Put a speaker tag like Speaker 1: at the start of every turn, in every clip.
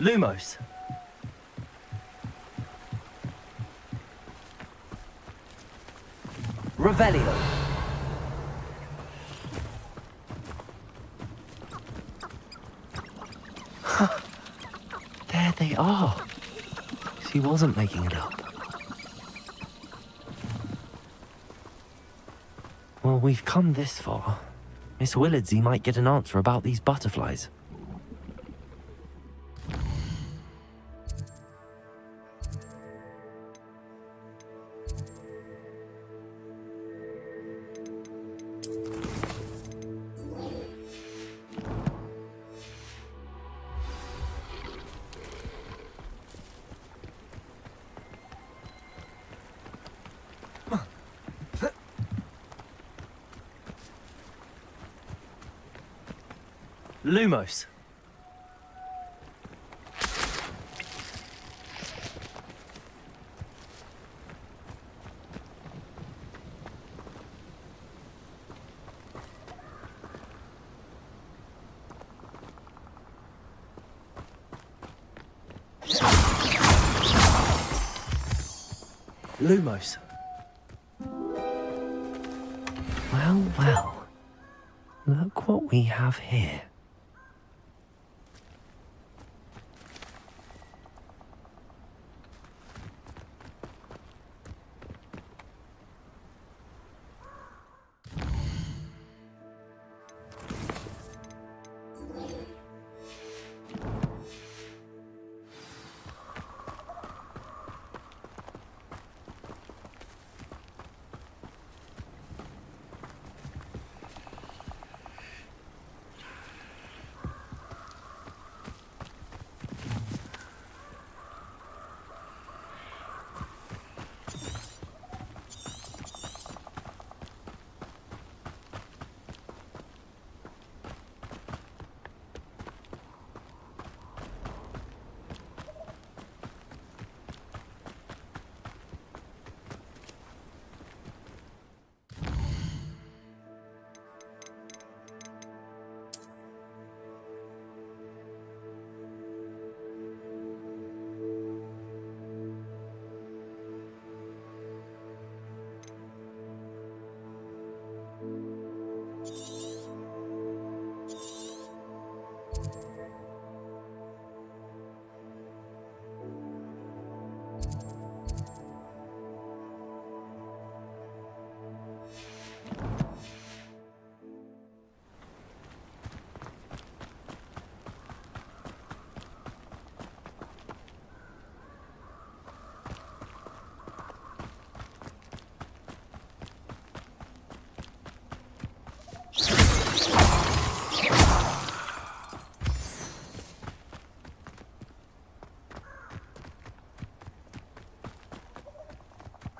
Speaker 1: Lumos. Revelio. There they are. She wasn't making it up. Well, we've come this far. Miss Willardsey might get an answer about these butterflies. Lumos. Lumos. Well, well. Look what we have here.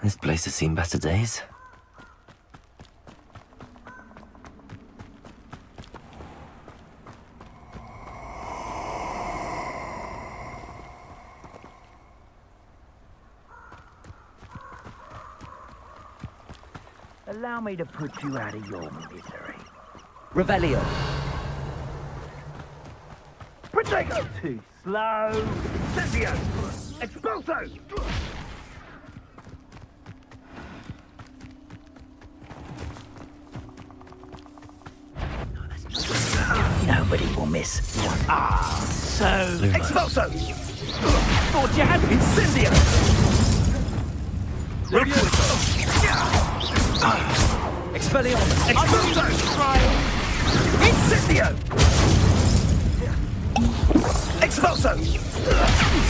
Speaker 1: This place has seen better days.
Speaker 2: Allow me to put you out of your misery. Revelio.
Speaker 3: Protego! Too slow. Incendio! Expulso!
Speaker 2: Nobody will miss one.
Speaker 3: So...
Speaker 1: Lumos.
Speaker 3: Expulso! Forge your hand! Incendio!
Speaker 2: Expelliarmus.
Speaker 3: Expulso! Incendio! Expulso! You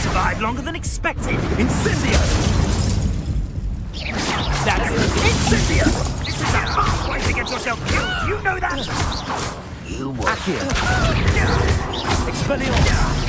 Speaker 3: survived longer than expected! Incendio! That's Incendio! This is a fast way to get yourself killed! You know that?
Speaker 2: You will. Accio. Expelliarmus.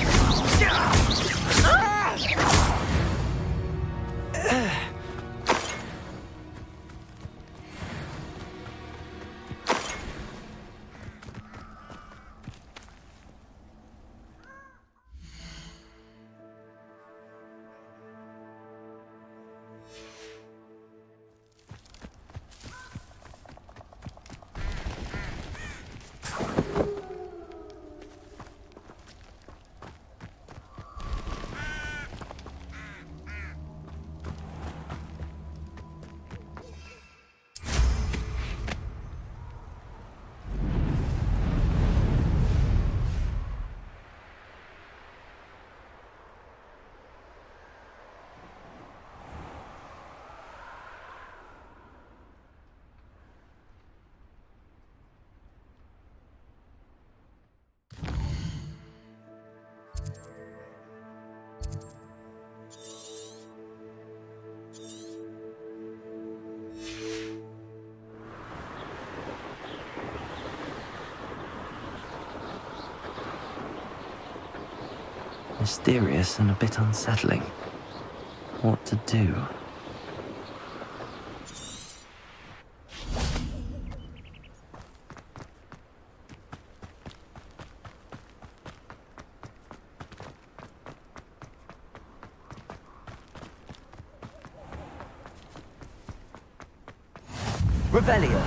Speaker 1: Mysterious and a bit unsettling. What to do?
Speaker 2: Revelio.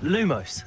Speaker 1: Lumos.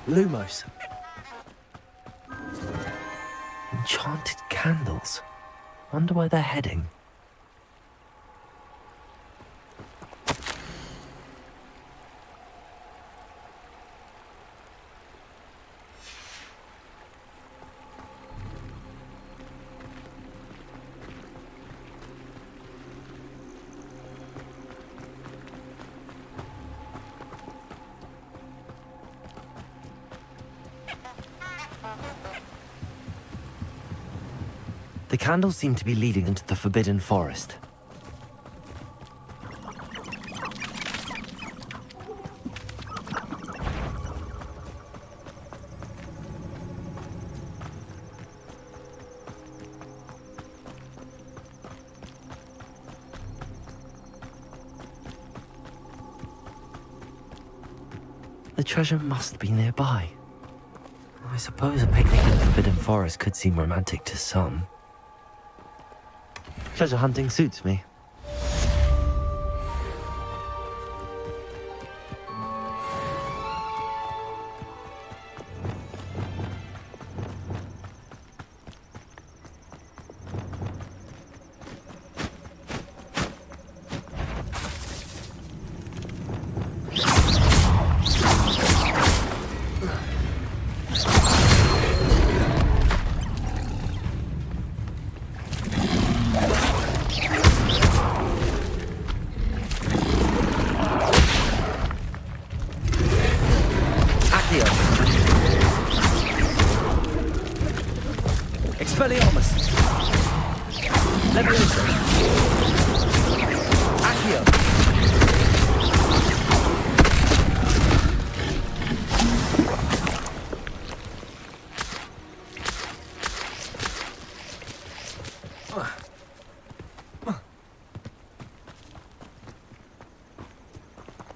Speaker 1: Lumos. Enchanted candles. Wonder where they're heading. The candles seem to be leading into the Forbidden Forest. The treasure must be nearby. I suppose a picnic in the Forbidden Forest could seem romantic to some. Treasure hunting suits me.
Speaker 2: Expelliarmus! Leviosa! Accio!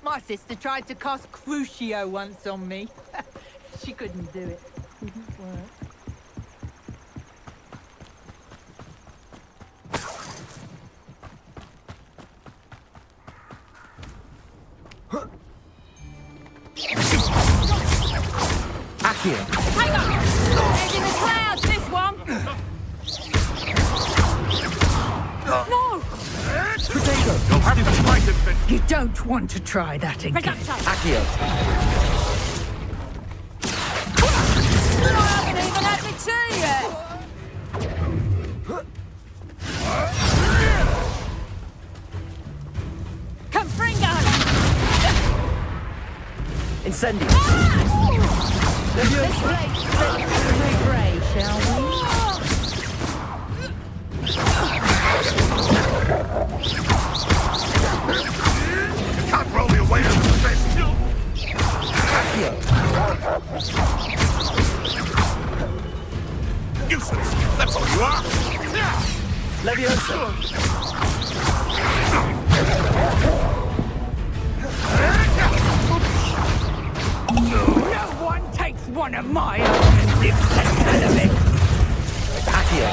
Speaker 4: My sister tried to cast Crucio once on me. She couldn't do it. Didn't work.
Speaker 2: Accio!
Speaker 4: Hang on! Head in the clouds, this one! No!
Speaker 2: Potato!
Speaker 3: You'll have to fight it, but
Speaker 4: You don't want to try that again.
Speaker 2: Accio!
Speaker 4: I haven't even had my tea yet! Confringo!
Speaker 2: Incendio!
Speaker 4: Let's play Ray, shall we?
Speaker 3: you can't roll your way out of the best.
Speaker 2: Accio!
Speaker 3: Useless. That's all you are.
Speaker 2: Leviosa!
Speaker 4: No one takes one of my own and lives the hell of it!
Speaker 2: Accio!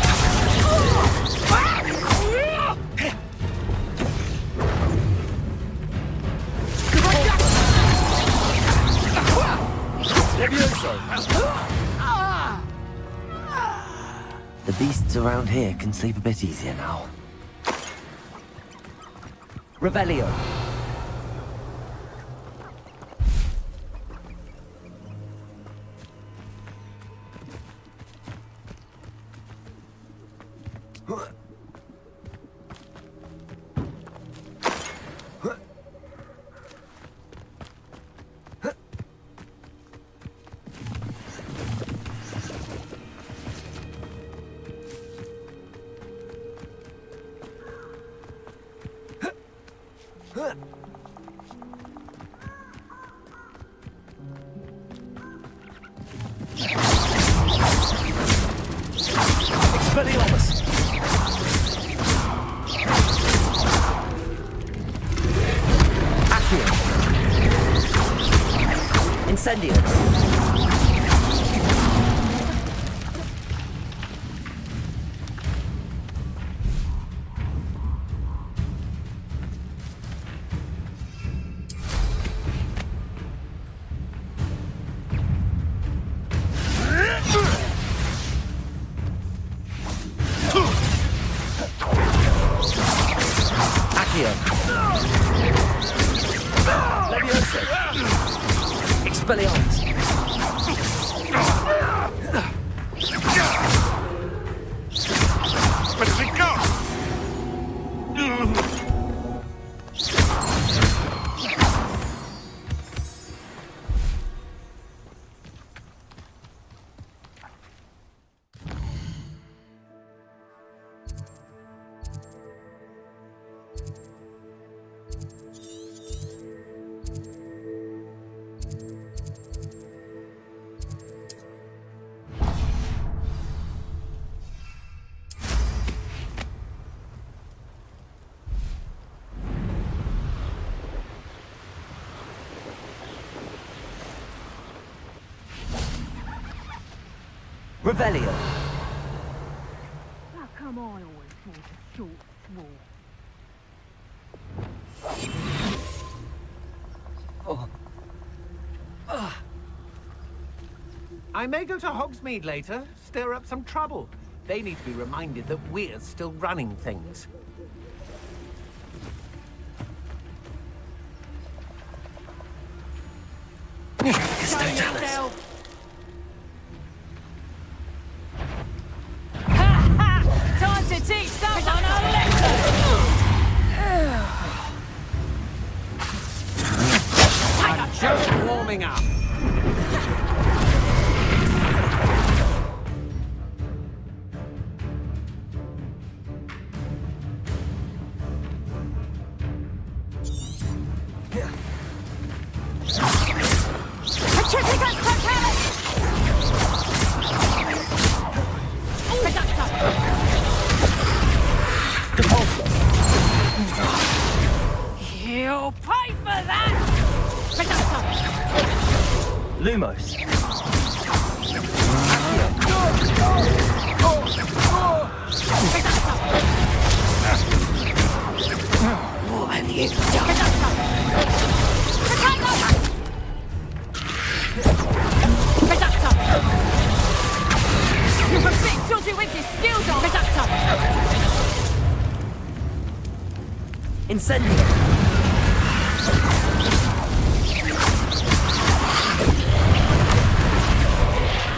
Speaker 1: The beasts around here can sleep a bit easier now.
Speaker 2: Revelio! Expelliarmus! Accio! Incendio! Revelio.
Speaker 4: How come I always want a short straw?
Speaker 3: I may go to Hogsmeade later, stir up some trouble. They need to be reminded that we're still running things.
Speaker 1: Show
Speaker 4: yourself. Ha ha! Time to teach someone a lesson!
Speaker 3: Just warming up.
Speaker 4: You'll pay for that!
Speaker 1: Lumos.
Speaker 4: What have you done? You're a bit dodgy with your skills on!
Speaker 2: Incendio.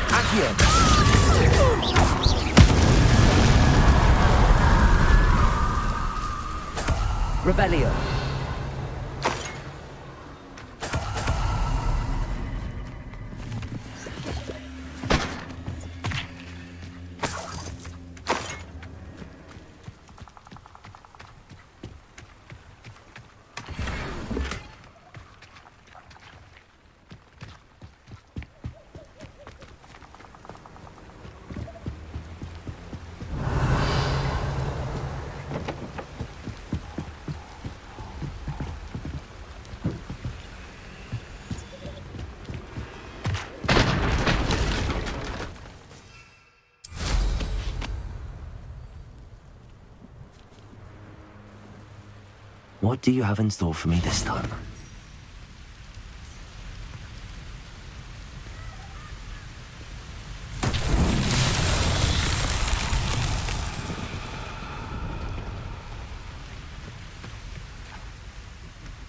Speaker 2: Accio. Revelio.
Speaker 1: What do you have in store for me this time?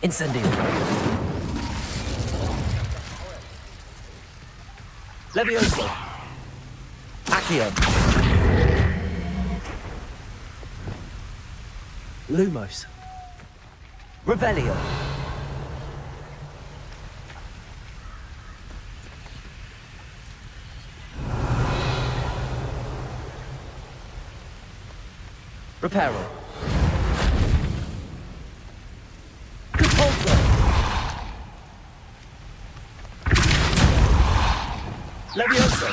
Speaker 2: Incendio. Levioso. Accio.
Speaker 1: Lumos.
Speaker 2: Revelio. Reparo. Compulso. Levioso.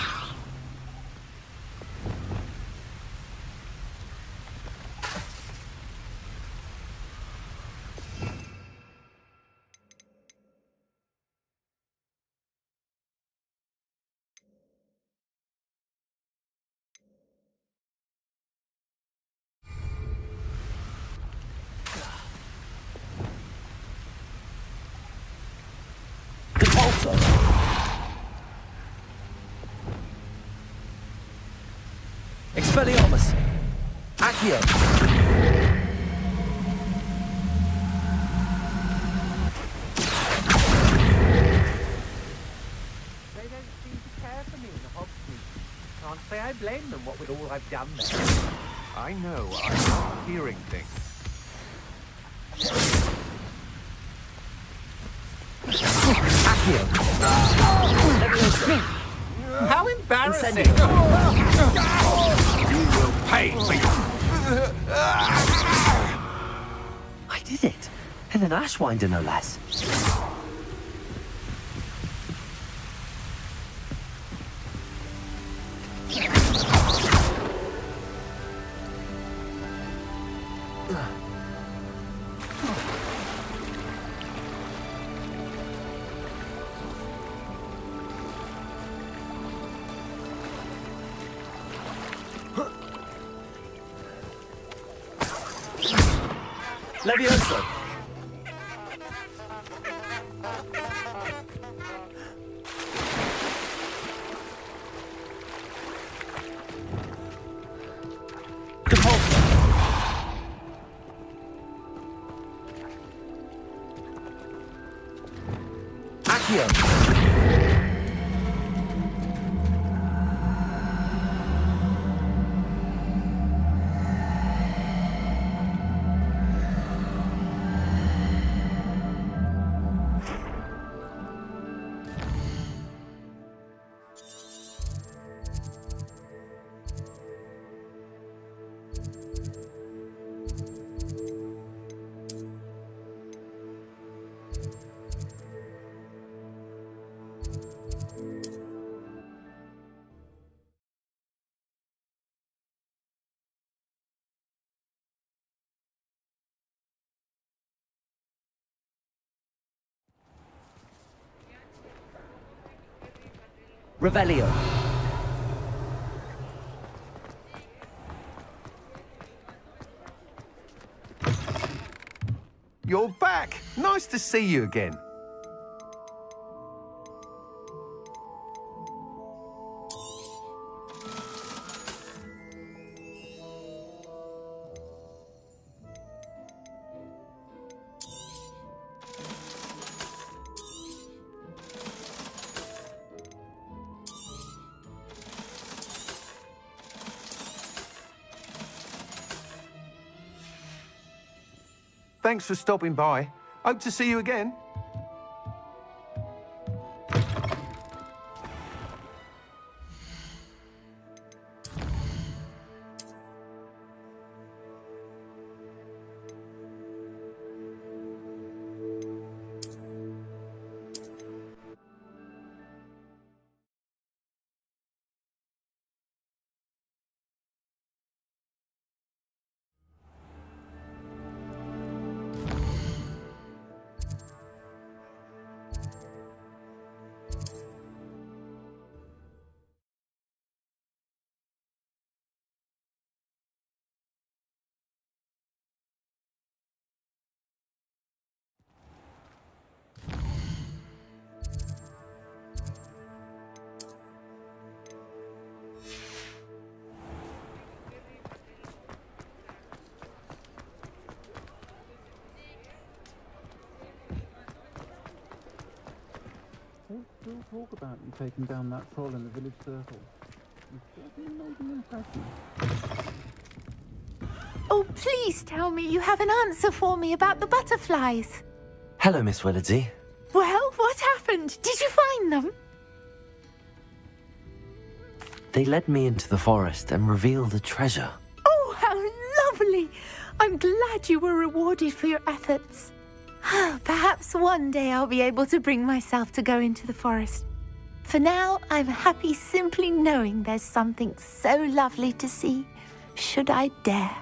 Speaker 2: Compulso. Expelliarmus. Accio.
Speaker 3: They don't seem to care for me in the Hogsmeade. Can't say I blame them, what with all I've done there. I know, I'm not hearing things.
Speaker 2: Accio. Levioso.
Speaker 3: How embarrassing!
Speaker 2: Incendio.
Speaker 3: You will pay for your...
Speaker 1: I did it. And an Ashwinder, no less.
Speaker 2: Levioso! Depulso! Accio! Revelio.
Speaker 5: You're back. Nice to see you again. Thanks for stopping by. Hope to see you again.
Speaker 6: They still talk about you taking down that troll in the village circle. You certainly made an impression.
Speaker 7: Oh, please tell me you have an answer for me about the butterflies.
Speaker 1: Hello, Miss Willardsey.
Speaker 7: Well, what happened? Did you find them?
Speaker 1: They led me into the forest and revealed a treasure.
Speaker 7: Oh, how lovely! I'm glad you were rewarded for your efforts. Perhaps one day I'll be able to bring myself to go into the forest. For now, I'm happy simply knowing there's something so lovely to see, should I dare.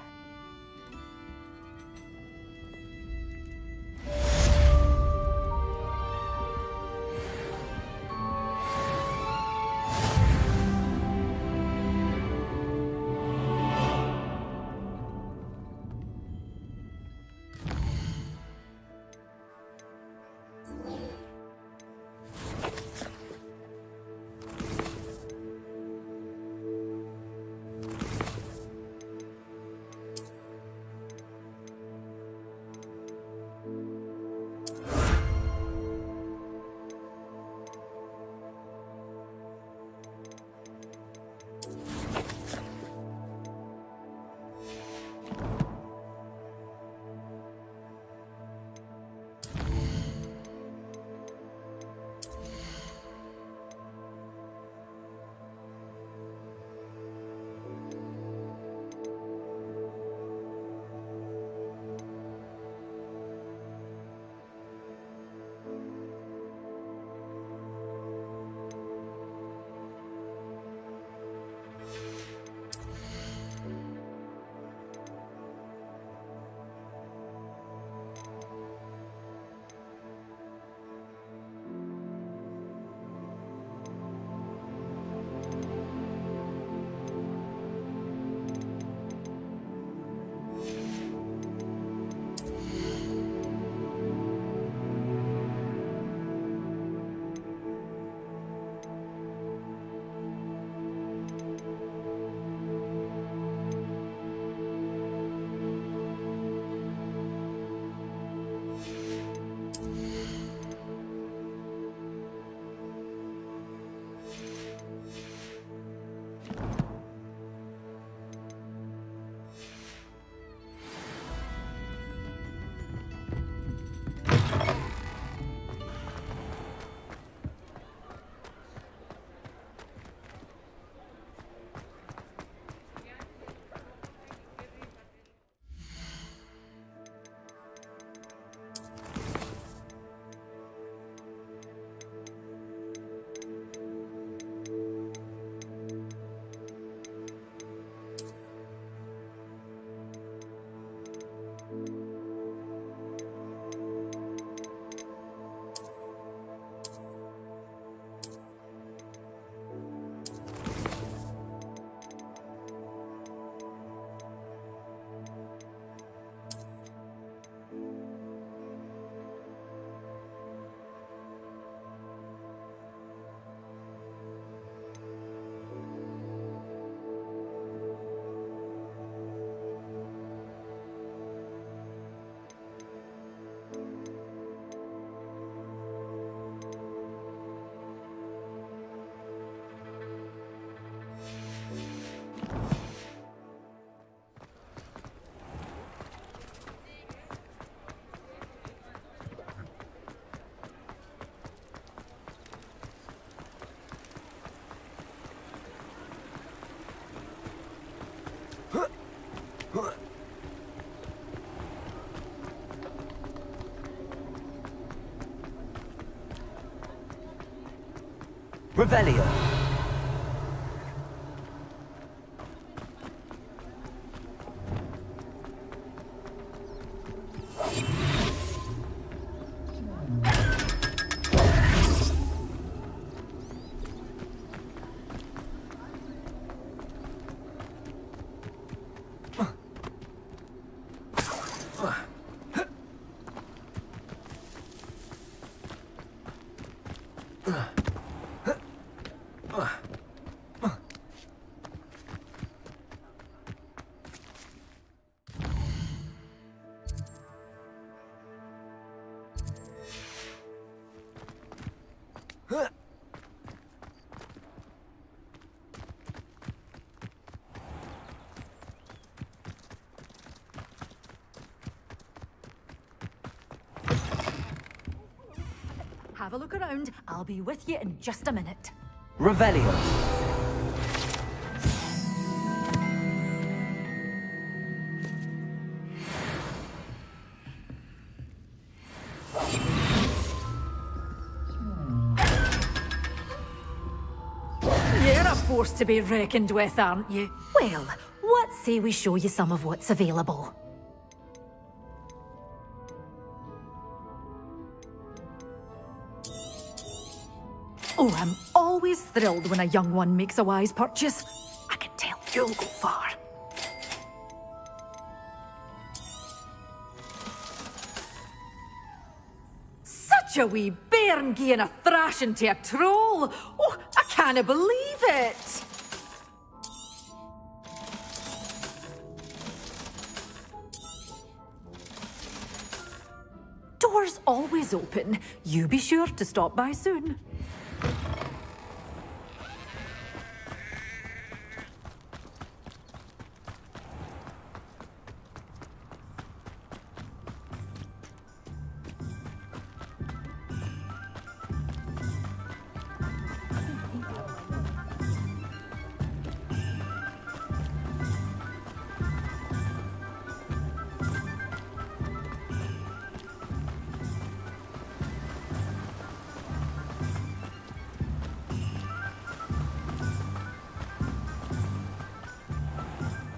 Speaker 2: Revelio.
Speaker 8: Have a look around. I'll be with you in just a minute.
Speaker 2: Revelio.
Speaker 8: You're a force to be reckoned with, aren't you? Well, what say we show you some of what's available? Oh, I'm always thrilled when a young one makes a wise purchase. I can tell you'll go far. Such a wee bairn gieing a thrashing to a troll! Oh, I can't believe it! Doors always open. You be sure to stop by soon.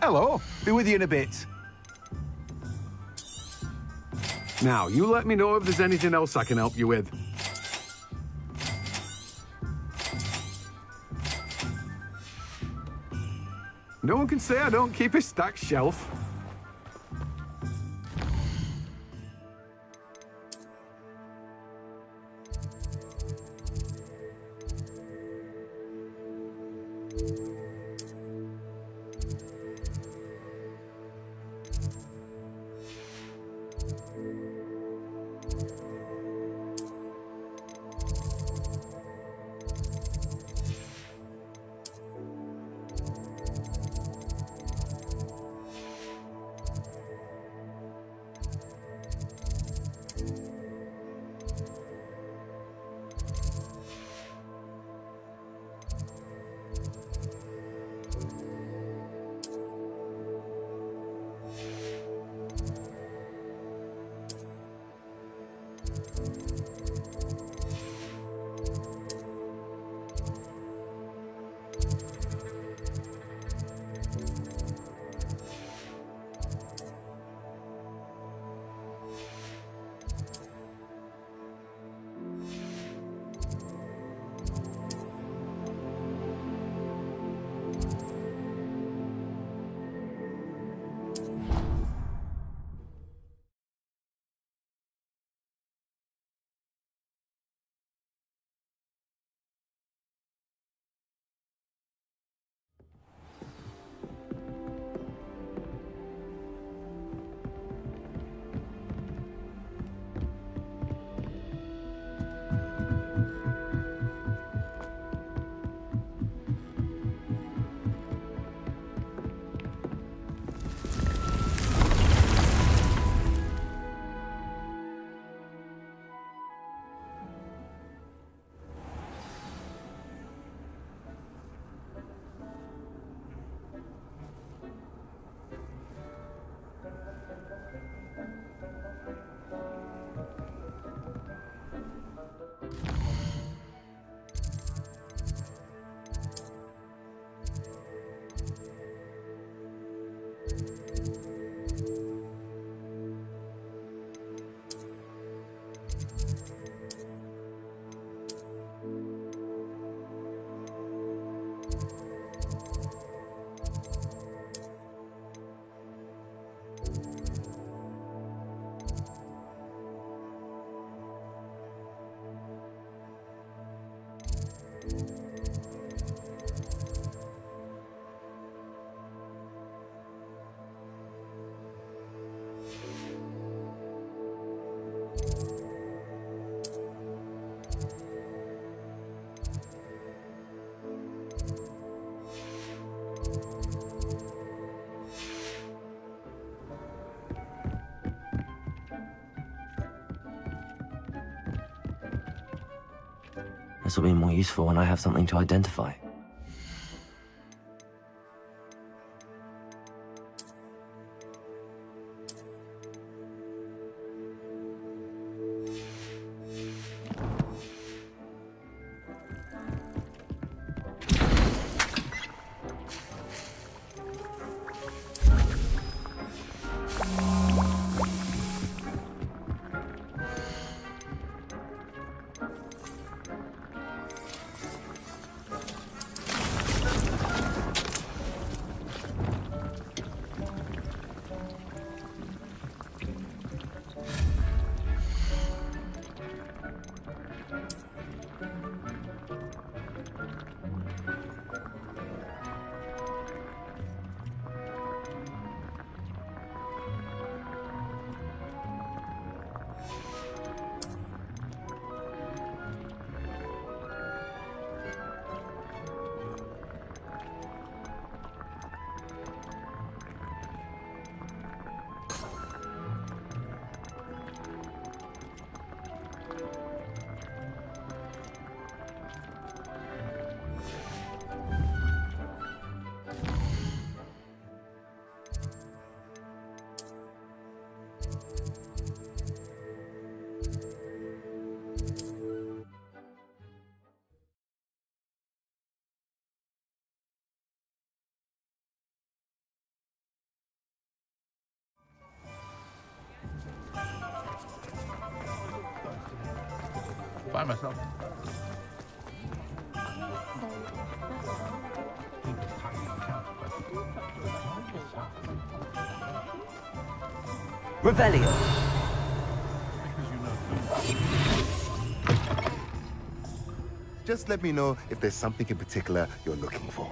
Speaker 5: Hello. Be with you in a bit.
Speaker 9: Now, you let me know if there's anything else I can help you with. No one can say I don't keep a stacked shelf.
Speaker 1: This will be more useful when I have something to identify.
Speaker 6: By myself.
Speaker 2: Revelio.
Speaker 10: Just let me know if there's something in particular you're looking for.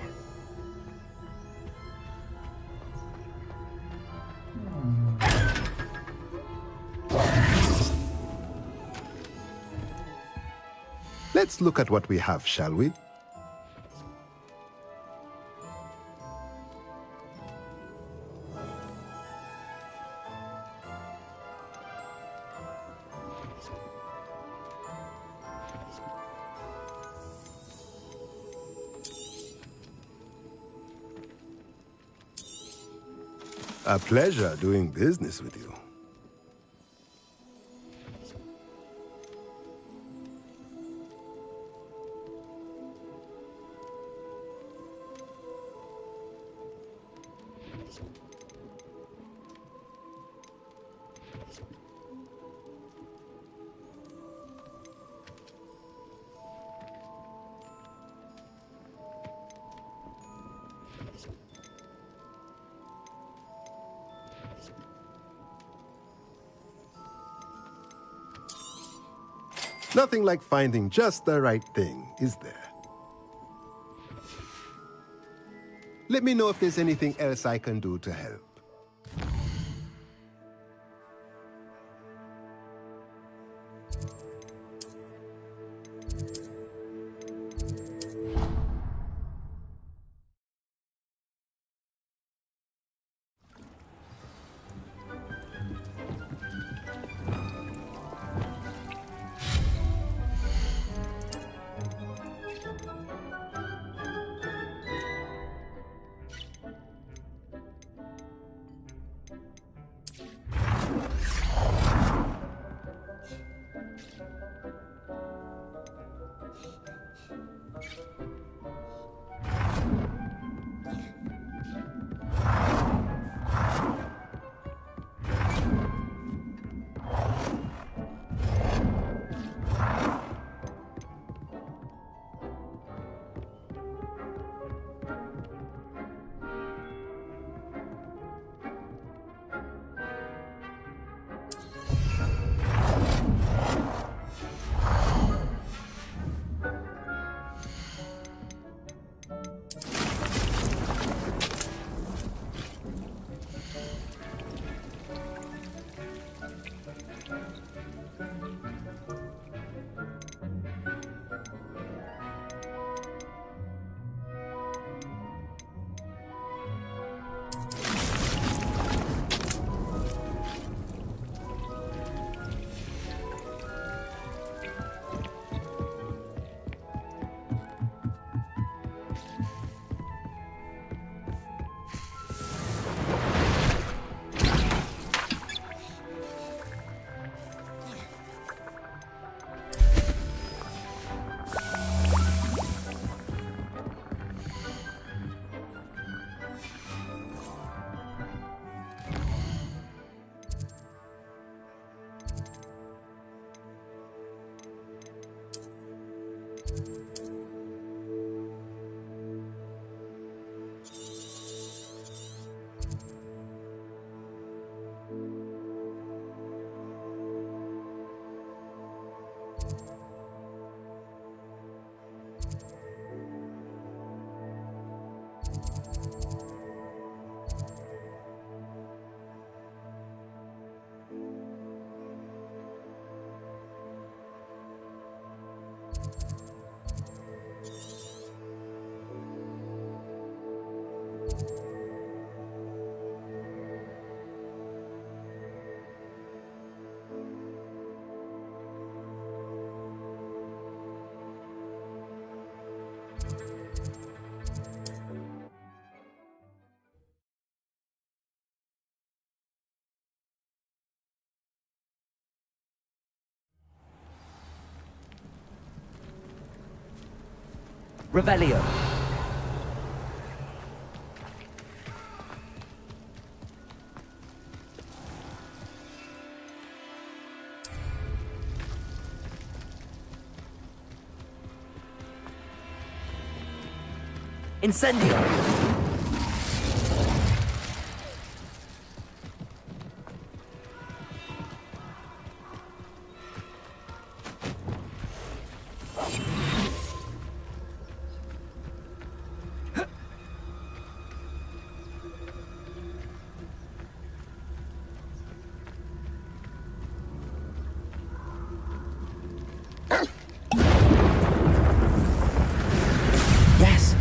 Speaker 10: Let's look at what we have, shall we? A pleasure doing business with you. Nothing like finding just the right thing, is there? Let me know if there's anything else I can do to help.
Speaker 2: Revelio. Incendio. Yes.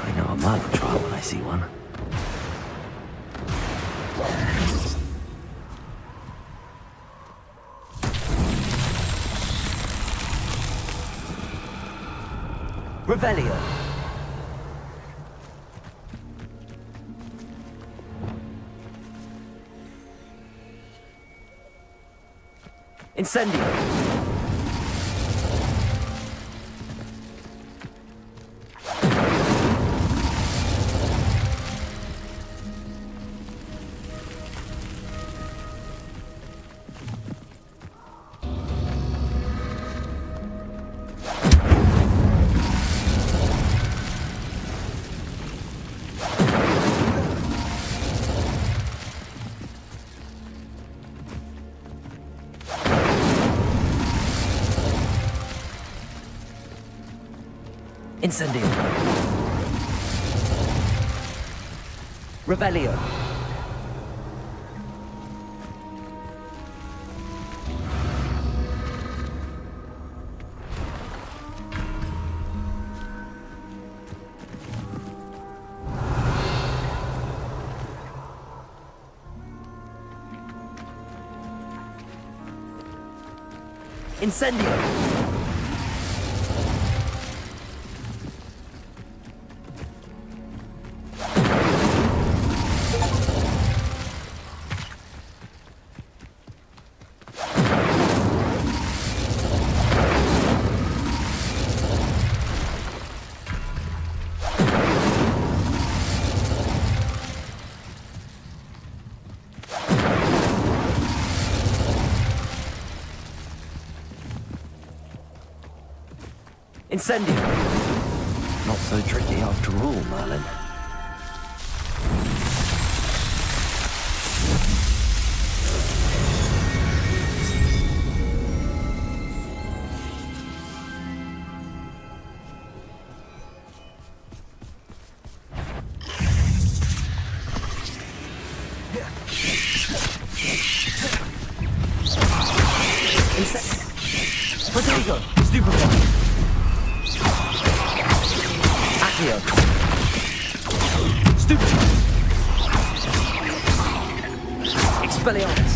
Speaker 1: I know a mile trial when I see one.
Speaker 2: Revelio. Incendio. Incendio. Revelio. Incendio. Incendio.
Speaker 1: Not so tricky after all, Merlin.
Speaker 2: Protego. Stupefy. Accio. Stupefy. Expelliarmus.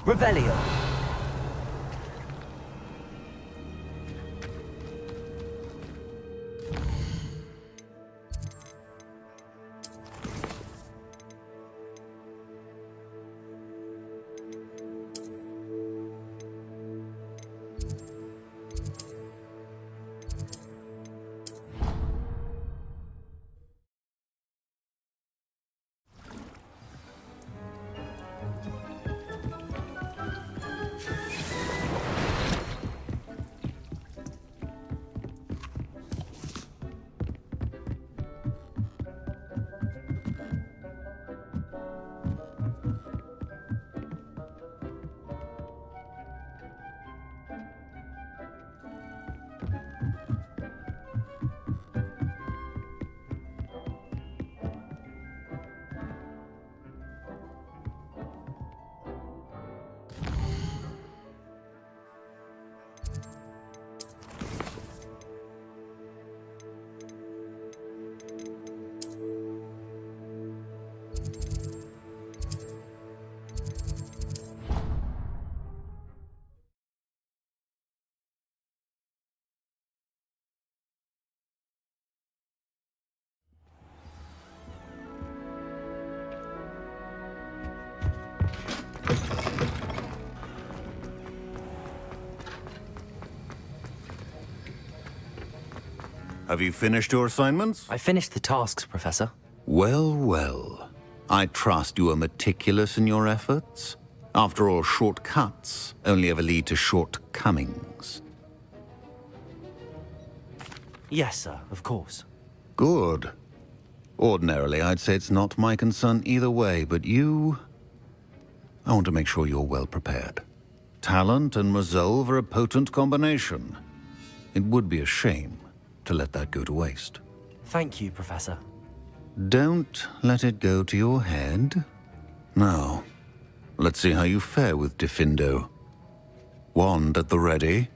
Speaker 2: Revelio.
Speaker 11: Have you finished your assignments?
Speaker 1: I finished the tasks, Professor.
Speaker 11: Well, well. I trust you are meticulous in your efforts. After all, shortcuts only ever lead to shortcomings.
Speaker 1: Yes, sir, of course.
Speaker 11: Good. Ordinarily, I'd say it's not my concern either way, but you... I want to make sure you're well prepared. Talent and resolve are a potent combination. It would be a shame to let that go to waste.
Speaker 1: Thank you, Professor.
Speaker 11: Don't let it go to your head. Now, let's see how you fare with Diffindo. Wand at the ready.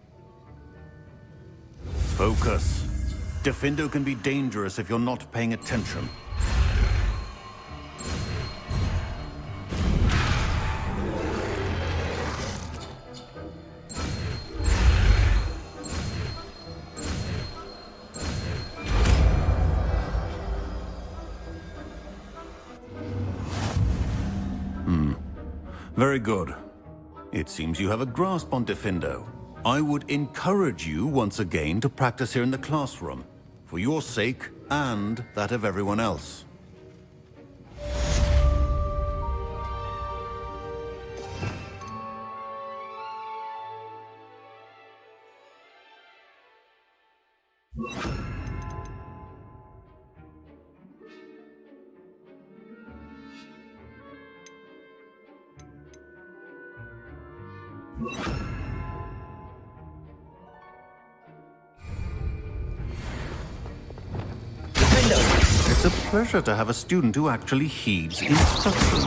Speaker 11: Focus. Diffindo can be dangerous if you're not paying attention. Very good. It seems you have a grasp on Diffindo. I would encourage you once again to practice here in the classroom, for your sake and that of everyone else. It's a pleasure to have a student who actually heeds instructions.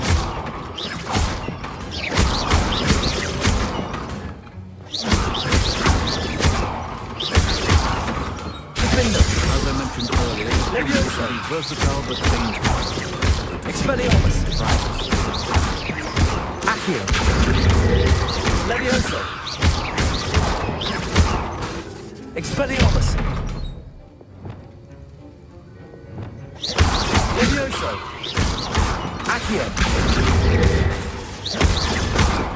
Speaker 11: As I mentioned earlier, it can be versatile but dangerous.
Speaker 2: Expelliarmus. Accio. Levioso. Expelliarmus. Levioso. Accio.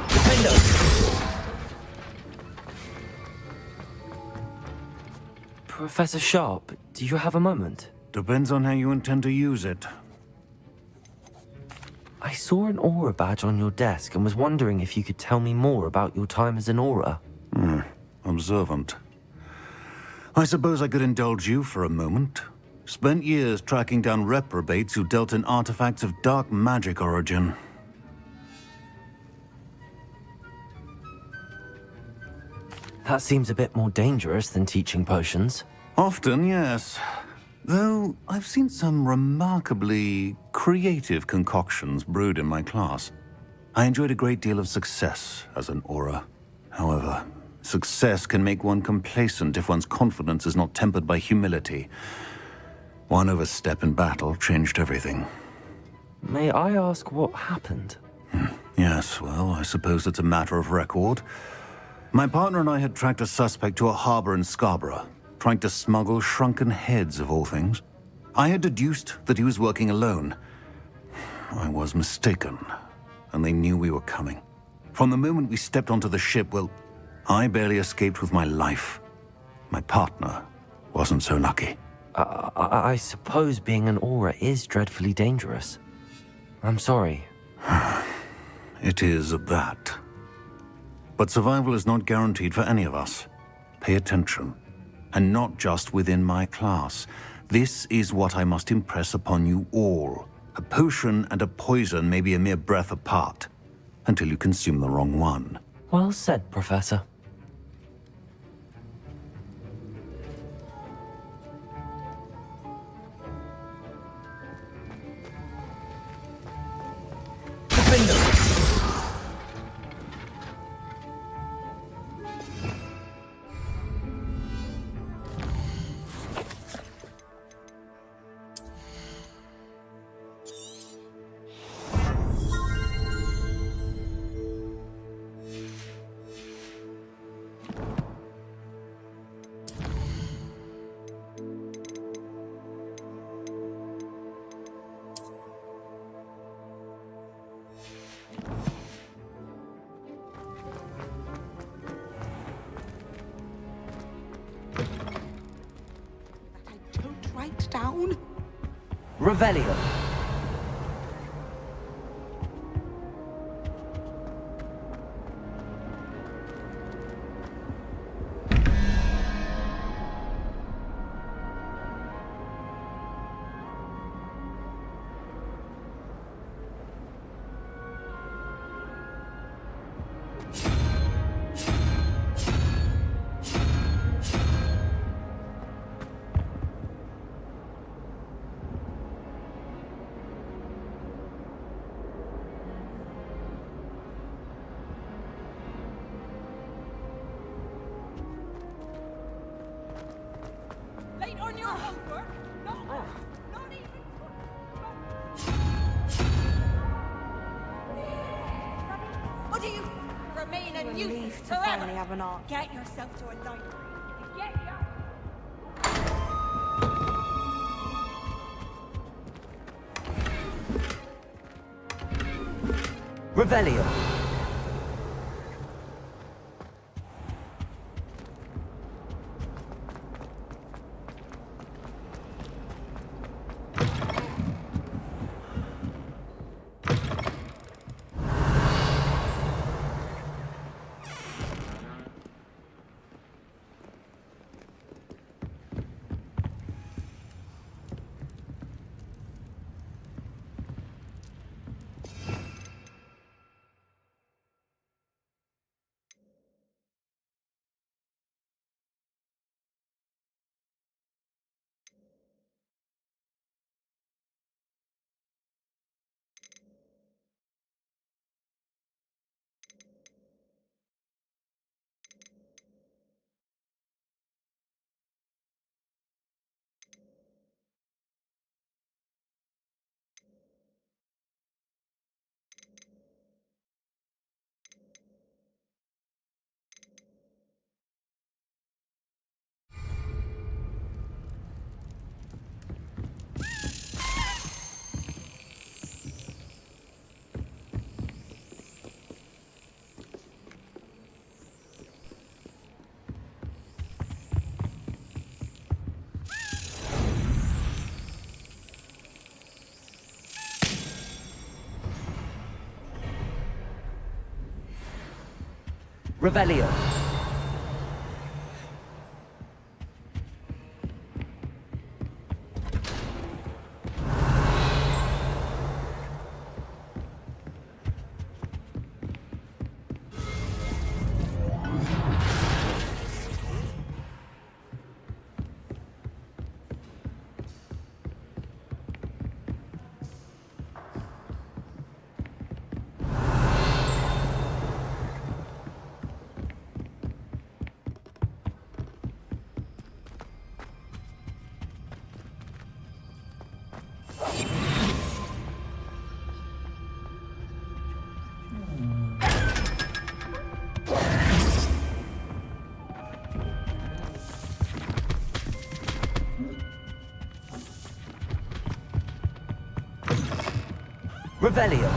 Speaker 2: Diffindo.
Speaker 1: Professor Sharp, do you have a moment?
Speaker 11: Depends on how you intend to use it.
Speaker 1: I saw an aura badge on your desk and was wondering if you could tell me more about your time as an aura.
Speaker 11: Observant. I suppose I could indulge you for a moment. Spent years tracking down reprobates who dealt in artifacts of dark magic origin.
Speaker 1: That seems a bit more dangerous than teaching potions.
Speaker 11: Often, yes. Though I've seen some remarkably creative concoctions brewed in my class. I enjoyed a great deal of success as an aura. However, success can make one complacent if one's confidence is not tempered by humility. One overstep in battle changed everything.
Speaker 1: May I ask what happened?
Speaker 11: Yes, well, I suppose it's a matter of record. My partner and I had tracked a suspect to a harbor in Scarborough, trying to smuggle shrunken heads of all things. I had deduced that he was working alone. I was mistaken, and they knew we were coming. From the moment we stepped onto the ship, well, I barely escaped with my life. My partner wasn't so lucky.
Speaker 1: I suppose being an aura is dreadfully dangerous. I'm sorry.
Speaker 11: It is at that. But survival is not guaranteed for any of us. Pay attention. And not just within my class. This is what I must impress upon you all. A potion and a poison may be a mere breath apart, until you consume the wrong one.
Speaker 1: Well said, Professor.
Speaker 12: right down.
Speaker 2: Revelio.
Speaker 4: Late on your homework? Not even... What do you remain a youth
Speaker 12: to
Speaker 4: forever?
Speaker 12: finally have an art.
Speaker 4: Get yourself to a library. Get your...
Speaker 2: Revelio. Revelio. Revelio.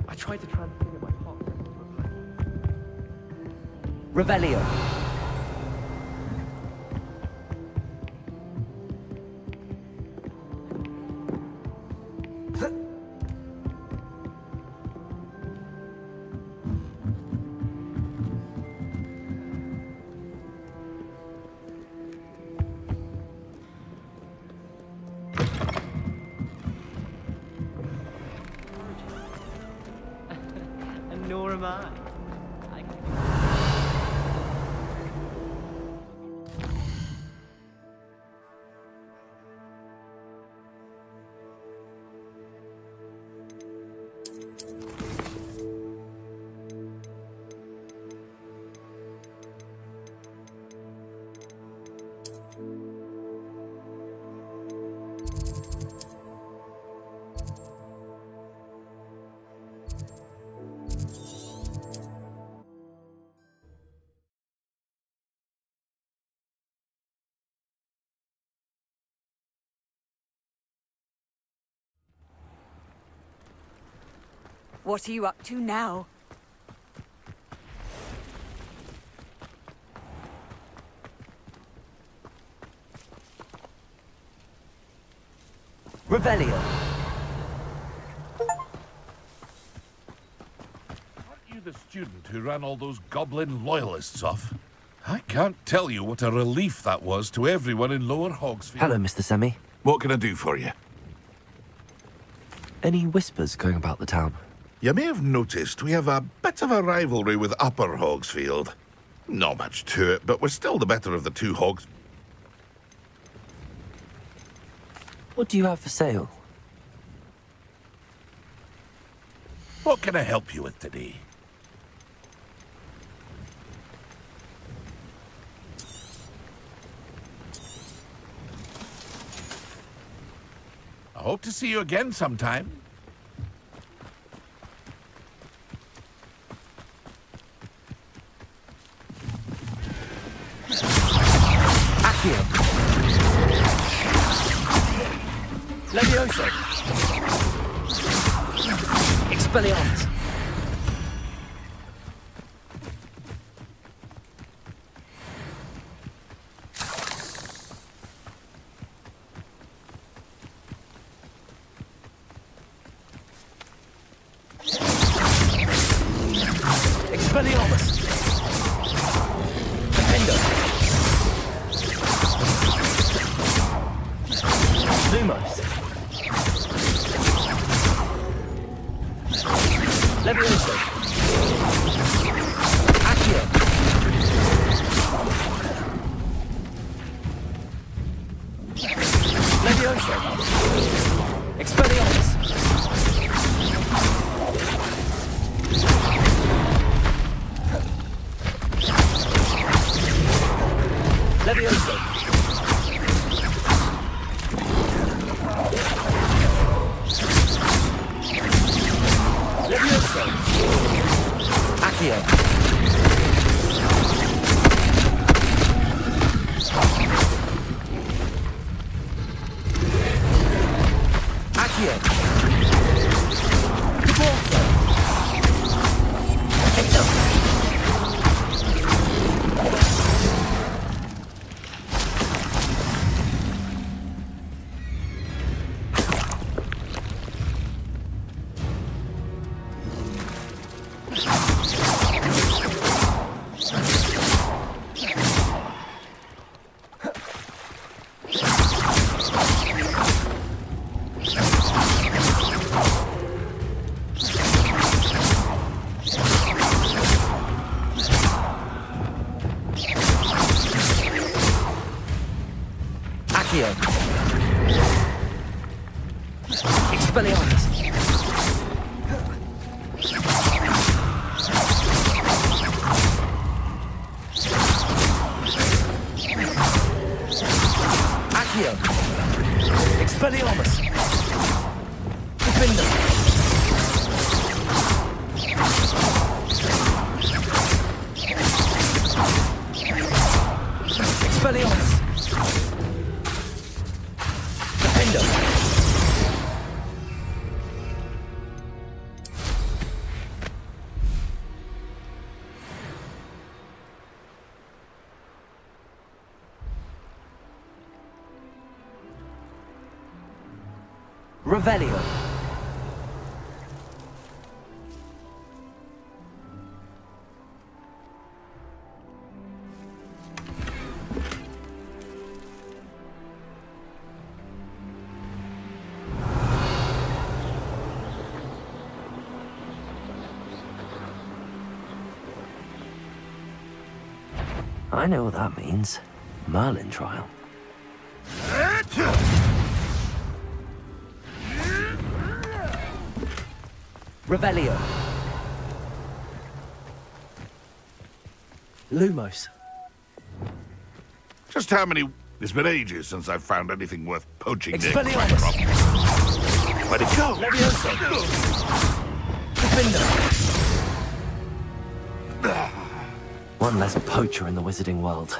Speaker 2: I tried to transfigure my heart into a flame. Revelio.
Speaker 3: And nor am I.
Speaker 12: What are you up to now?
Speaker 1: Revelio.
Speaker 13: Aren't you the student who ran all those goblin loyalists off? I can't tell you what a relief that was to everyone in Lower Hogsfield.
Speaker 1: Hello, Mr. Semi.
Speaker 14: What can I do for you?
Speaker 1: Any whispers going about the town?
Speaker 14: You may have noticed we have a bit of a rivalry with Upper Hogsfield. Not much to it, but we're still the better of the two hogs.
Speaker 1: What do you have for sale?
Speaker 13: What can I help you with today? I hope to see you again sometime.
Speaker 1: Accio. Levioso. Expelliarmus. Expelliarmus. Defender. Lumos. Levioso. Accio. Levioso. Expelliarmus. Levioso. Levioso. Accio. Accio. Corso. Perfecto. Accio. Expelliarmus. Accio. Expelliarmus. Defender. Expelliarmus. Defender. Revelio. I know what that means. Merlin trial. Revelio. Lumos.
Speaker 14: Just how many... It's been ages since I've found anything worth poaching near
Speaker 1: Expelliarmus.
Speaker 14: Crackcroft. Where'd it go?
Speaker 1: Levioso. Defender. One less poacher in the wizarding world.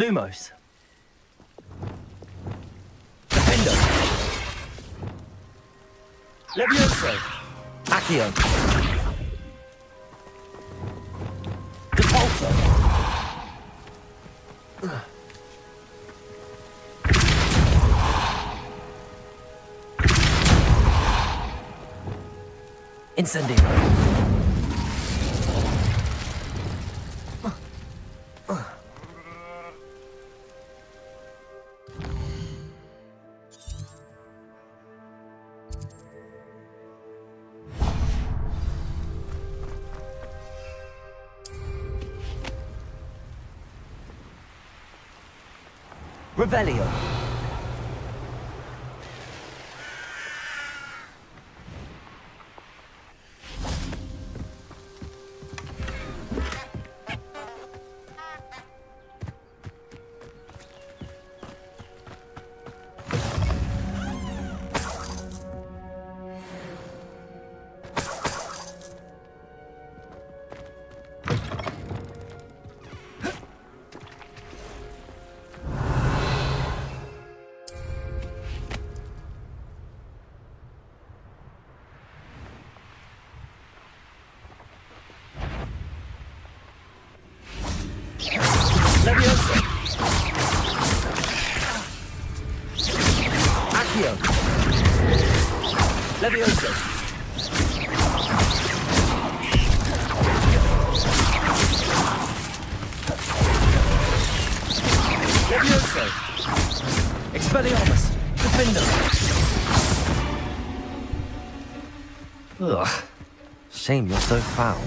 Speaker 1: Lumos. Defendo. Levioso. Accio. Depulso. Incendio. Revelio. Levioso. Accio. Levioso. Levioso. Expelliarmus. Defendo. Ugh. Shame you're so foul.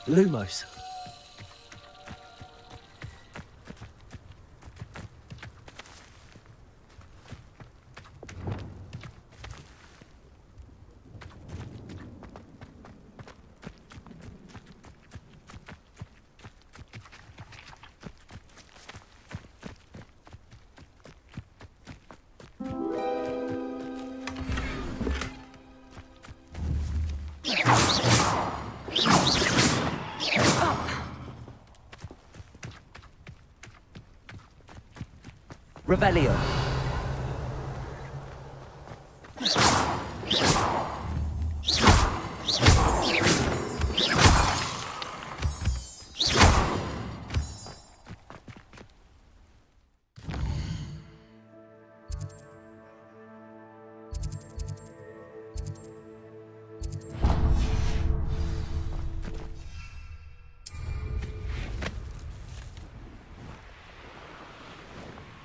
Speaker 1: Lumos. Revelio.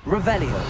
Speaker 1: Revelio.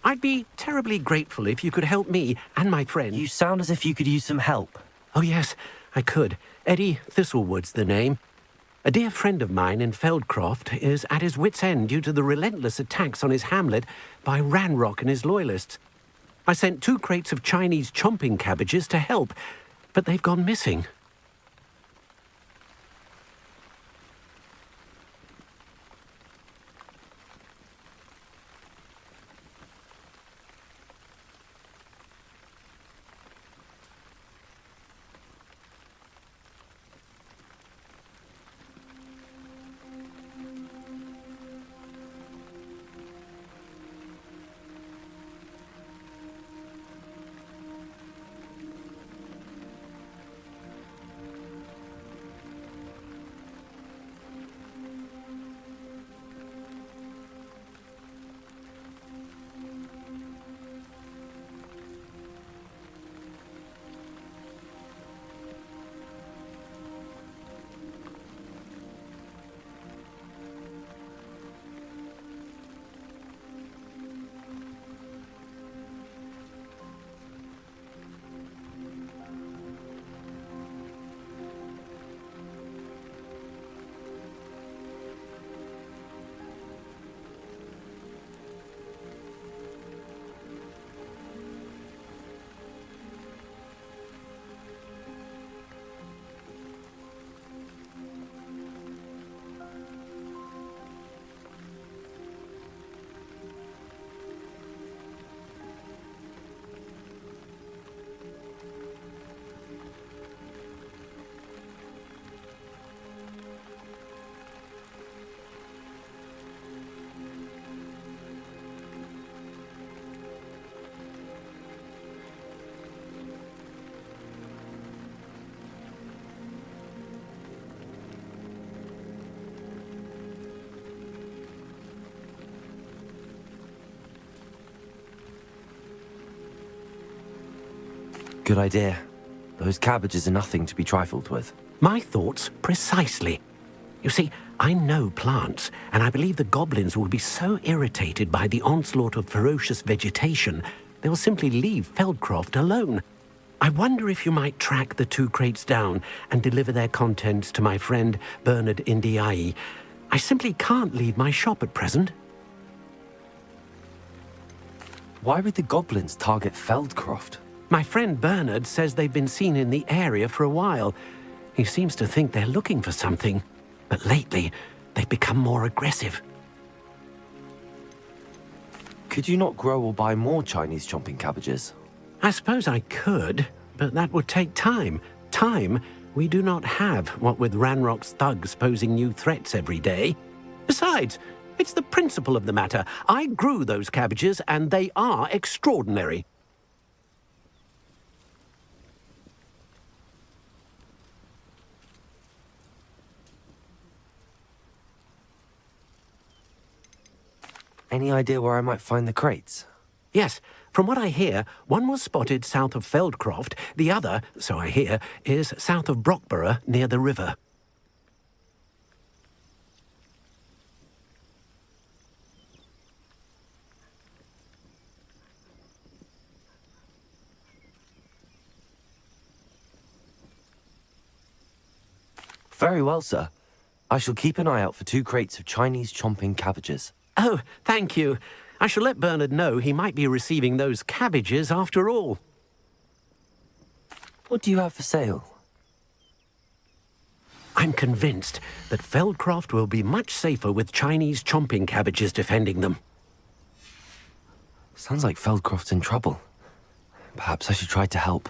Speaker 12: I'd be terribly grateful if you could help me and my friend.
Speaker 1: You sound as if you could use some help.
Speaker 12: Oh, yes, I could. Eddie Thistlewood's the name. A dear friend of mine in Feldcroft is at his wit's end due to the relentless attacks on his hamlet by Ranrock and his loyalists. I sent 2 crates of Chinese chomping cabbages to help, but they've gone missing.
Speaker 1: Good idea. Those cabbages are nothing to be trifled with.
Speaker 12: My thoughts precisely. You see, I know plants, and I believe the goblins will be so irritated by the onslaught of ferocious vegetation, they will simply leave Feldcroft alone. I wonder if you might track the 2 crates down and deliver their contents to my friend Bernard Indiai. I simply can't leave my shop at present.
Speaker 1: Why would the goblins target Feldcroft?
Speaker 12: My friend Bernard says they've been seen in the area for a while. He seems to think they're looking for something, but lately they've become more aggressive.
Speaker 1: Could you not grow or buy more Chinese chomping cabbages?
Speaker 12: I suppose I could, but that would take time. Time we do not have, what with Ranrock's thugs posing new threats every day. Besides, it's the principle of the matter. I grew those cabbages, and they are extraordinary.
Speaker 1: Any idea where I might find the crates?
Speaker 12: Yes, from what I hear, one was spotted south of Feldcroft, the other, so I hear, is south of Brockborough near the river.
Speaker 1: Very well, sir. I shall keep an eye out for 2 crates of Chinese chomping cabbages.
Speaker 12: Oh, thank you. I shall let Bernard know he might be receiving those cabbages after all.
Speaker 1: What do you have for sale?
Speaker 12: I'm convinced that Feldcroft will be much safer with Chinese chomping cabbages defending them.
Speaker 1: Sounds like Feldcroft's in trouble. Perhaps I should try to help.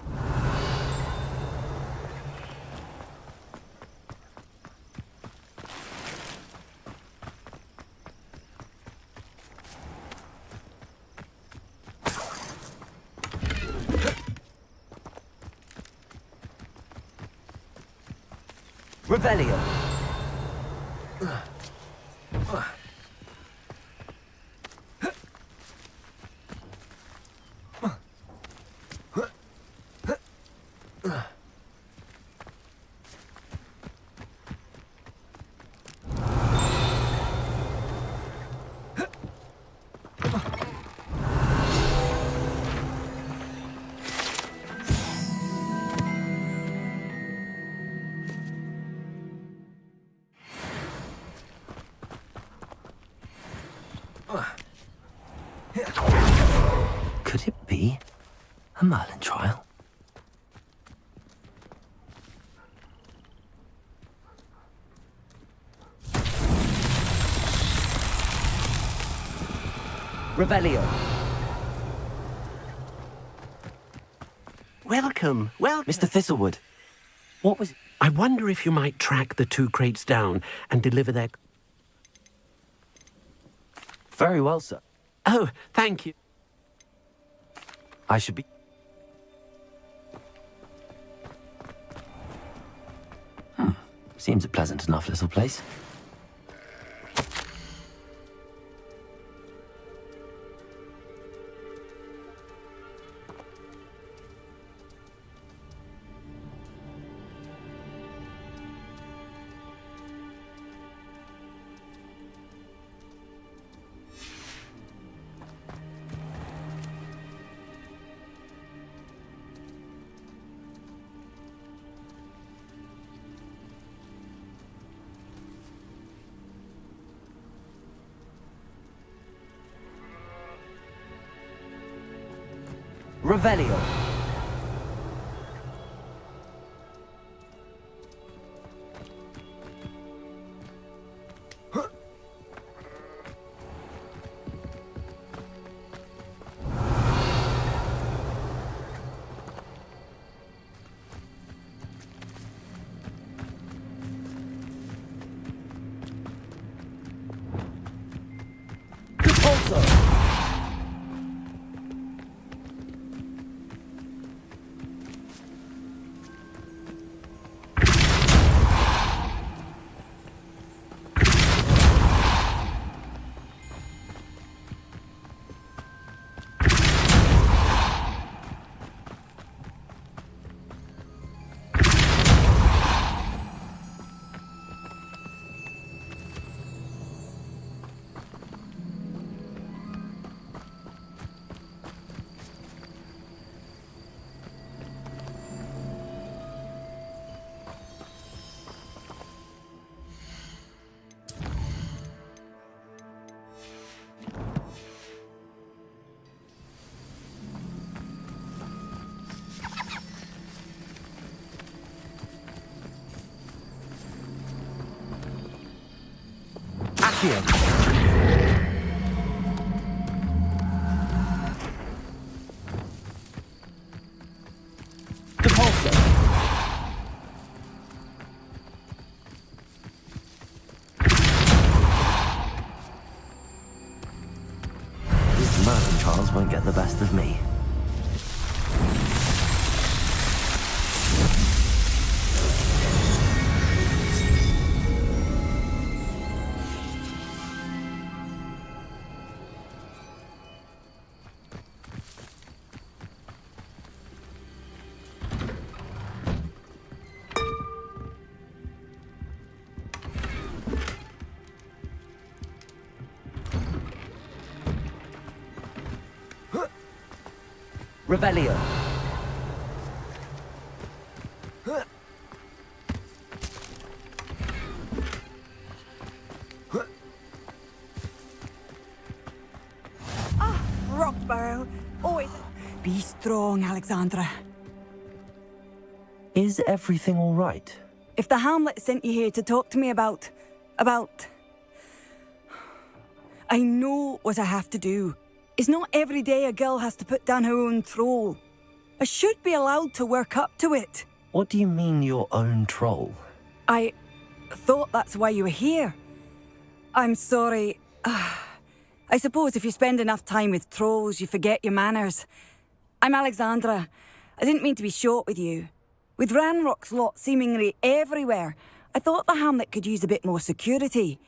Speaker 1: Revelio. Could it be a Merlin trial? Revelio.
Speaker 12: Welcome.
Speaker 1: Mr. Thistlewood. What was...
Speaker 12: I wonder if you might track the 2 crates down and deliver their...
Speaker 1: Very well, sir.
Speaker 12: Oh, thank you.
Speaker 1: I should be... Seems a pleasant enough little place. Revelio. Compulso. Crucio. Depulso. These mountain trials won't get the best of me. Revelio.
Speaker 15: Rockbarrow. Always. Be strong, Alexandra.
Speaker 1: Is everything all right?
Speaker 15: If the Hamlet sent you here to talk to me about... I know what I have to do. It's not every day a girl has to put down her own troll. I should be allowed to work up to it.
Speaker 1: What do you mean, your own troll?
Speaker 15: I thought that's why you were here. I'm sorry. I suppose if you spend enough time with trolls, you forget your manners. I'm Alexandra. I didn't mean to be short with you. With Ranrock's lot seemingly everywhere, I thought the Hamlet could use a bit more security.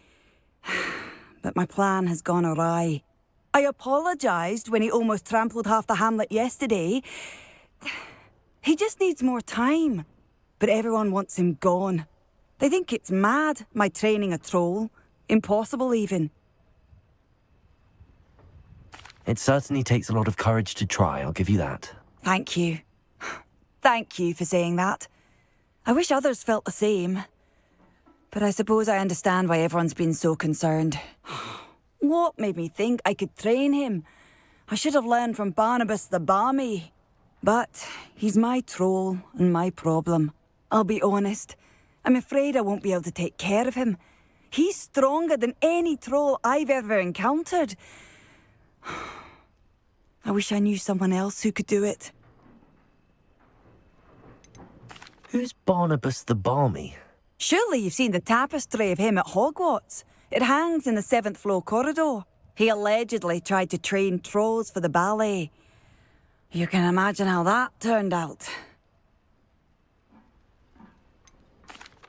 Speaker 15: But my plan has gone awry. I apologised when he almost trampled half the Hamlet yesterday. He just needs more time. But everyone wants him gone. They think it's mad, my training a troll. Impossible, even.
Speaker 1: It certainly takes a lot of courage to try, I'll give you that.
Speaker 15: Thank you. Thank you for saying that. I wish others felt the same. But I suppose I understand why everyone's been so concerned. What made me think I could train him? I should have learned from Barnabas the Barmy. But he's my troll and my problem. I'll be honest. I'm afraid I won't be able to take care of him. He's stronger than any troll I've ever encountered. I wish I knew someone else who could do it.
Speaker 1: Who's Barnabas the Barmy?
Speaker 15: Surely you've seen the tapestry of him at Hogwarts. It hangs in the 7th floor corridor. He allegedly tried to train trolls for the ballet. You can imagine how that turned out.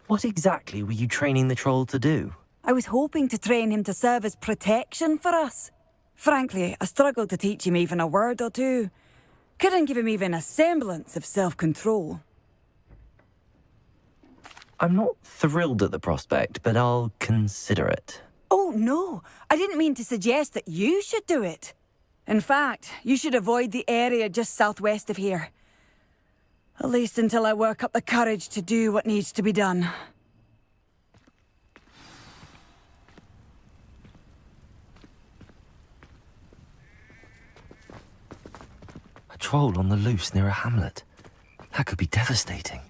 Speaker 1: What exactly were you training the troll to do?
Speaker 15: I was hoping to train him to serve as protection for us. Frankly, I struggled to teach him even a word or two. Couldn't give him even a semblance of self-control.
Speaker 1: I'm not thrilled at the prospect, but I'll consider it.
Speaker 15: Oh, no. I didn't mean to suggest that you should do it. In fact, you should avoid the area just southwest of here. At least until I work up the courage to do what needs to be done.
Speaker 1: A troll on the loose near a hamlet. That could be devastating.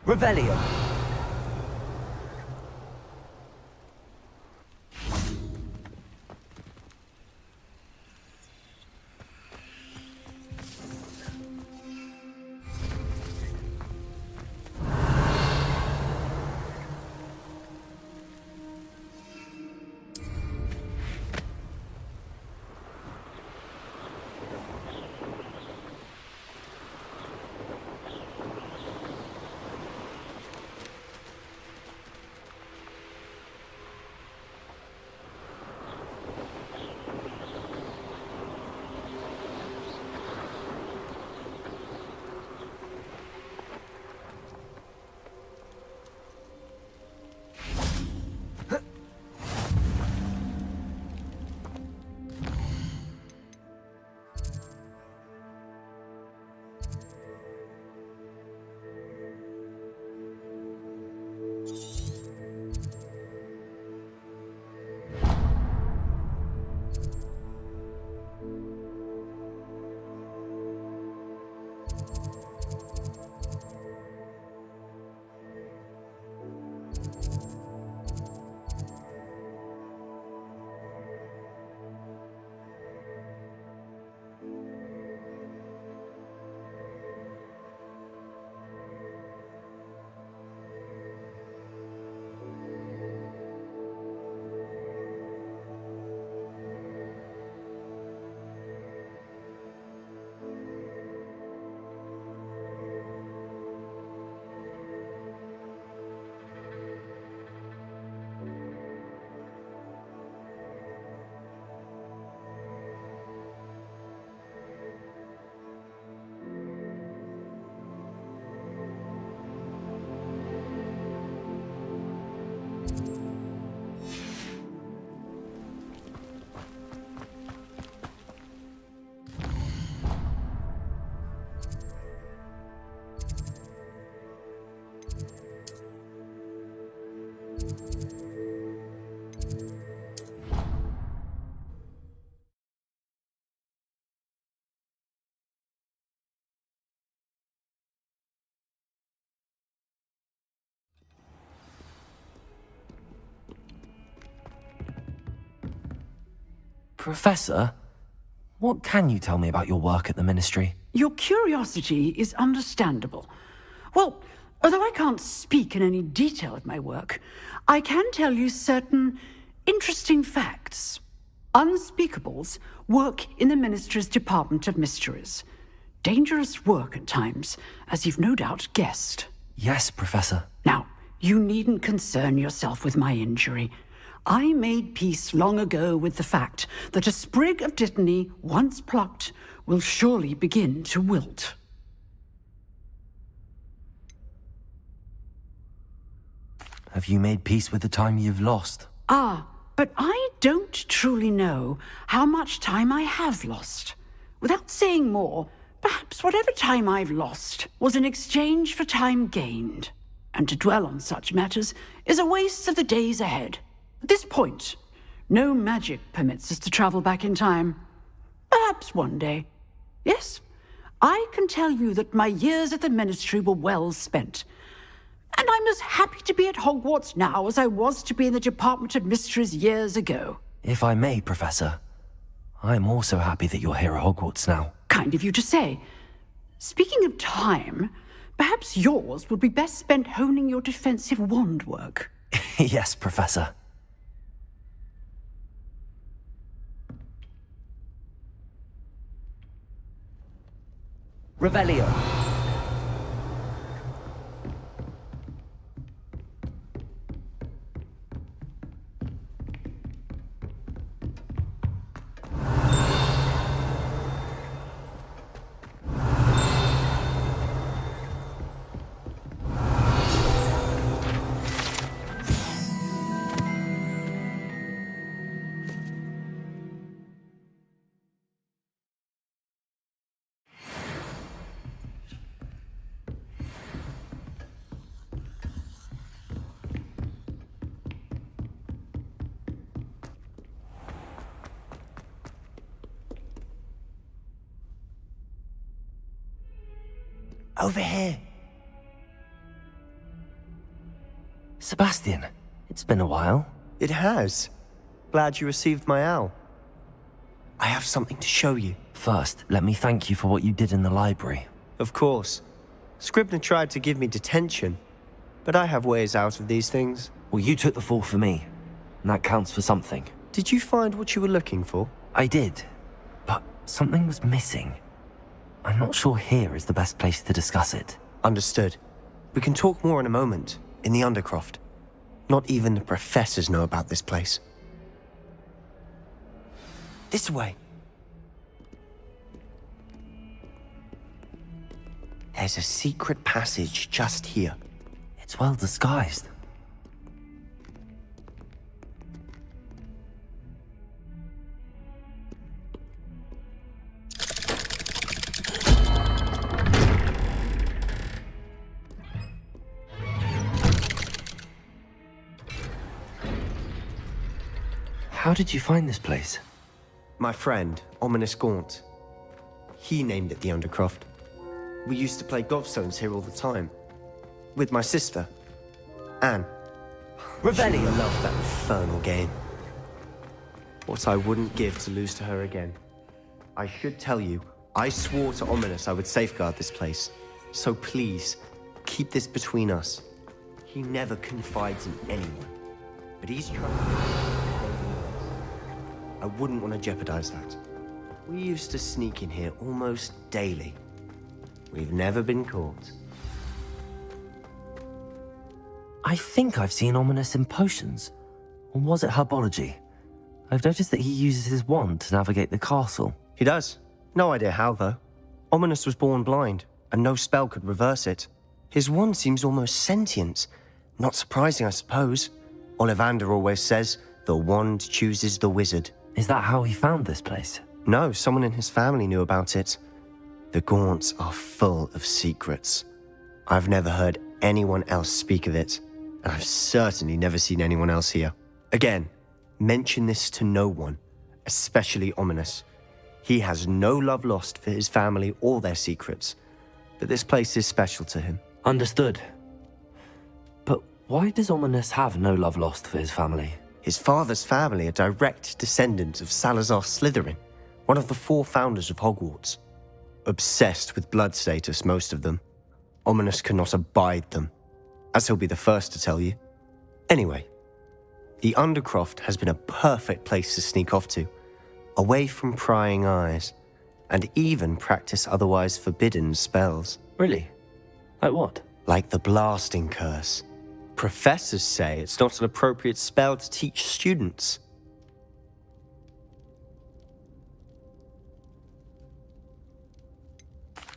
Speaker 1: Revelio. Professor, what can you tell me about your work at the Ministry?
Speaker 16: Your curiosity is understandable. Well, although I can't speak in any detail of my work, I can tell you certain interesting facts. Unspeakables work in the Ministry's Department of Mysteries. Dangerous work at times, as you've no doubt guessed.
Speaker 1: Yes, Professor.
Speaker 16: Now, you needn't concern yourself with my injury. I made peace long ago with the fact that a sprig of dittany, once plucked, will surely begin to wilt.
Speaker 1: Have you made peace with the time you've lost?
Speaker 16: Ah, but I don't truly know how much time I have lost. Without saying more, perhaps whatever time I've lost was in exchange for time gained. And to dwell on such matters is a waste of the days ahead. At this point, no magic permits us to travel back in time. Perhaps one day. Yes, I can tell you that my years at the Ministry were well spent. And I'm as happy to be at Hogwarts now as I was to be in the Department of Mysteries years ago.
Speaker 1: If I may, Professor, I'm also happy that you're here at Hogwarts now.
Speaker 16: Kind of you to say. Speaking of time, perhaps yours would be best spent honing your defensive wand work.
Speaker 1: Yes, Professor.
Speaker 2: Revelio.
Speaker 1: Over here. Sebastian, it's been a while.
Speaker 17: It has. Glad you received my owl. I have something to show you.
Speaker 1: First, let me thank you for what you did in the library.
Speaker 17: Of course. Scribner tried to give me detention, but I have ways out of these things.
Speaker 1: Well, you took the fall for me, and that counts for something.
Speaker 17: Did you find what you were looking for?
Speaker 1: I did, but something was missing. I'm not sure here is the best place to discuss it.
Speaker 17: Understood. We can talk more in a moment, in the Undercroft. Not even the professors know about this place. This way. There's a secret passage just here.
Speaker 1: It's well disguised. How did you find this place?
Speaker 17: My friend, Ominous Gaunt. He named it the Undercroft. We used to play gobstones here all the time. With my sister, Anne. Revelio. She loved that infernal game. What I wouldn't give to lose to her again. I should tell you, I swore to Ominous I would safeguard this place. So please, keep this between us. He never confides in anyone. But he's trying. I wouldn't want to jeopardize that. We used to sneak in here almost daily. We've never been caught.
Speaker 1: I think I've seen Ominous in potions. Or was it herbology? I've noticed that he uses his wand to navigate the castle.
Speaker 17: He does. No idea how, though. Ominous was born blind, and no spell could reverse it. His wand seems almost sentient. Not surprising, I suppose. Ollivander always says, the wand chooses the wizard.
Speaker 1: Is that how he found this place?
Speaker 17: No, someone in his family knew about it. The Gaunts are full of secrets. I've never heard anyone else speak of it, and I've certainly never seen anyone else here. Again, mention this to no one, especially Ominous. He has no love lost for his family or their secrets, but this place is special to him.
Speaker 1: Understood. But why does Ominous have no love lost for his family?
Speaker 17: His father's family are direct descendants of Salazar Slytherin, one of the 4 founders of Hogwarts. Obsessed with blood status, most of them. Ominous cannot abide them, as he'll be the first to tell you. Anyway, the Undercroft has been a perfect place to sneak off to, away from prying eyes. and even practice otherwise forbidden spells.
Speaker 1: Really? Like what?
Speaker 17: Like the blasting curse. Professors say it's not an appropriate spell to teach students.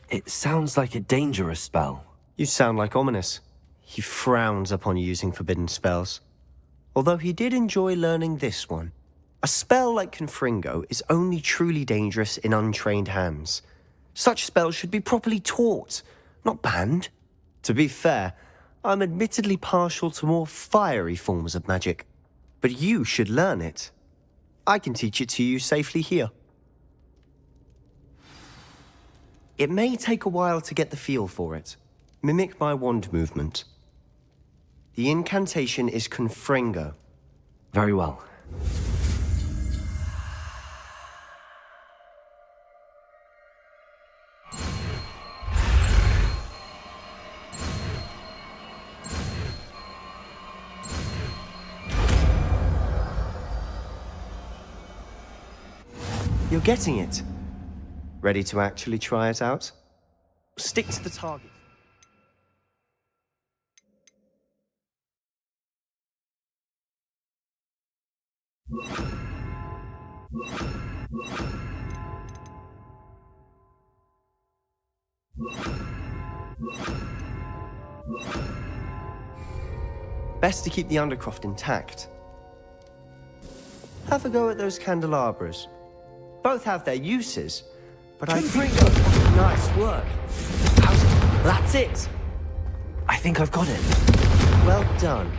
Speaker 1: It sounds like a dangerous spell.
Speaker 17: You sound like Ominous. He frowns upon using forbidden spells. Although he did enjoy learning this one. A spell like Confringo is only truly dangerous in untrained hands. Such spells should be properly taught, not banned. To be fair, I'm admittedly partial to more fiery forms of magic. But you should learn it. I can teach it to you safely here. It may take a while to get the feel for it. Mimic my wand movement. The incantation is Confringo.
Speaker 1: Very well.
Speaker 17: You're getting it. Ready to actually try it out? Stick to the target. Best to keep the Undercroft intact. Have a go at those candelabras. Both have their uses, but I think... Nice work. That's it.
Speaker 1: I think I've got it.
Speaker 17: Well done.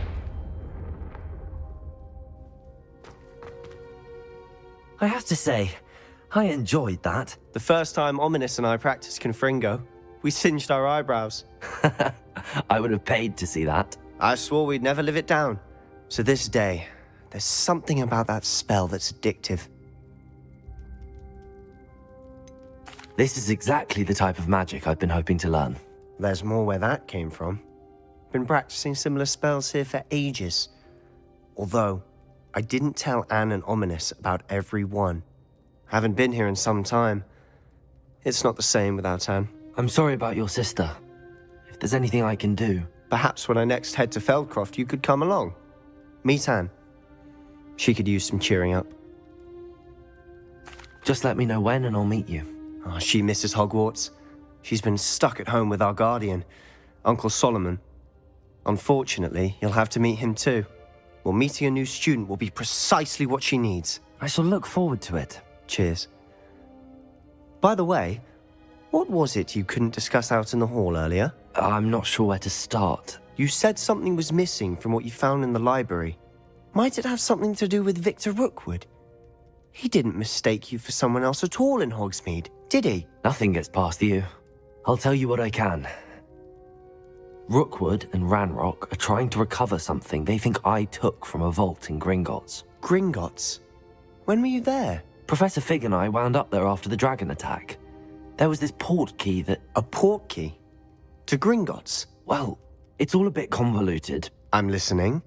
Speaker 1: I have to say, I enjoyed that.
Speaker 17: The first time Ominous and I practiced Confringo, we singed our eyebrows.
Speaker 1: I would have paid to see that.
Speaker 17: I swore we'd never live it down. So this day, there's something about that spell that's addictive.
Speaker 1: This is exactly the type of magic I've been hoping to learn.
Speaker 17: There's more where that came from. Been practicing similar spells here for ages. Although, I didn't tell Anne and Ominous about every one. Haven't been here in some time. It's not the same without Anne.
Speaker 1: I'm sorry about your sister. If there's anything I can do...
Speaker 17: Perhaps when I next head to Feldcroft, you could come along. Meet Anne. She could use some cheering up.
Speaker 1: Just let me know when and I'll meet you.
Speaker 17: Oh, she misses Hogwarts. She's been stuck at home with our guardian, Uncle Solomon. Unfortunately, you'll have to meet him too. Well, meeting a new student will be precisely what she needs.
Speaker 1: I shall look forward to it.
Speaker 17: Cheers. By the way, what was it you couldn't discuss out in the hall earlier?
Speaker 1: I'm not sure where to start.
Speaker 17: You said something was missing from what you found in the library. Might it have something to do with Victor Rookwood? He didn't mistake you for someone else at all in Hogsmeade, did he?
Speaker 1: Nothing gets past you. I'll tell you what I can. Rookwood and Ranrock are trying to recover something they think I took from a vault in Gringotts.
Speaker 17: Gringotts? When were you there?
Speaker 1: Professor Fig and I wound up there after the dragon attack. There was this port key that...
Speaker 17: A port key? To Gringotts?
Speaker 1: Well, it's all a bit convoluted.
Speaker 17: I'm listening.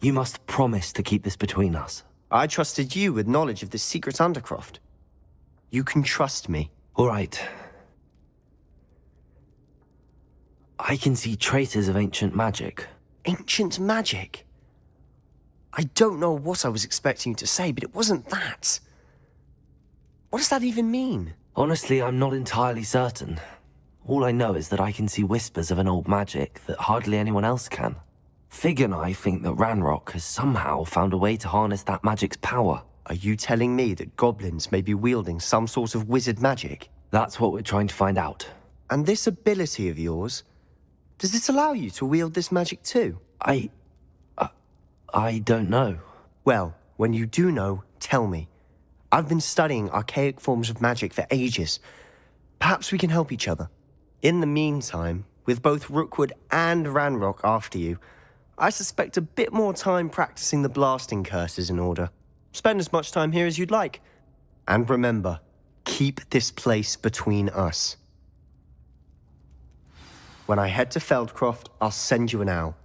Speaker 1: You must promise to keep this between us.
Speaker 17: I trusted you with knowledge of this secret Undercroft. You can trust me.
Speaker 1: All right. I can see traces of ancient magic.
Speaker 17: Ancient magic? I don't know what I was expecting you to say, but it wasn't that. What does that even mean?
Speaker 1: Honestly, I'm not entirely certain. All I know is that I can see whispers of an old magic that hardly anyone else can. Fig and I think that Ranrock has somehow found a way to harness that magic's power.
Speaker 17: Are you telling me that goblins may be wielding some sort of wizard magic?
Speaker 1: That's what we're trying to find out.
Speaker 17: And this ability of yours, does it allow you to wield this magic too?
Speaker 1: I don't know.
Speaker 17: Well, when you do know, tell me. I've been studying archaic forms of magic for ages. Perhaps we can help each other. In the meantime, with both Rookwood and Ranrock after you, I suspect a bit more time practicing the blasting curse is in order. Spend as much time here as you'd like. And remember, keep this place between us. When I head to Feldcroft, I'll send you an owl.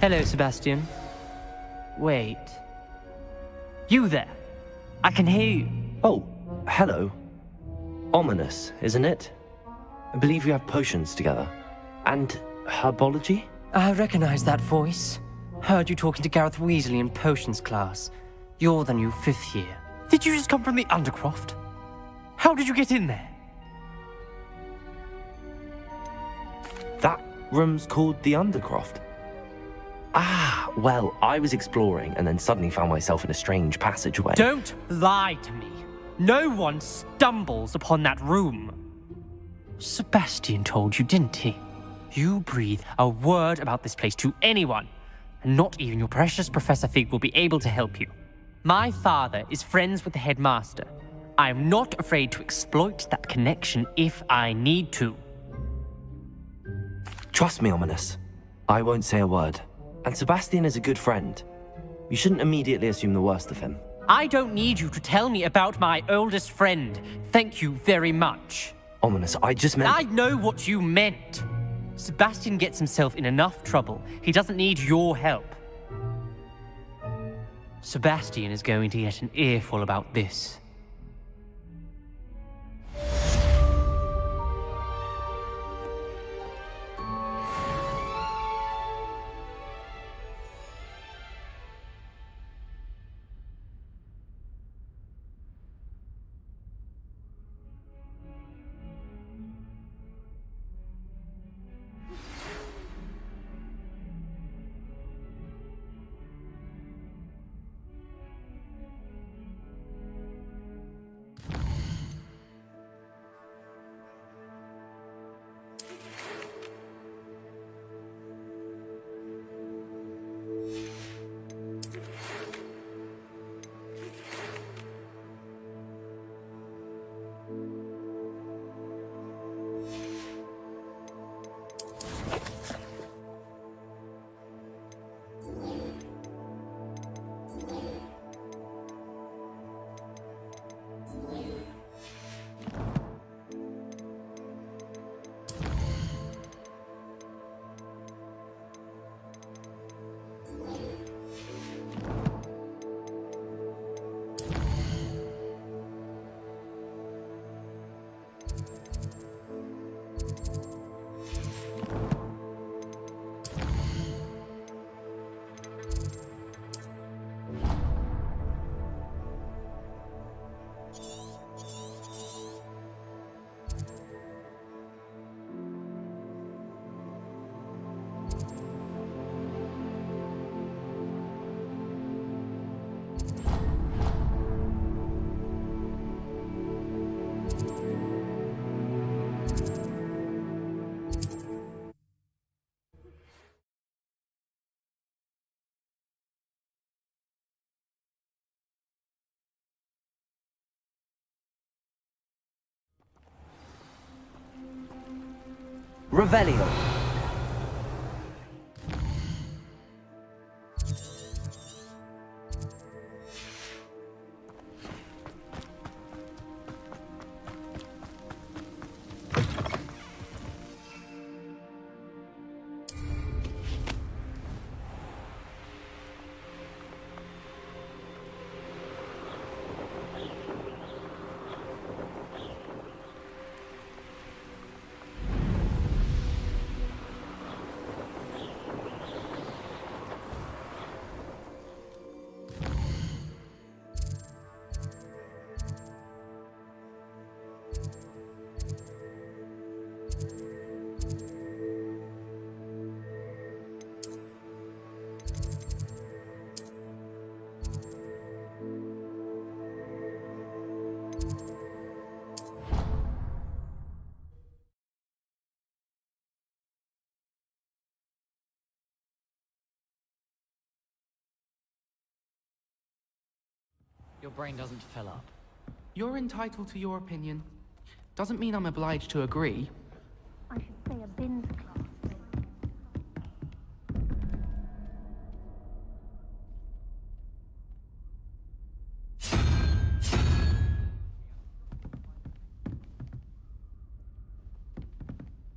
Speaker 18: Hello, Sebastian. Wait. You there? I can hear you.
Speaker 1: Oh, hello. Ominous, isn't it? I believe you have potions together. And herbology?
Speaker 18: I recognize that voice. Heard you talking to Gareth Weasley in potions class. You're the new 5th year. Did you just come from the Undercroft? How did you get in there?
Speaker 1: That room's called the Undercroft. Ah, well, I was exploring and then suddenly found myself in a strange passageway.
Speaker 18: Don't lie to me. No one stumbles upon that room. Sebastian told you, didn't he? You breathe a word about this place to anyone, and not even your precious Professor Fig will be able to help you. My father is friends with the headmaster. I am not afraid to exploit that connection if I need to.
Speaker 1: Trust me, Ominous. I won't say a word. And Sebastian is a good friend. You shouldn't immediately assume the worst of him.
Speaker 18: I don't need you to tell me about my oldest friend. Thank you very much.
Speaker 1: Ominous, I just meant...
Speaker 18: I know what you meant. Sebastian gets himself in enough trouble. He doesn't need your help. Sebastian is going to get an earful about this.
Speaker 1: Revelio.
Speaker 2: Your brain doesn't fill up. You're entitled to your opinion. Doesn't mean I'm obliged to agree.
Speaker 7: I should say a bins class.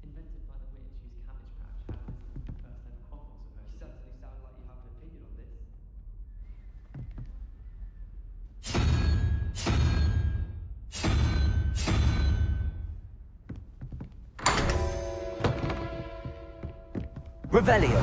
Speaker 2: Invented by the witch whose cabbage patch had arisen from the first ever Hogwarts of her. You certainly sound like
Speaker 1: Revelio.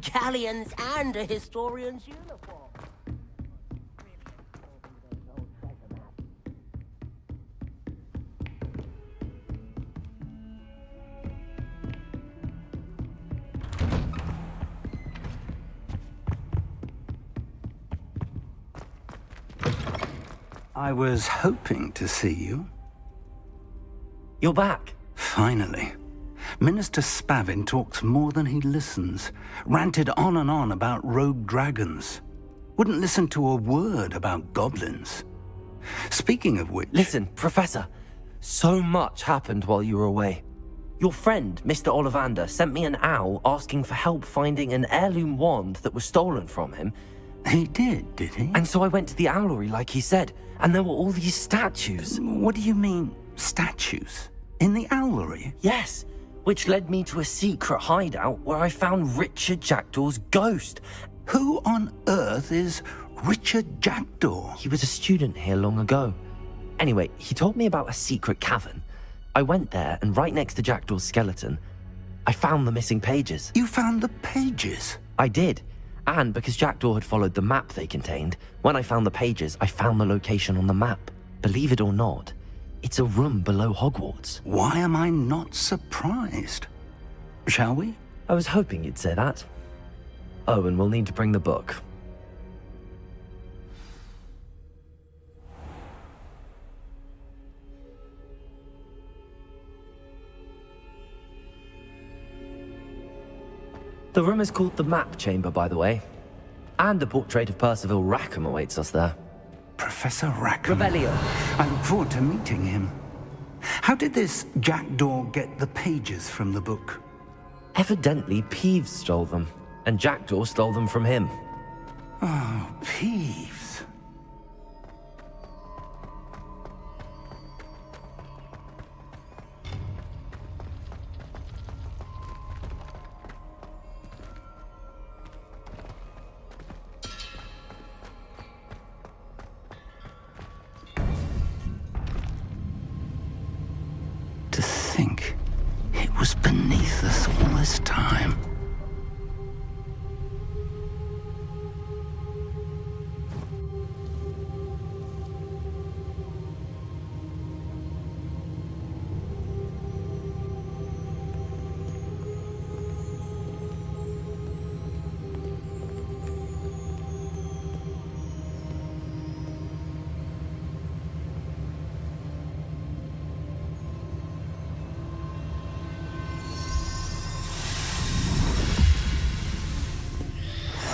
Speaker 19: Galleons and a historian's uniform.
Speaker 20: I was hoping to see you.
Speaker 1: You're back.
Speaker 20: Finally. Minister Spavin talks more than he listens. Ranted on and on about rogue dragons. Wouldn't listen to a word about goblins. Speaking of which...
Speaker 1: Listen, Professor. So much happened while you were away. Your friend, Mr. Ollivander, sent me an owl asking for help finding an heirloom wand that was stolen from him.
Speaker 20: He did he?
Speaker 1: And so I went to the owlery like he said, and there were all these statues.
Speaker 20: What do you mean, statues? In the owlery?
Speaker 1: Yes, which led me to a secret hideout where I found Richard Jackdaw's ghost.
Speaker 20: Who on earth is Richard Jackdaw?
Speaker 1: He was a student here long ago. Anyway, he told me about a secret cavern. I went there, and right next to Jackdaw's skeleton, I found the missing pages.
Speaker 20: You found the pages?
Speaker 1: I did. And because Jackdaw had followed the map they contained, when I found the pages, I found the location on the map. Believe it or not, it's a room below Hogwarts.
Speaker 20: Why am I not surprised? Shall we?
Speaker 1: I was hoping you'd say that. Oh, and we'll need to bring the book. The room is called the Map Chamber, by the way. And a portrait of Percival Rackham awaits us there.
Speaker 20: Professor Rackham.
Speaker 1: Revelio.
Speaker 20: I look forward to meeting him. How did this Jackdaw get the pages from the book?
Speaker 1: Evidently, Peeves stole them, and Jackdaw stole them from him.
Speaker 20: Oh, Peeves. To think it was beneath us all this time.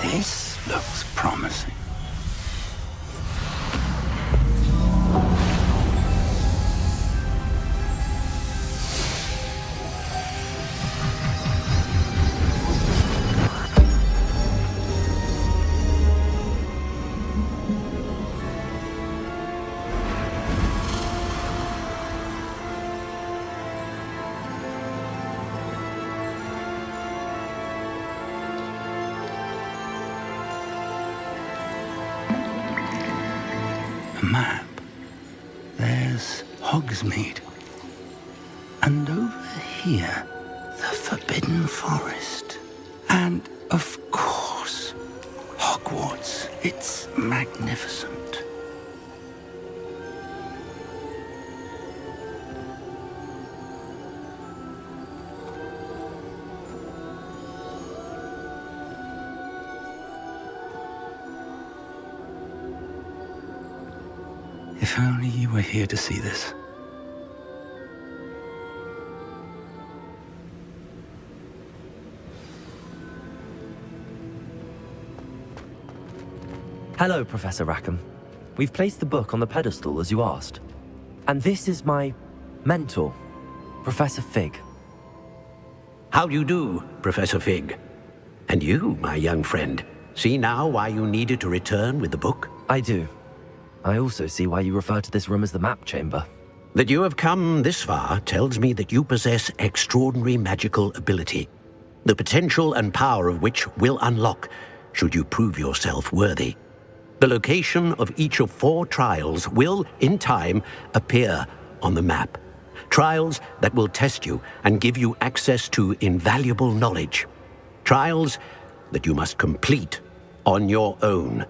Speaker 20: This looks promising. Map. There's Hogsmeade. And over here, the Forbidden Forest. And, of course, Hogwarts. It's magnificent. If only you were here to see this.
Speaker 1: Hello, Professor Rackham. We've placed the book on the pedestal, as you asked. And this is my mentor, Professor Fig.
Speaker 12: How do you do, Professor Fig? And you, my young friend, see now why you needed to return with the book?
Speaker 1: I do. I also see why you refer to this room as the Map Chamber.
Speaker 12: That you have come this far tells me that you possess extraordinary magical ability, the potential and power of which will unlock should you prove yourself worthy. The location of each of 4 trials will, in time, appear on the map. Trials that will test you and give you access to invaluable knowledge. Trials that you must complete on your own.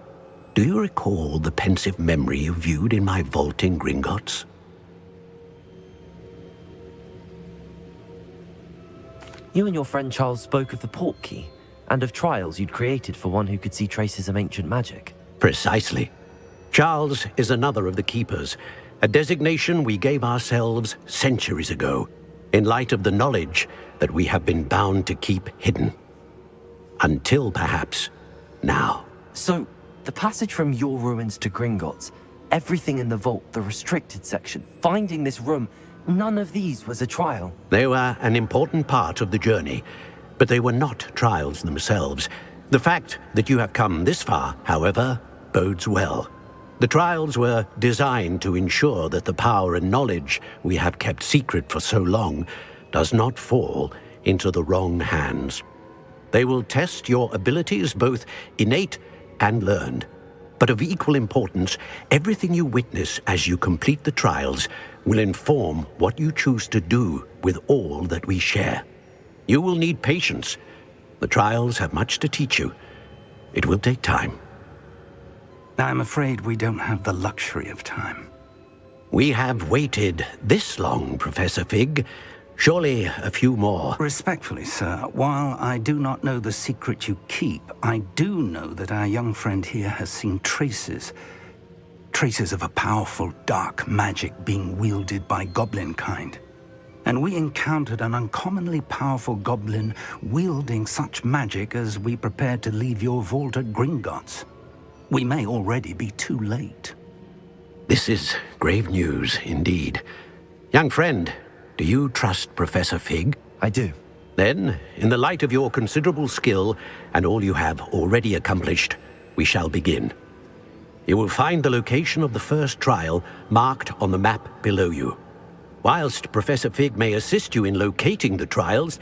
Speaker 12: Do you recall the pensive memory you viewed in my vault in Gringotts?
Speaker 1: You and your friend Charles spoke of the port key, and of trials you'd created for one who could see traces of ancient magic.
Speaker 12: Precisely. Charles is another of the Keepers, a designation we gave ourselves centuries ago, in light of the knowledge that we have been bound to keep hidden. Until, perhaps, now.
Speaker 1: So, the passage from your ruins to Gringotts, everything in the vault, the restricted section, finding this room, none of these was a trial.
Speaker 12: They were an important part of the journey, but they were not trials themselves. The fact that you have come this far, however, bodes well. The trials were designed to ensure that the power and knowledge we have kept secret for so long does not fall into the wrong hands. They will test your abilities, both innate and learned. But of equal importance, everything you witness as you complete the trials will inform what you choose to do with all that we share. You will need patience. The trials have much to teach you. It will take time.
Speaker 20: I'm afraid we don't have the luxury of time.
Speaker 12: We have waited this long, Professor Fig. Surely a few more.
Speaker 20: Respectfully, sir, while I do not know the secret you keep, I do know that our young friend here has seen traces of a powerful dark magic being wielded by goblin kind. And we encountered an uncommonly powerful goblin wielding such magic as we prepared to leave your vault at Gringotts. We may already be too late.
Speaker 12: This is grave news indeed. Young friend, do you trust Professor Fig?
Speaker 1: I do.
Speaker 12: Then, in the light of your considerable skill and all you have already accomplished, we shall begin. You will find the location of the first trial marked on the map below you. Whilst Professor Fig may assist you in locating the trials,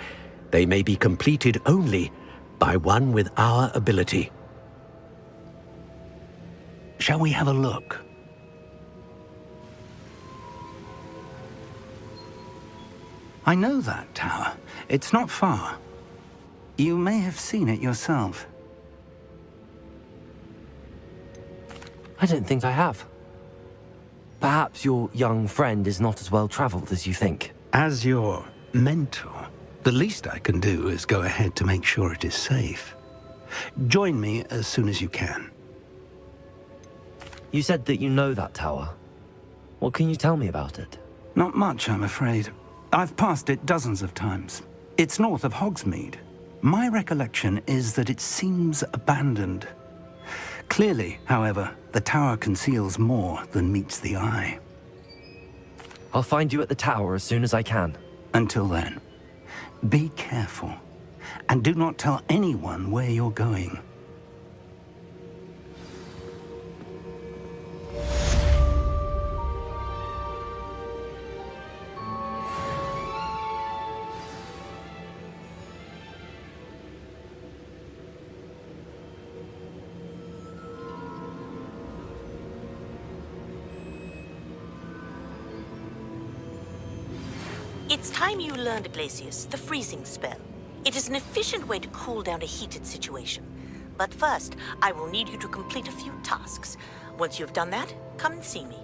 Speaker 12: they may be completed only by one with our ability.
Speaker 20: Shall we have a look? I know that tower. It's not far. You may have seen it yourself.
Speaker 1: I don't think I have. Perhaps your young friend is not as well traveled as you think.
Speaker 20: As your mentor, the least I can do is go ahead to make sure it is safe. Join me as soon as you can.
Speaker 1: You said that you know that tower. What can you tell me about it?
Speaker 20: Not much, I'm afraid. I've passed it dozens of times. It's north of Hogsmeade. My recollection is that it seems abandoned. Clearly, however, the tower conceals more than meets the eye.
Speaker 1: I'll find you at the tower as soon as I can.
Speaker 20: Until then, be careful, and do not tell anyone where you're going.
Speaker 21: It's time you learned, Glacius, the freezing spell. It is an efficient way to cool down a heated situation. But first, I will need you to complete a few tasks. Once you've done that, come and see me.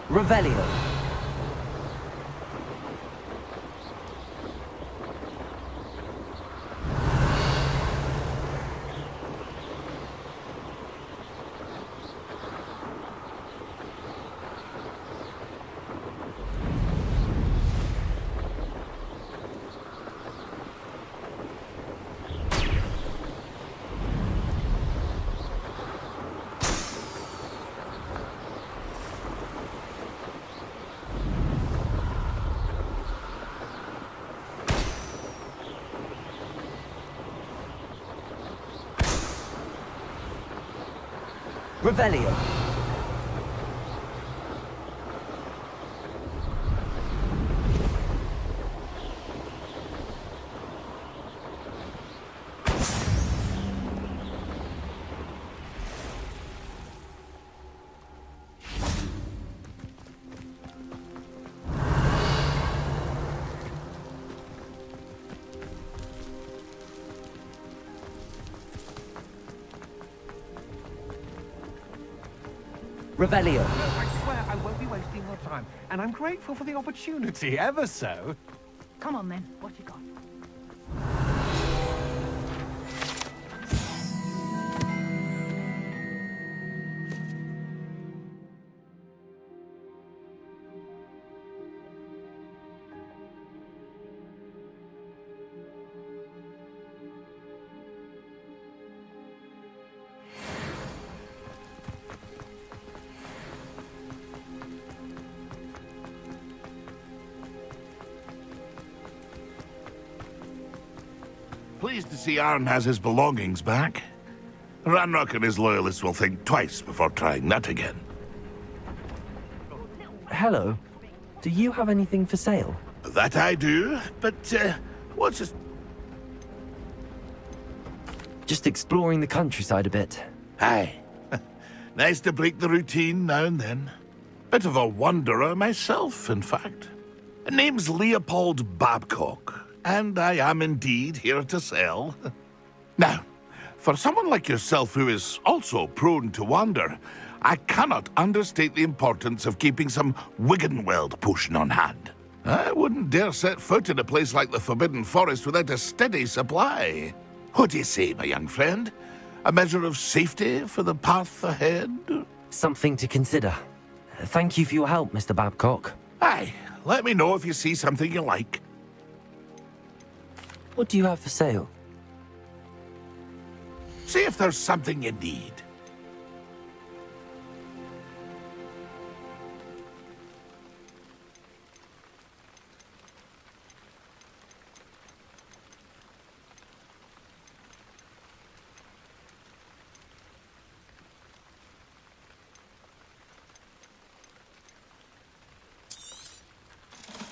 Speaker 1: Revelio. Revelio. Revelio.
Speaker 3: I swear I won't be wasting your time, and I'm grateful for the opportunity, ever so.
Speaker 4: Come on then, what you got?
Speaker 14: Pleased to see Arn has his belongings back. Ranrock and his loyalists will think twice before trying that again.
Speaker 1: Hello. Do you have anything for sale?
Speaker 14: That I do, but what's this?
Speaker 1: Just exploring the countryside a bit.
Speaker 14: Aye. Nice to break the routine now and then. Bit of a wanderer myself, in fact. Name's Leopold Babcock, and I am indeed here to sell. Now, for someone like yourself who is also prone to wander, I cannot understate the importance of keeping some Wiggenweld potion on hand. I wouldn't dare set foot in a place like the Forbidden Forest without a steady supply. What do you say, my young friend? A measure of safety for the path ahead?
Speaker 1: Something to consider. Thank you for your help, Mr. Babcock.
Speaker 14: Aye, let me know if you see something you like.
Speaker 1: What do you have for sale?
Speaker 14: See if there's something you need.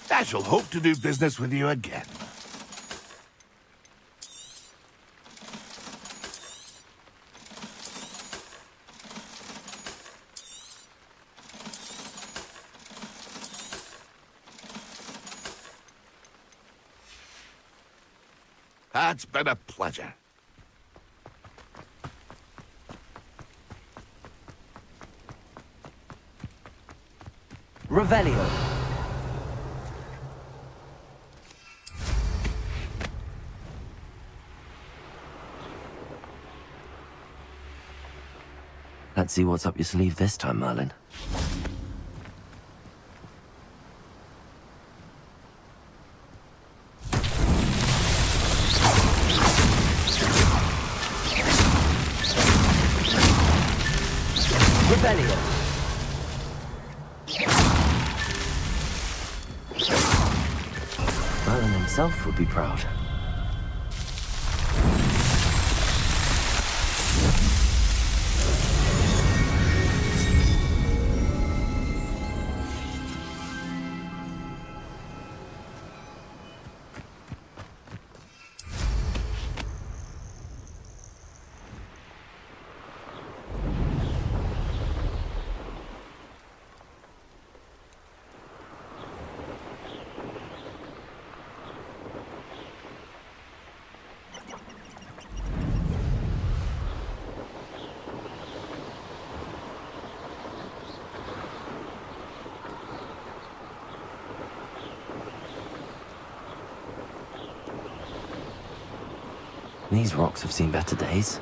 Speaker 14: I shall hope to do business with you again. It's been a pleasure.
Speaker 1: Revelio. Let's see what's up your sleeve this time, Merlin. Revelio. Merlin himself would be proud. These rocks have seen better days.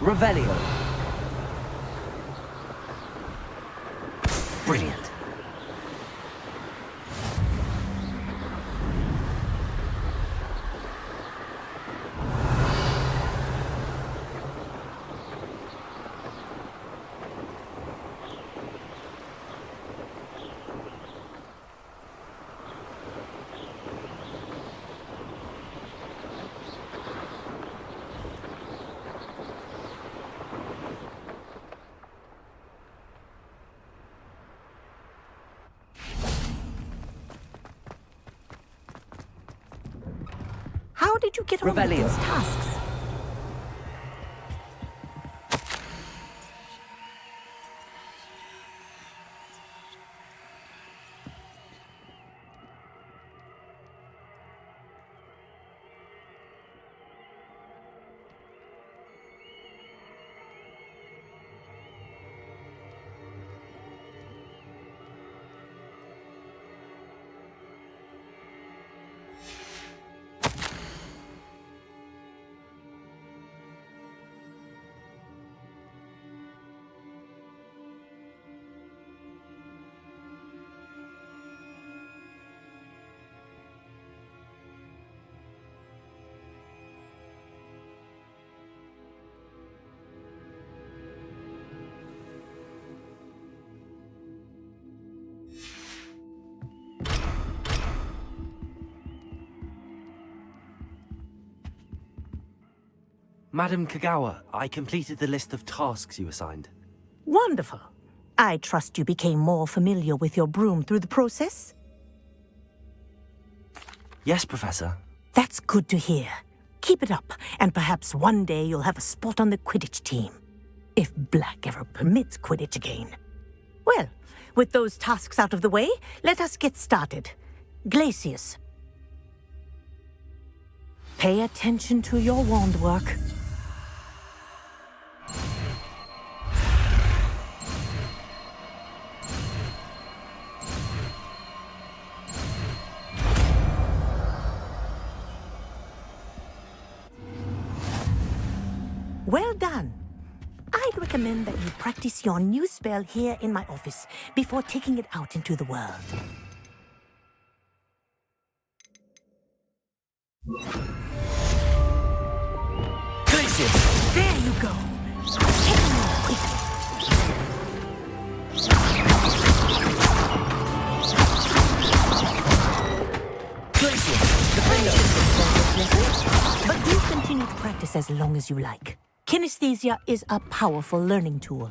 Speaker 1: Revelio. Brilliant.
Speaker 19: How did you get on with these tasks?
Speaker 1: Madam Kagawa, I completed the list of tasks you assigned.
Speaker 19: Wonderful. I trust you became more familiar with your broom through the process?
Speaker 1: Yes, Professor.
Speaker 19: That's good to hear. Keep it up, and perhaps one day you'll have a spot on the Quidditch team. If Black ever permits Quidditch again. Well, with those tasks out of the way, let us get started. Glacius. Pay attention to your wand work. Well done. I'd recommend that you practice your new spell here in my office before taking it out into the world.
Speaker 1: Glacius!
Speaker 19: There you go. Take a minute, quickly.
Speaker 1: Glacius!
Speaker 19: But do continue to practice as long as you like. Kinesthesia is a powerful learning tool.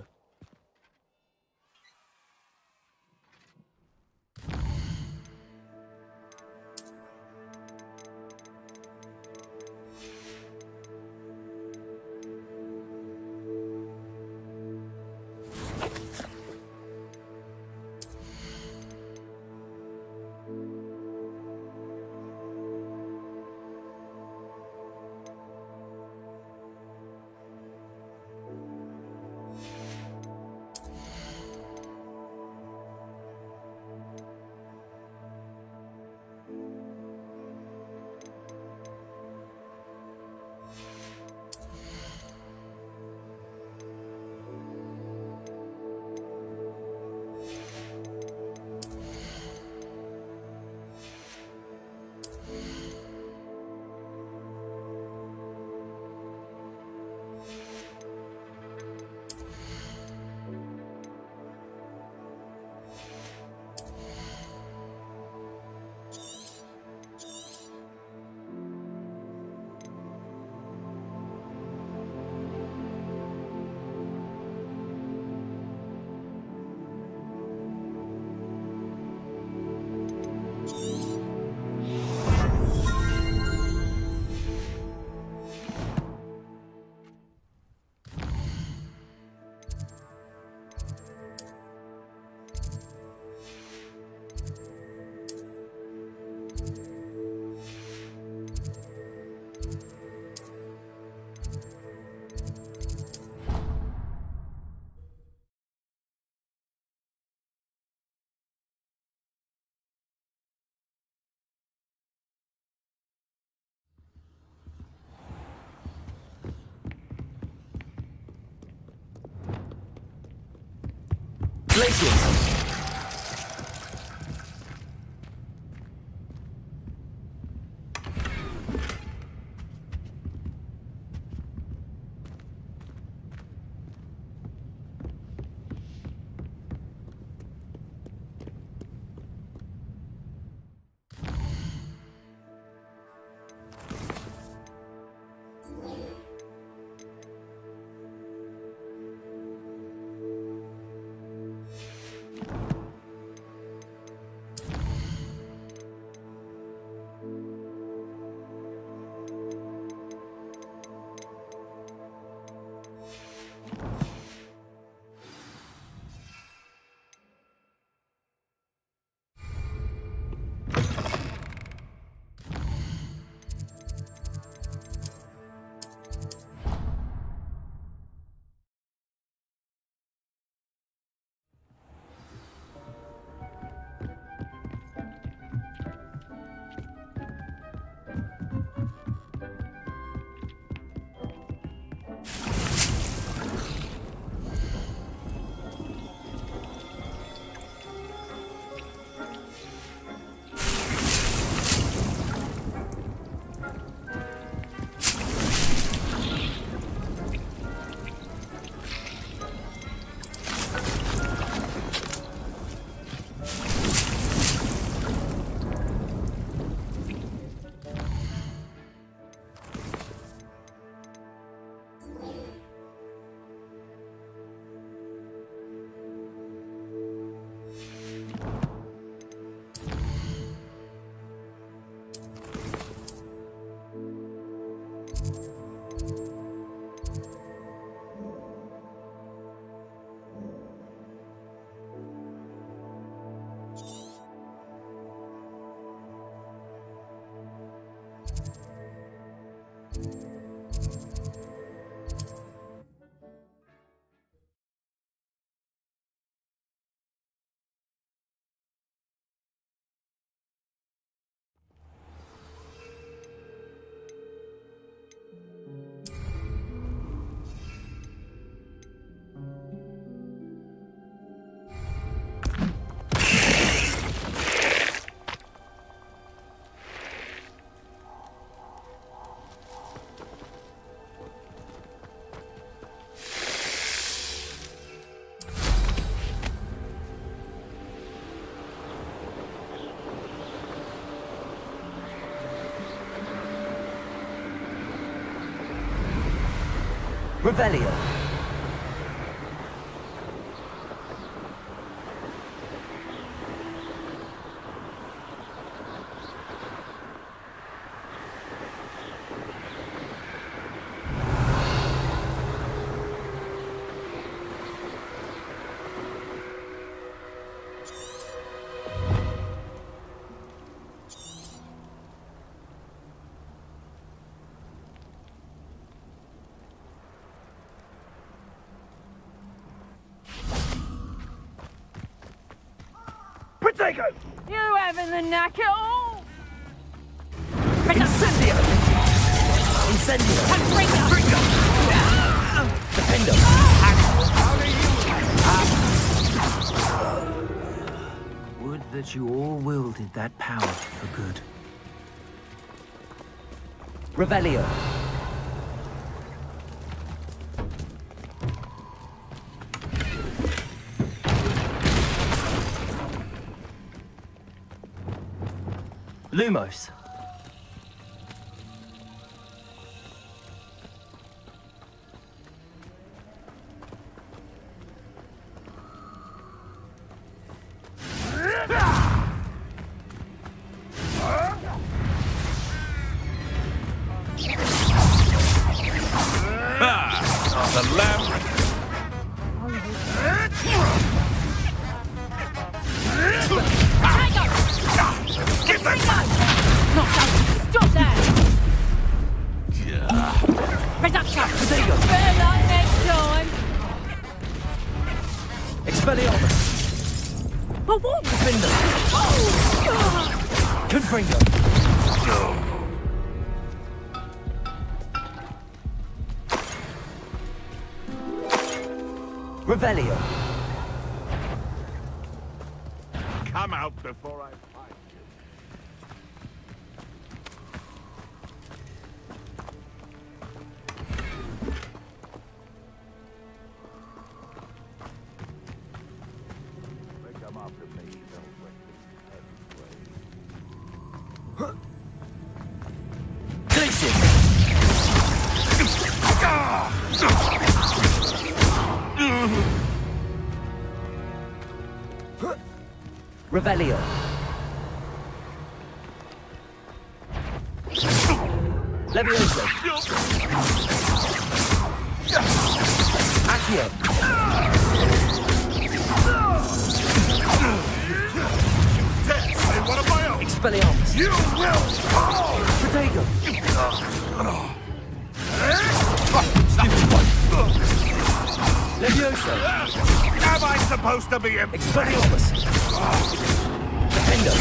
Speaker 1: Glacius! Revelio.
Speaker 3: Protego!
Speaker 4: You having the knack at all?
Speaker 1: Incendio! Incendio! Defendo!
Speaker 20: Would that you all wielded that power for good.
Speaker 1: Revelio. Lumos.
Speaker 13: The lamb.
Speaker 4: Get that! Not done. Stop there! Reduction! Better luck next time!
Speaker 1: Expelliarmus.
Speaker 4: But what?
Speaker 1: Defender. Confringo. Revelio.
Speaker 14: before I find you. They come after me, they'll wreck
Speaker 1: Revelio. Levioso. Accio.
Speaker 14: What am I on?
Speaker 1: Expelliarmus.
Speaker 14: You will fall!
Speaker 1: Protego. Levioso.
Speaker 14: Am I supposed to be in
Speaker 1: Expelliarmus. Defendo.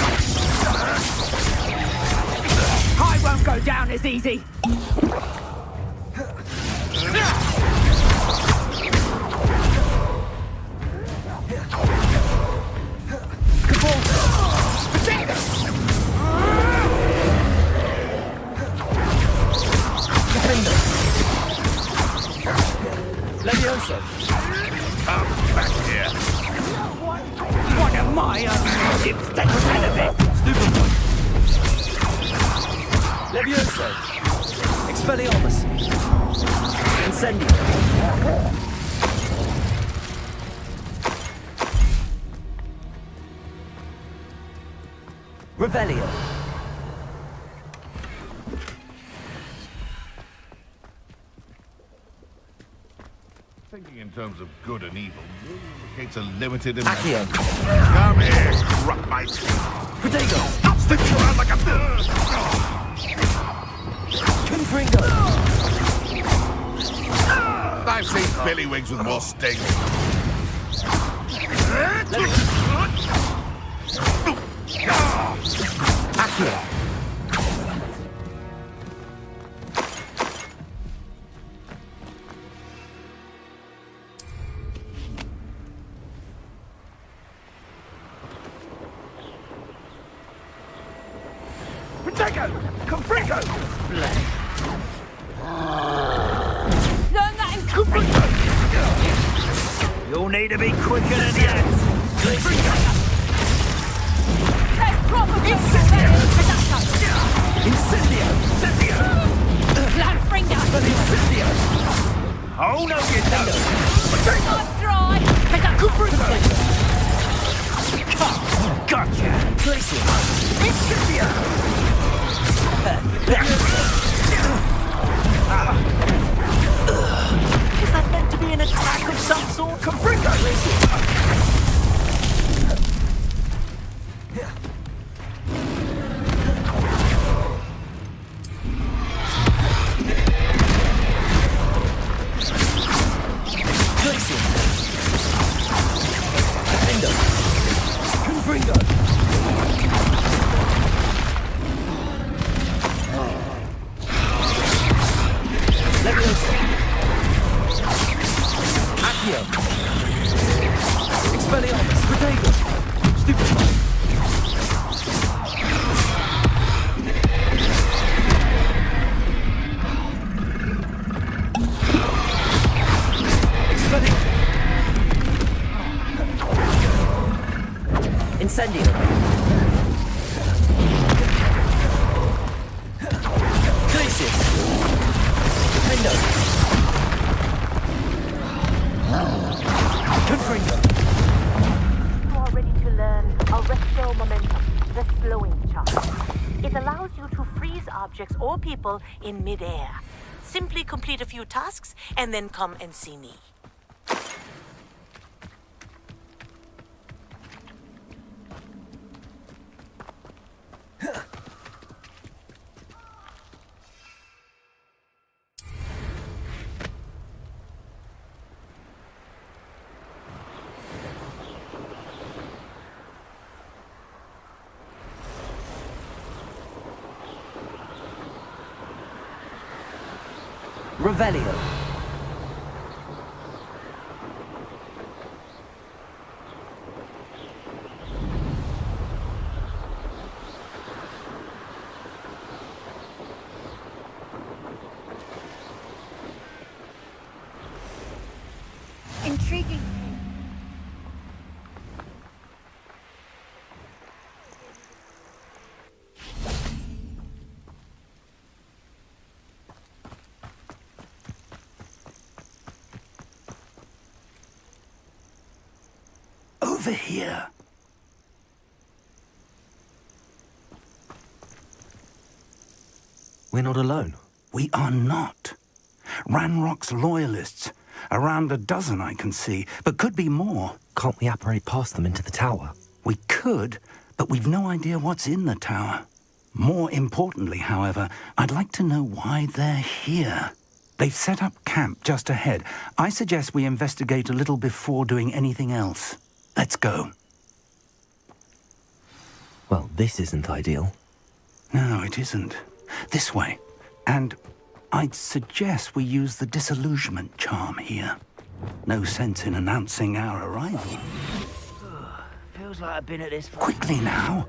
Speaker 4: I won't go down as easy.
Speaker 1: Defendo. Levioso.
Speaker 14: Come back here.
Speaker 4: One of my own lives the hell of it.
Speaker 1: Stupid boy. Levioso. Expelliarmus. Incendio. Revelio.
Speaker 13: Thinking in terms of good and evil indicates a limited
Speaker 1: Accio.
Speaker 14: Come here, rock my
Speaker 1: Protego.
Speaker 14: I'll stick you around like a
Speaker 1: Confringo.
Speaker 13: I've seen Billywigs with more sting.
Speaker 1: Accio.
Speaker 14: Protego! Confringo!
Speaker 4: Learn that in
Speaker 14: You'll need to be quicker than that.
Speaker 4: There's proper
Speaker 1: Incendio. Incendio.
Speaker 4: Landfringer.
Speaker 1: Incendio.
Speaker 14: Oh, no, you don't.
Speaker 4: I'm dry.
Speaker 14: Gotcha.
Speaker 1: Glacier.
Speaker 14: Incendio.
Speaker 1: Is that meant to be an attack of some sort?
Speaker 14: Confringo!
Speaker 1: Glacier. Defendo. Confringo. Levioso. Accio. Expelliarmus. Protego. Stupefy. Incendio. Glacius. Defendo. Confringo.
Speaker 21: You are ready to learn Arresto Momentum, the slowing charge. It allows you to freeze objects or people in midair. Simply complete a few tasks and then come and see me.
Speaker 1: Revelio.
Speaker 20: over here.
Speaker 1: We're not alone.
Speaker 20: We are not. Ranrock's loyalists. Around a dozen I can see, but could be more.
Speaker 1: Can't we apparate past them into the tower?
Speaker 20: We could, but we've no idea what's in the tower. More importantly, however, I'd like to know why they're here. They've set up camp just ahead. I suggest we investigate a little before doing anything else. Let's go.
Speaker 1: Well, this isn't ideal.
Speaker 20: No, it isn't. This way. And I'd suggest we use the disillusionment charm here. No sense in announcing our arrival.
Speaker 8: Feels like I've been at this for...
Speaker 20: Quickly now.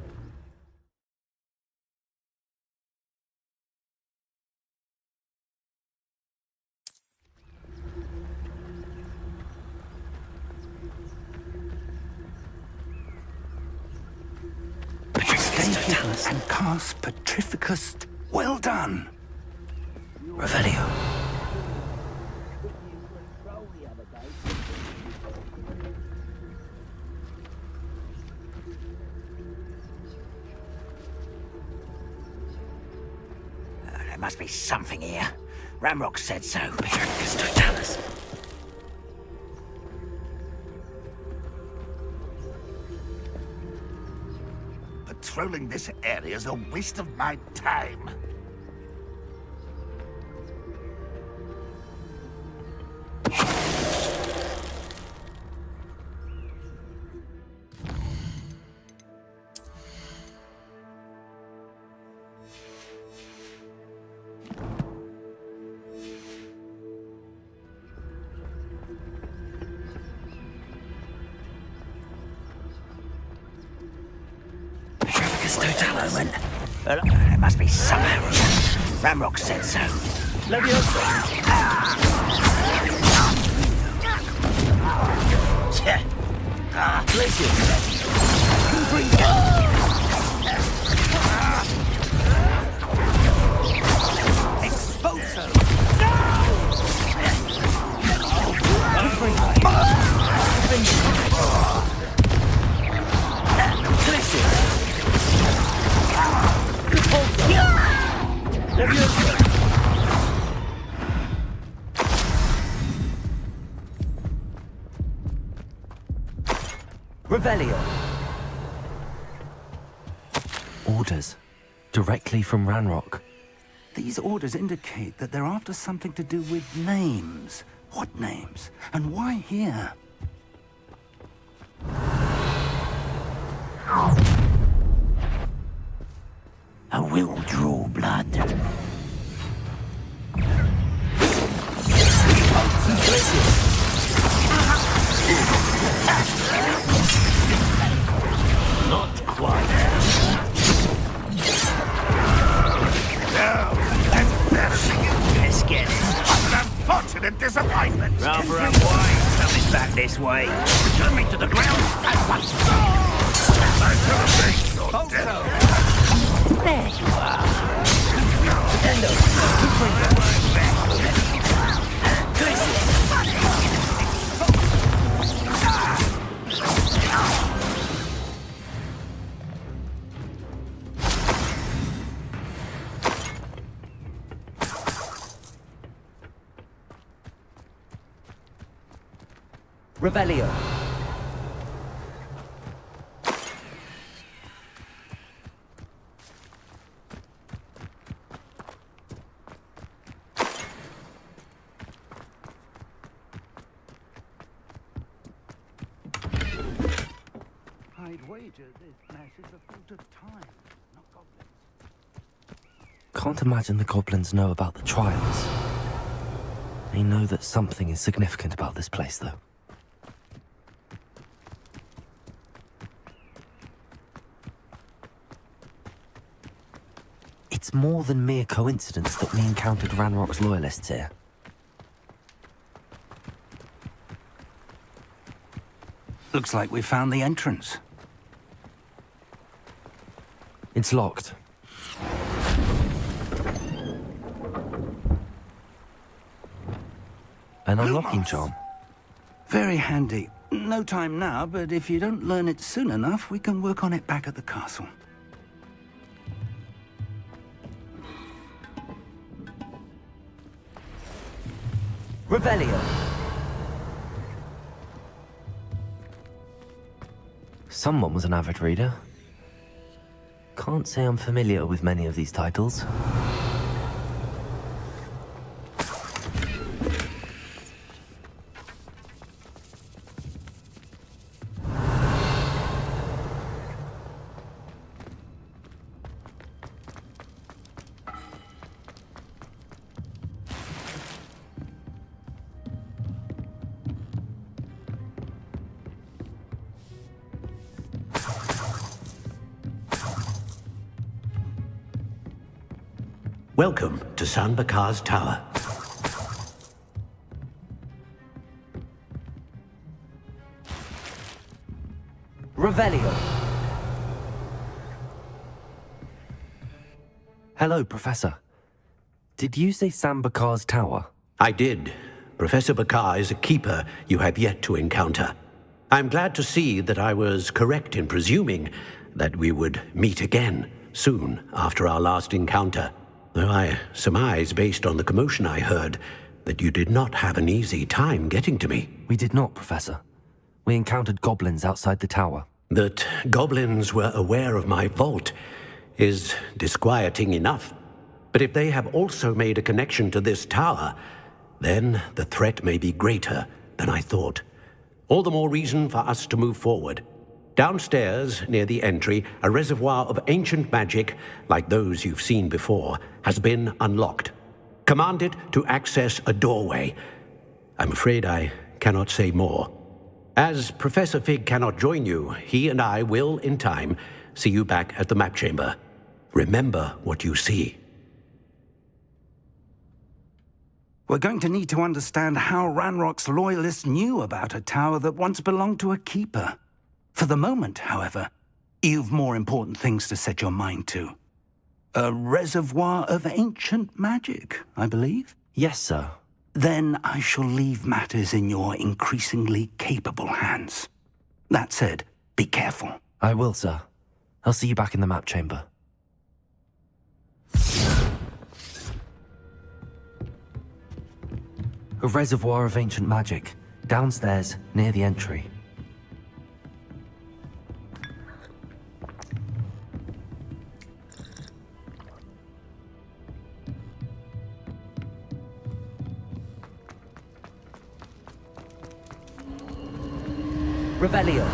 Speaker 20: And cast Petrificus. Well done.
Speaker 1: Revelio.
Speaker 8: There must be something here. Ranrock said so.
Speaker 1: Petrificus totalis.
Speaker 14: Patrolling this area is a waste of my time.
Speaker 8: There must be something. Ranrock said so.
Speaker 1: Revelio. Orders. Directly from Ranrock.
Speaker 20: These orders indicate that they're after something to do with names. What names? And why here?
Speaker 8: I will draw blood. Not quite.
Speaker 14: No, that's embarrassing.
Speaker 8: Let's get it.
Speaker 14: An unfortunate disappointment.
Speaker 8: Rather unwise coming back this way. Turn me to the ground at once.
Speaker 14: I could have made your death.
Speaker 8: There you are.
Speaker 1: Revelio.
Speaker 20: I'd wager this mess is a fault of time, not goblins.
Speaker 1: Can't imagine the goblins know about the trials. They know that something is significant about this place, though. It's more than mere coincidence that we encountered Ranrock's loyalists here.
Speaker 20: Looks like we found the entrance.
Speaker 1: It's locked. An unlocking charm.
Speaker 20: Very handy. No time now, but if you don't learn it soon enough, we can work on it back at the castle.
Speaker 1: Revelio. Someone was an avid reader. Can't say I'm familiar with many of these titles.
Speaker 12: Welcome to San Bakar's Tower.
Speaker 1: Revelio. Hello, Professor. Did you say San Bakar's Tower?
Speaker 12: I did. Professor Bakar is a keeper you have yet to encounter. I'm glad to see that I was correct in presuming that we would meet again soon after our last encounter. Though I surmise, based on the commotion I heard, that you did not have an easy time getting to me.
Speaker 1: We did not, Professor. We encountered goblins outside the tower.
Speaker 12: That goblins were aware of my vault is disquieting enough. But if they have also made a connection to this tower, then the threat may be greater than I thought. All the more reason for us to move forward. Downstairs, near the entry, a reservoir of ancient magic, like those you've seen before, has been unlocked. Command it to access a doorway. I'm afraid I cannot say more. As Professor Fig cannot join you, he and I will, in time, see you back at the map chamber. Remember what you see.
Speaker 20: We're going to need to understand how Ranrock's loyalists knew about a tower that once belonged to a keeper. For the moment, however, you've more important things to set your mind to. A reservoir of ancient magic, I believe?
Speaker 1: Yes, sir.
Speaker 20: Then I shall leave matters in your increasingly capable hands. That said, be careful.
Speaker 1: I will, sir. I'll see you back in the map chamber. A reservoir of ancient magic, downstairs, near the entry. Revelio.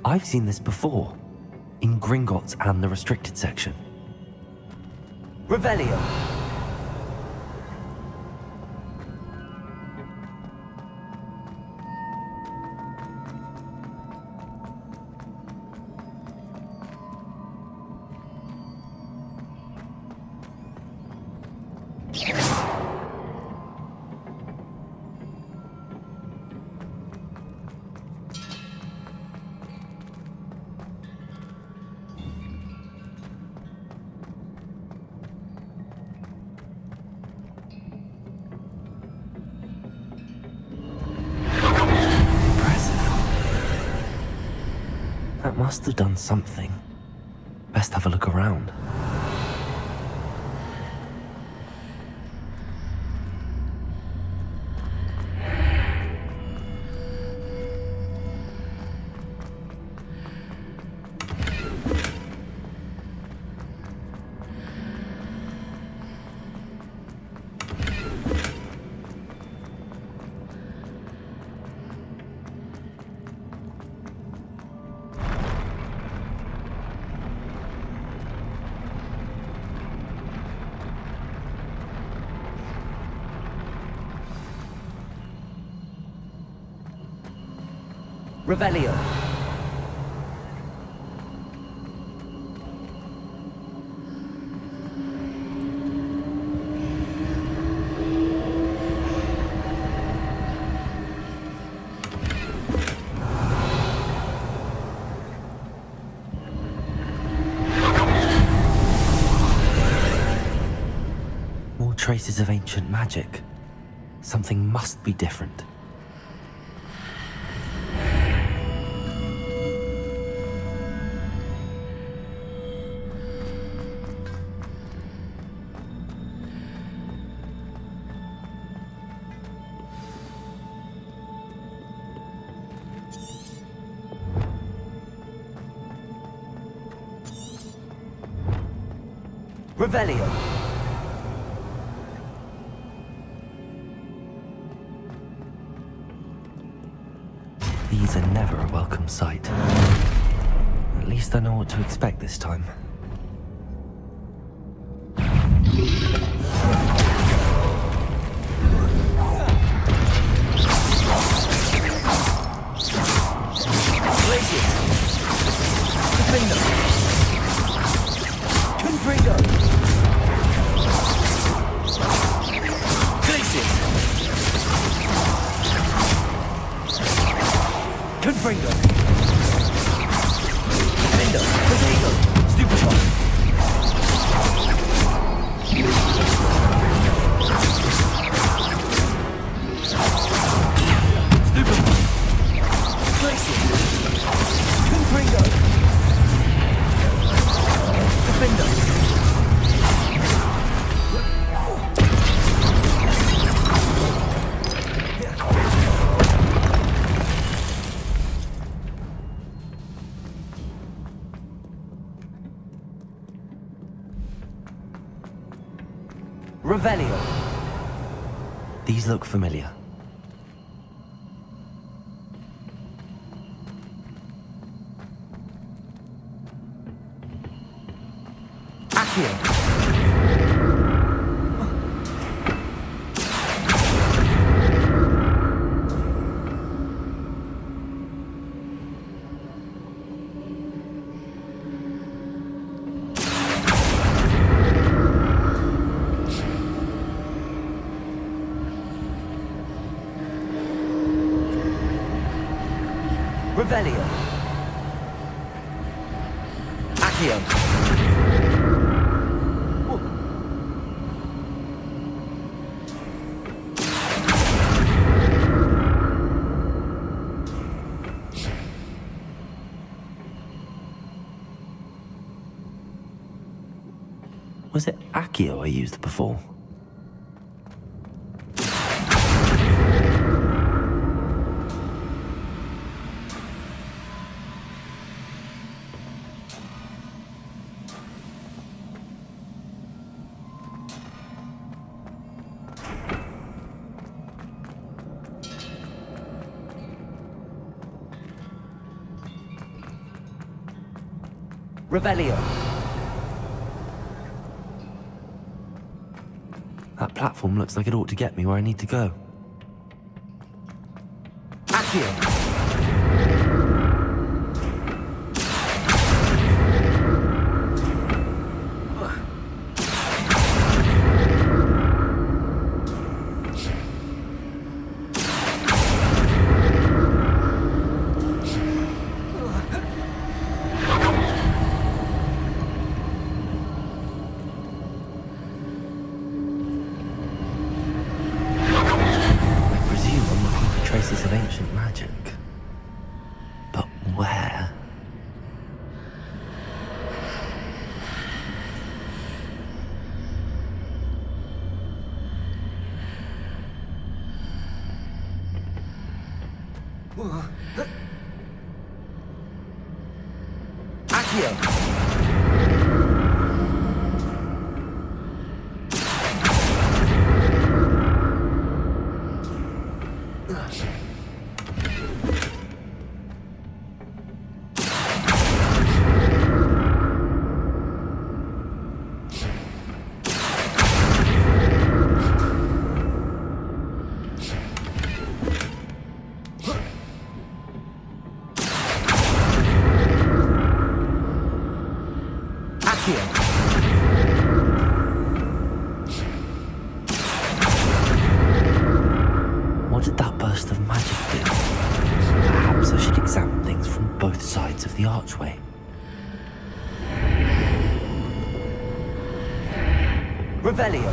Speaker 1: I've seen this before, in Gringotts and the restricted section. Revelio. That must have done something. Best have a look around. Revelio. More traces of ancient magic. Something must be different. Revelio. These are never a welcome sight. At least I know what to expect this time. Revelio. These look familiar. Accio. Revelio. Accio. Was it Accio I used before? Revelio. That platform looks like it ought to get me where I need to go. Accio. Traces of ancient magic. But where? Accio! What did that burst of magic do? Perhaps I should examine things from both sides of the archway. Revelio.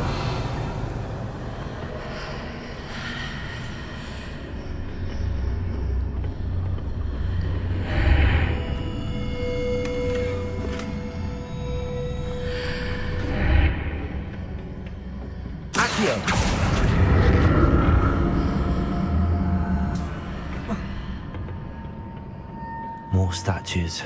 Speaker 1: More statues.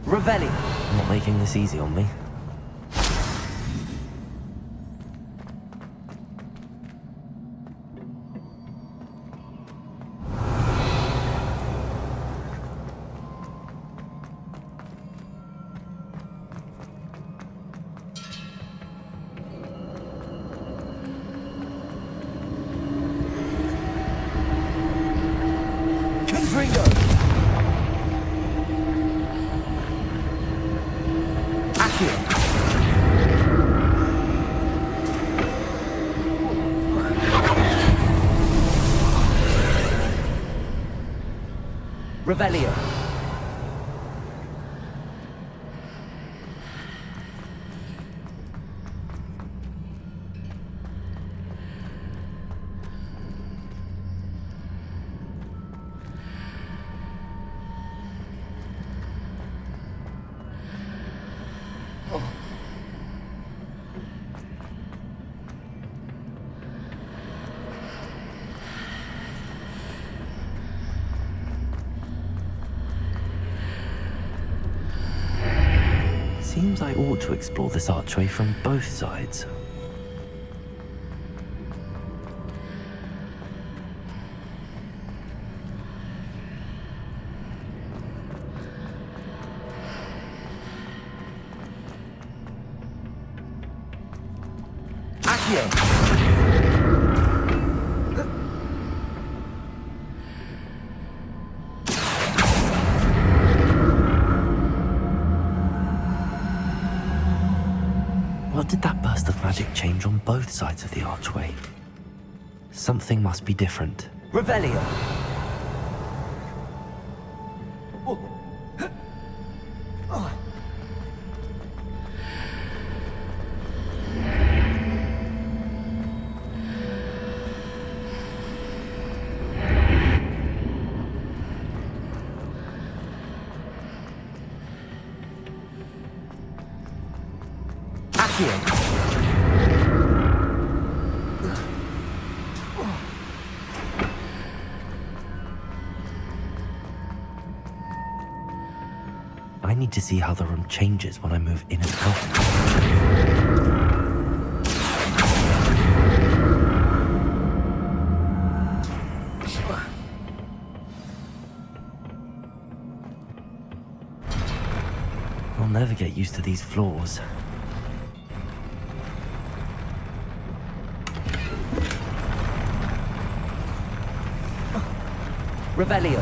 Speaker 1: Revelli. Not making this easy on me. Revelio. Seems I ought to explore this archway from both sides. What did that burst of magic change on both sides of the archway? Something must be different. Revelio! I need to see how the room changes when I move in and out. I'll never get used to these floors. Revelio.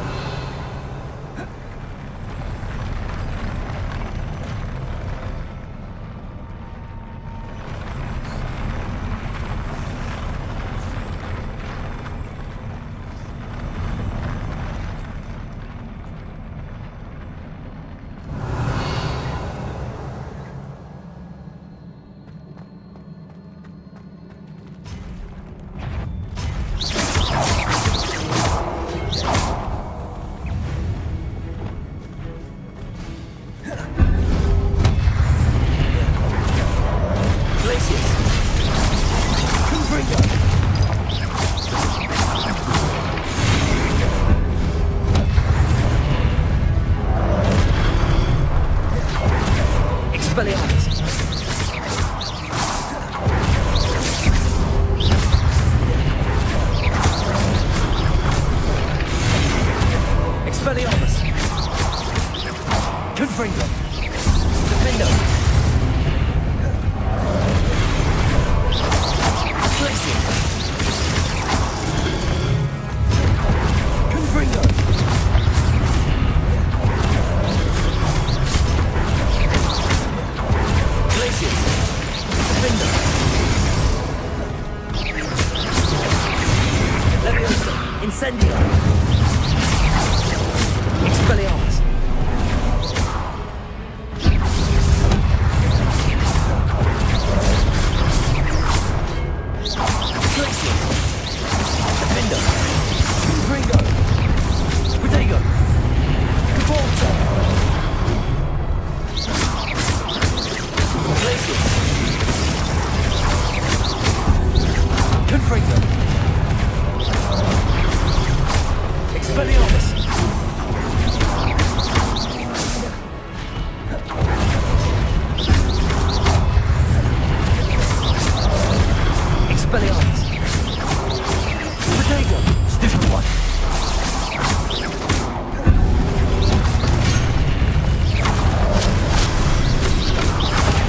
Speaker 1: Incendio! Expelliarmus! Glacius! Defender! Ringo! Protego! Cavolta! Glacius! Confringo! Expelliarmus! Expelliarmus! Protego! Stiffen one!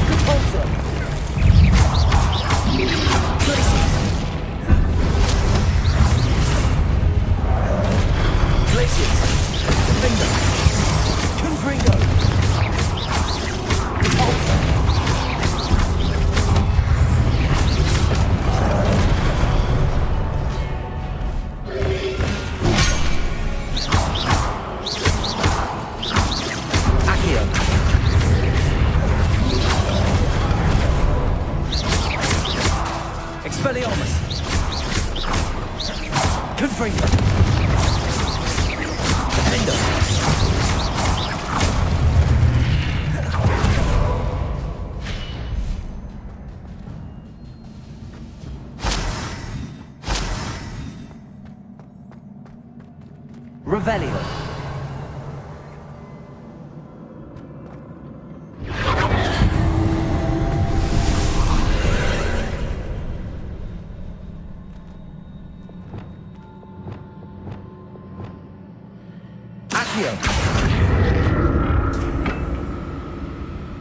Speaker 1: Capulso! Glacius! Glacius! Defender! Confringo! Capulso! Accio! Expelliarmus! Confringo! Defender! Revelio! Accio!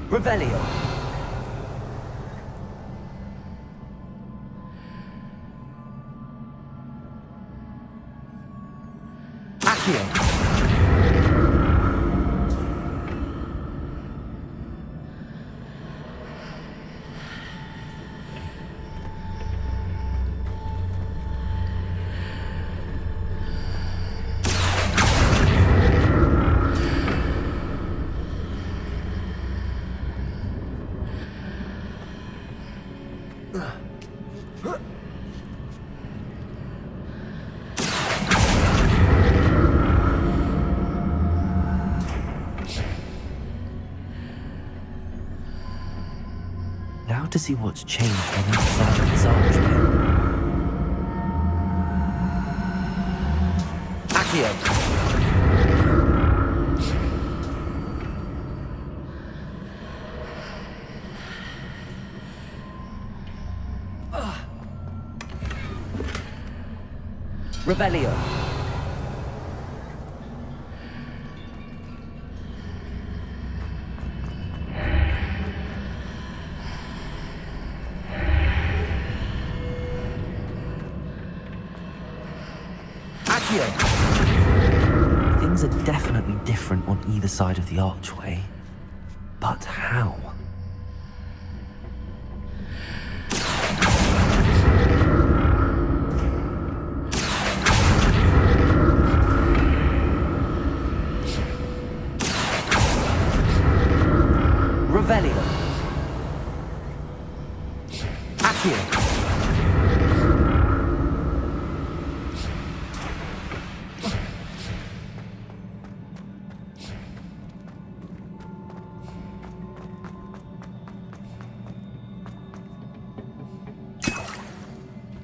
Speaker 1: Revelio! Accio! Now to see what's changed on the side of this archway. Accio! Revelio! Accio! Things are definitely different on either side of the archway. But how? Revelio. Accio.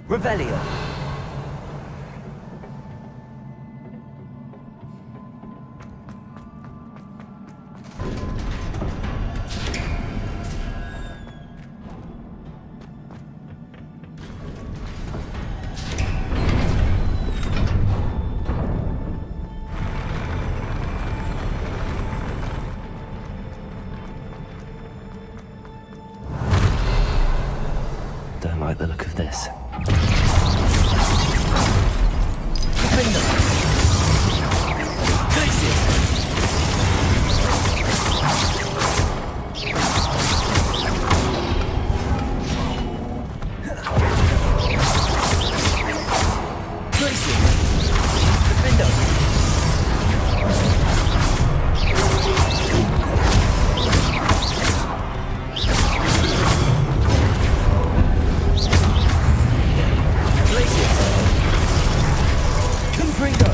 Speaker 1: Revelio. Don't like the look of this. Confringo!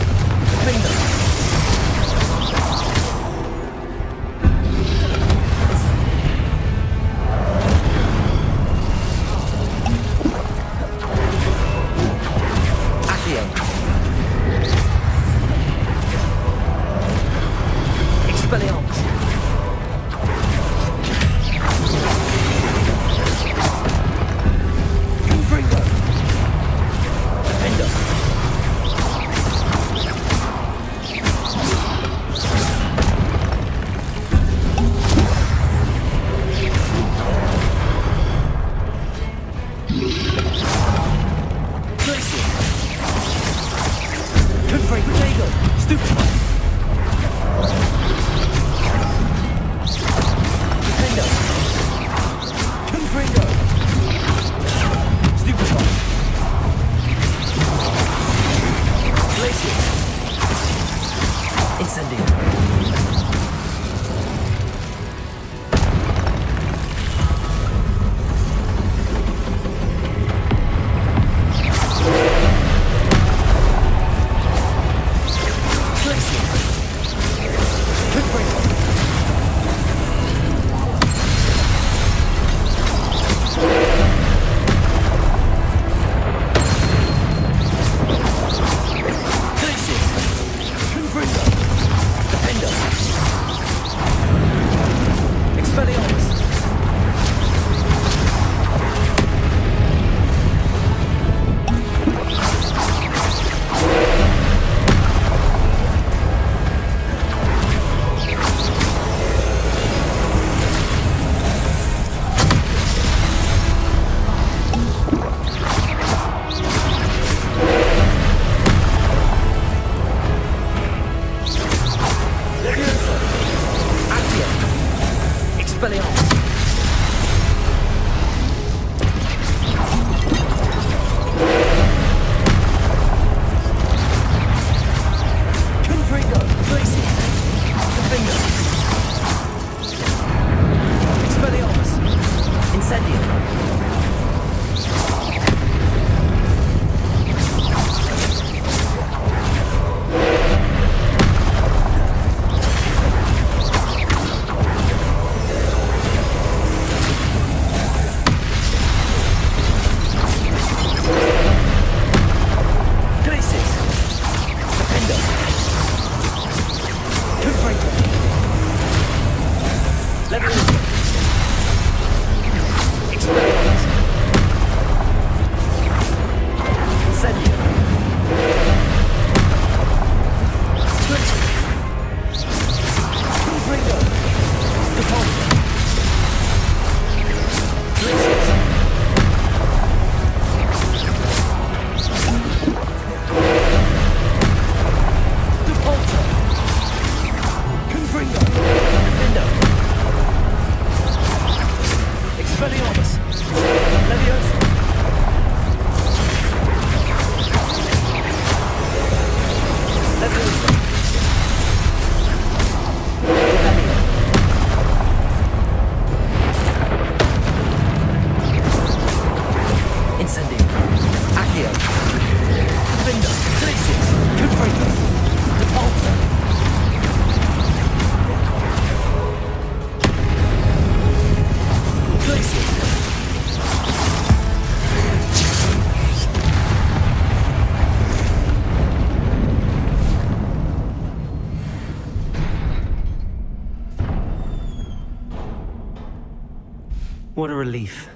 Speaker 1: What a relief.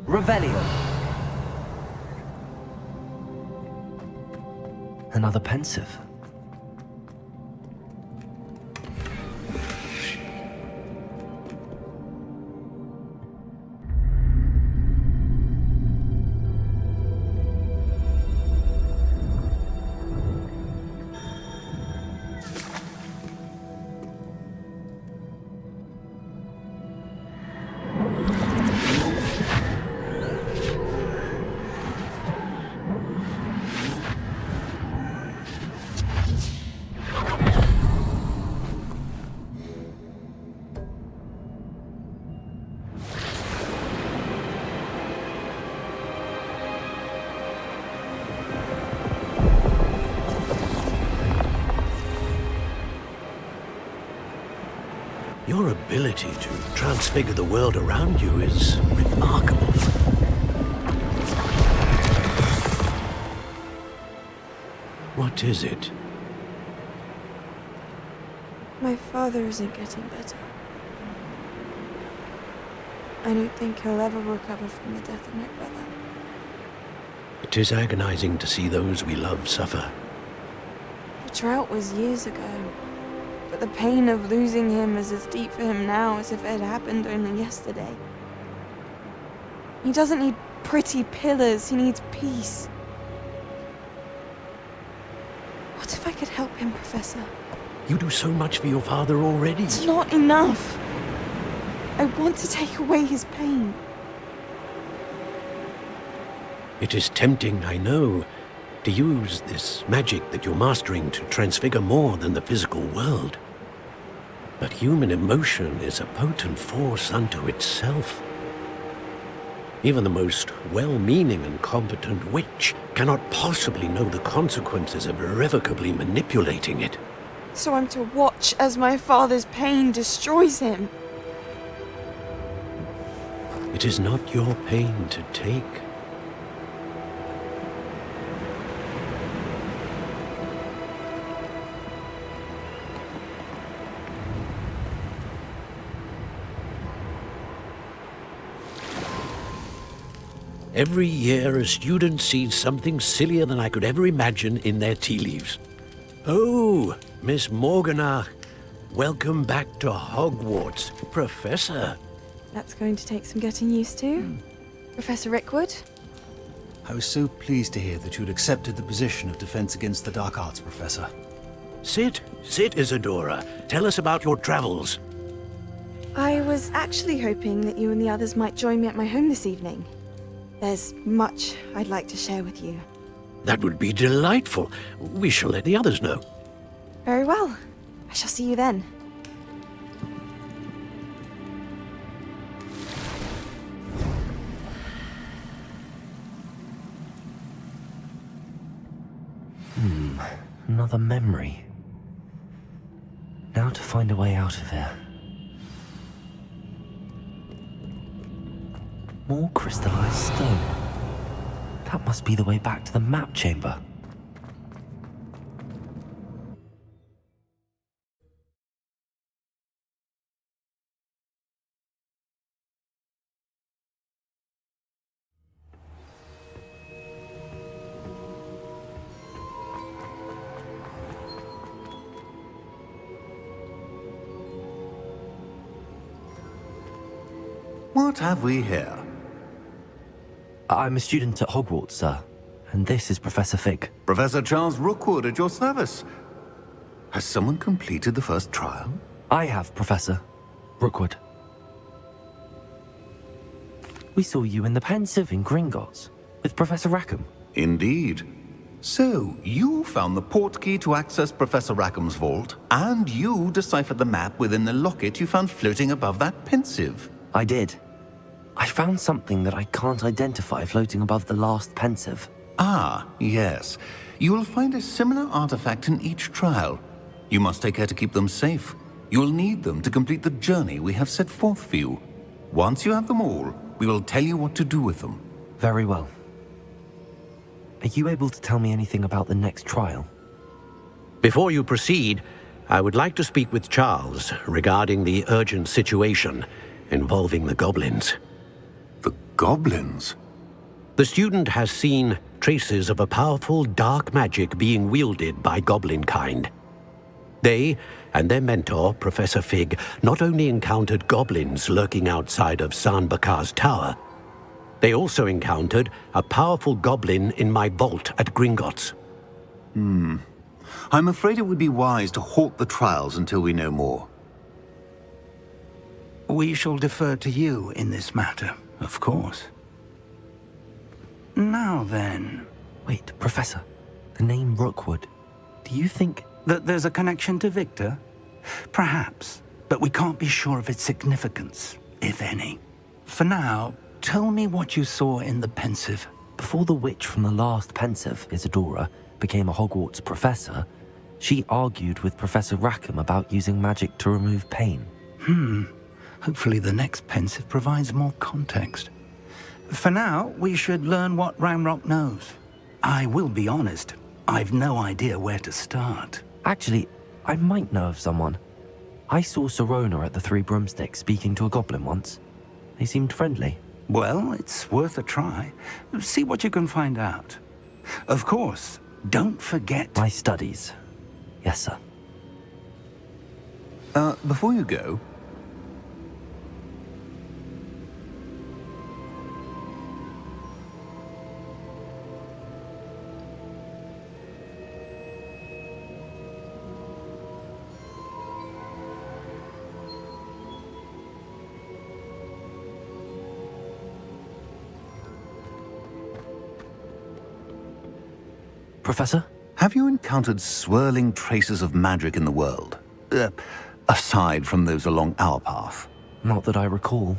Speaker 1: Revelio. Another pensive.
Speaker 12: Your ability to transfigure the world around you is remarkable. What is it?
Speaker 5: My father isn't getting better. I don't think he'll ever recover from the death of my brother.
Speaker 12: It is agonizing to see those we love suffer.
Speaker 5: The drought was years ago, but the pain of losing him is as deep for him now as if it had happened only yesterday. He doesn't need pretty pillars, he needs peace. What if I could help him, Professor?
Speaker 12: You do so much for your father already.
Speaker 5: It's not enough. I want to take away his pain.
Speaker 12: It is tempting, I know, to use this magic that you're mastering to transfigure more than the physical world. But human emotion is a potent force unto itself. Even the most well-meaning and competent witch cannot possibly know the consequences of irrevocably manipulating it.
Speaker 5: So I'm to watch as my father's pain destroys him.
Speaker 12: It is not your pain to take. Every year, a student sees something sillier than I could ever imagine in their tea leaves. Oh, Miss Morganach, welcome back to Hogwarts, Professor.
Speaker 5: That's going to take some getting used to. Professor Rickwood?
Speaker 22: I was so pleased to hear that you'd accepted the position of Defense Against the Dark Arts, Professor.
Speaker 12: Sit, Isadora. Tell us about your travels.
Speaker 5: I was actually hoping that you and the others might join me at my home this evening. There's much I'd like to share with you.
Speaker 12: That would be delightful. We shall let the others know.
Speaker 5: Very well. I shall see you then.
Speaker 1: Another memory. Now to find a way out of here. More crystallized stone. That must be the way back to the map chamber.
Speaker 11: What have we here?
Speaker 1: I'm a student at Hogwarts, sir. And this is Professor Fig.
Speaker 11: Professor Charles Rookwood at your service. Has someone completed the first trial?
Speaker 1: I have, Professor. Brookwood. We saw you in the Pensive in Gringotts with Professor Rackham.
Speaker 11: Indeed. So, you found the portkey to access Professor Rackham's vault, and you deciphered the map within the locket you found floating above that Pensive.
Speaker 1: I did. I found something that I can't identify floating above the last Pensive.
Speaker 11: Ah, yes. You will find a similar artifact in each trial. You must take care to keep them safe. You will need them to complete the journey we have set forth for you. Once you have them all, we will tell you what to do with them.
Speaker 1: Very well. Are you able to tell me anything about the next trial?
Speaker 12: Before you proceed, I would like to speak with Charles regarding the urgent situation involving the goblins.
Speaker 11: The goblins?
Speaker 12: The student has seen traces of a powerful dark magic being wielded by goblin kind. They and their mentor, Professor Fig, not only encountered goblins lurking outside of San Bakar's tower, they also encountered a powerful goblin in my vault at Gringotts.
Speaker 11: I'm afraid it would be wise to halt the trials until we know more.
Speaker 20: We shall defer to you in this matter, of course. Now then...
Speaker 1: Wait, Professor. The name Rookwood. Do you think...
Speaker 20: that there's a connection to Victor? Perhaps, but we can't be sure of its significance, if any. For now, tell me what you saw in the Pensive.
Speaker 1: Before the witch from the last Pensive, Isadora, became a Hogwarts professor, she argued with Professor Rackham about using magic to remove pain.
Speaker 20: Hopefully the next Pensive provides more context. For now, we should learn what Ranrock knows. I will be honest, I've no idea where to start.
Speaker 1: Actually, I might know of someone. I saw Serona at the Three Broomsticks speaking to a goblin once. They seemed friendly.
Speaker 20: Well, it's worth a try. See what you can find out. Of course, don't forget...
Speaker 1: my studies. Yes, sir.
Speaker 11: Before you go...
Speaker 1: Professor?
Speaker 11: Have you encountered swirling traces of magic in the world? Aside from those along our path?
Speaker 1: Not that I recall.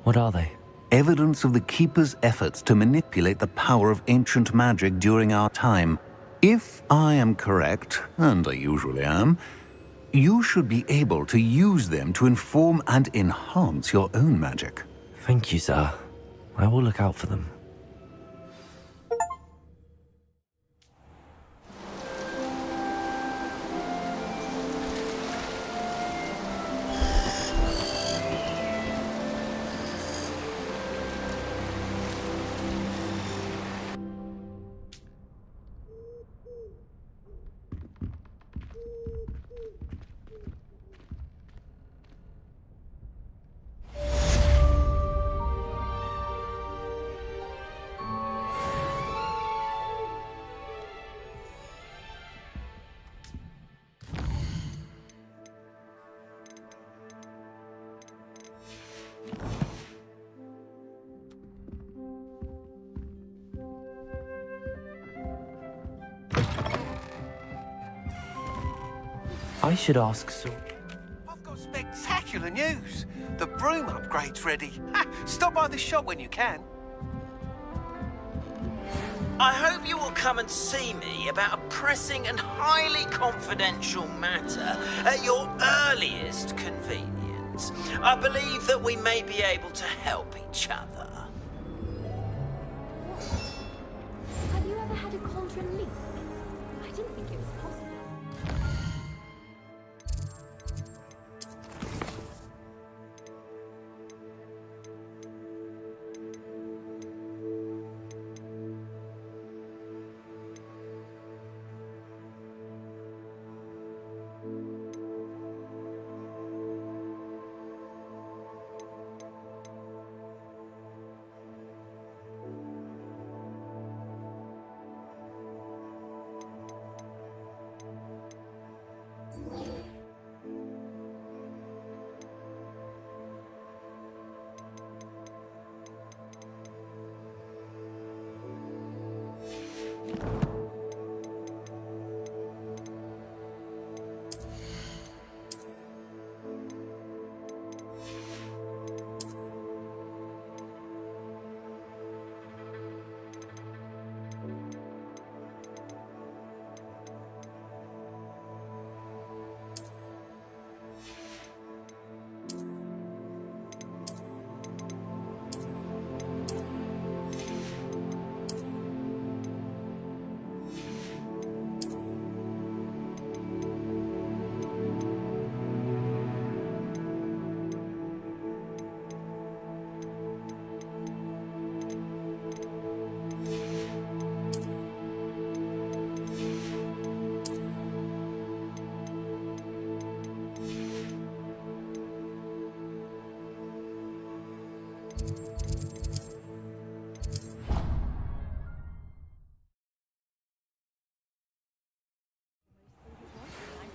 Speaker 1: What are they?
Speaker 11: Evidence of the Keeper's efforts to manipulate the power of ancient magic during our time. If I am correct, and I usually am, you should be able to use them to inform and enhance your own magic.
Speaker 1: Thank you, sir. I will look out for them. I should ask
Speaker 6: I've got spectacular news. The broom upgrade's ready. Ha, stop by the shop when you can.
Speaker 9: I hope you will come and see me about a pressing and highly confidential matter at your earliest convenience. I believe that we may be able to help each other.
Speaker 23: Have you ever had a cauldron leak? I didn't think it was possible.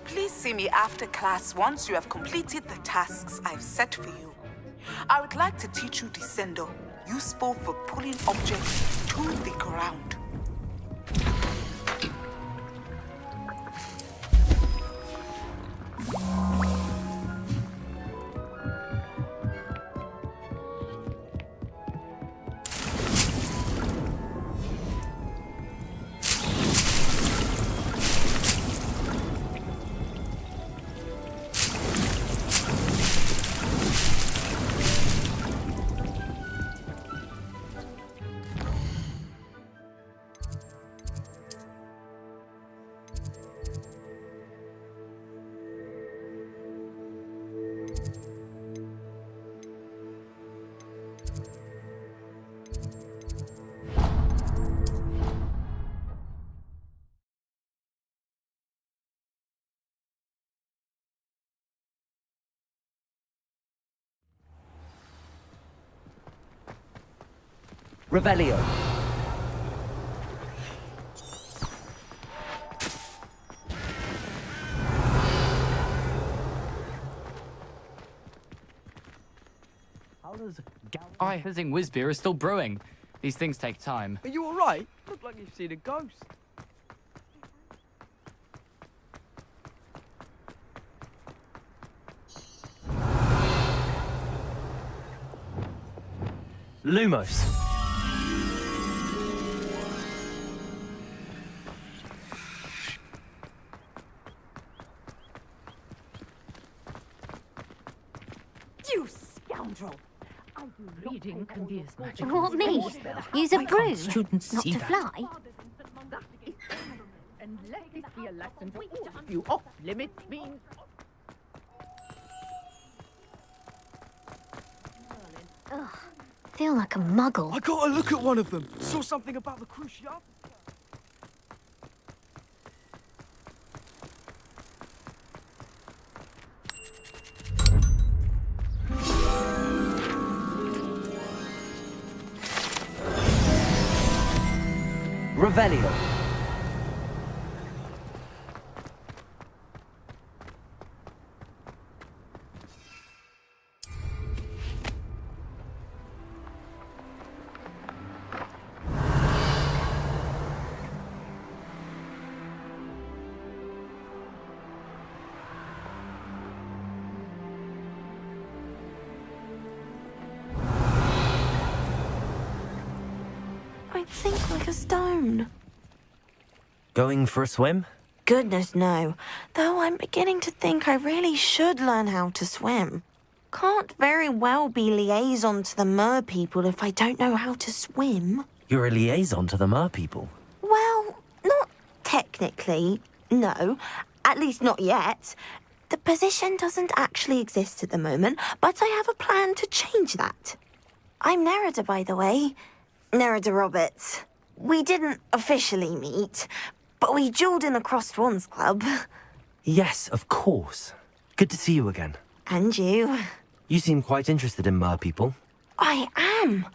Speaker 10: Please see me after class once you have completed the tasks I've set for you. I would like to teach you Descendo, useful for pulling objects to the ground.
Speaker 1: Revelio.
Speaker 2: How does hissing whiz beer is still brewing? These things take time.
Speaker 15: Are you alright? Look like you've seen a ghost.
Speaker 1: Lumos.
Speaker 7: You scoundrel!
Speaker 16: Reading can be as magical.
Speaker 23: What, me? Use a broom?
Speaker 16: Students
Speaker 23: Not
Speaker 16: see
Speaker 23: to
Speaker 16: that?
Speaker 23: fly?
Speaker 4: And let this be a lesson to all of you off-limits beings.
Speaker 23: Ugh, feel like a muggle.
Speaker 15: I got a look at one of them. Saw something about the Cruciate.
Speaker 1: Revelio.
Speaker 5: I think like a stone.
Speaker 1: Going for a swim?
Speaker 5: Goodness, no. Though I'm beginning to think I really should learn how to swim. Can't very well be liaison to the mer people if I don't know how to swim.
Speaker 1: You're a liaison to the mer people.
Speaker 5: Well, not technically, no. At least not yet. The position doesn't actually exist at the moment, but I have a plan to change that. I'm Nerida, by the way. Nerida Roberts. We didn't officially meet, but we duelled in the Crossed Wands Club.
Speaker 1: Yes, of course. Good to see you again.
Speaker 5: And you.
Speaker 1: You seem quite interested in mer people.
Speaker 5: I am.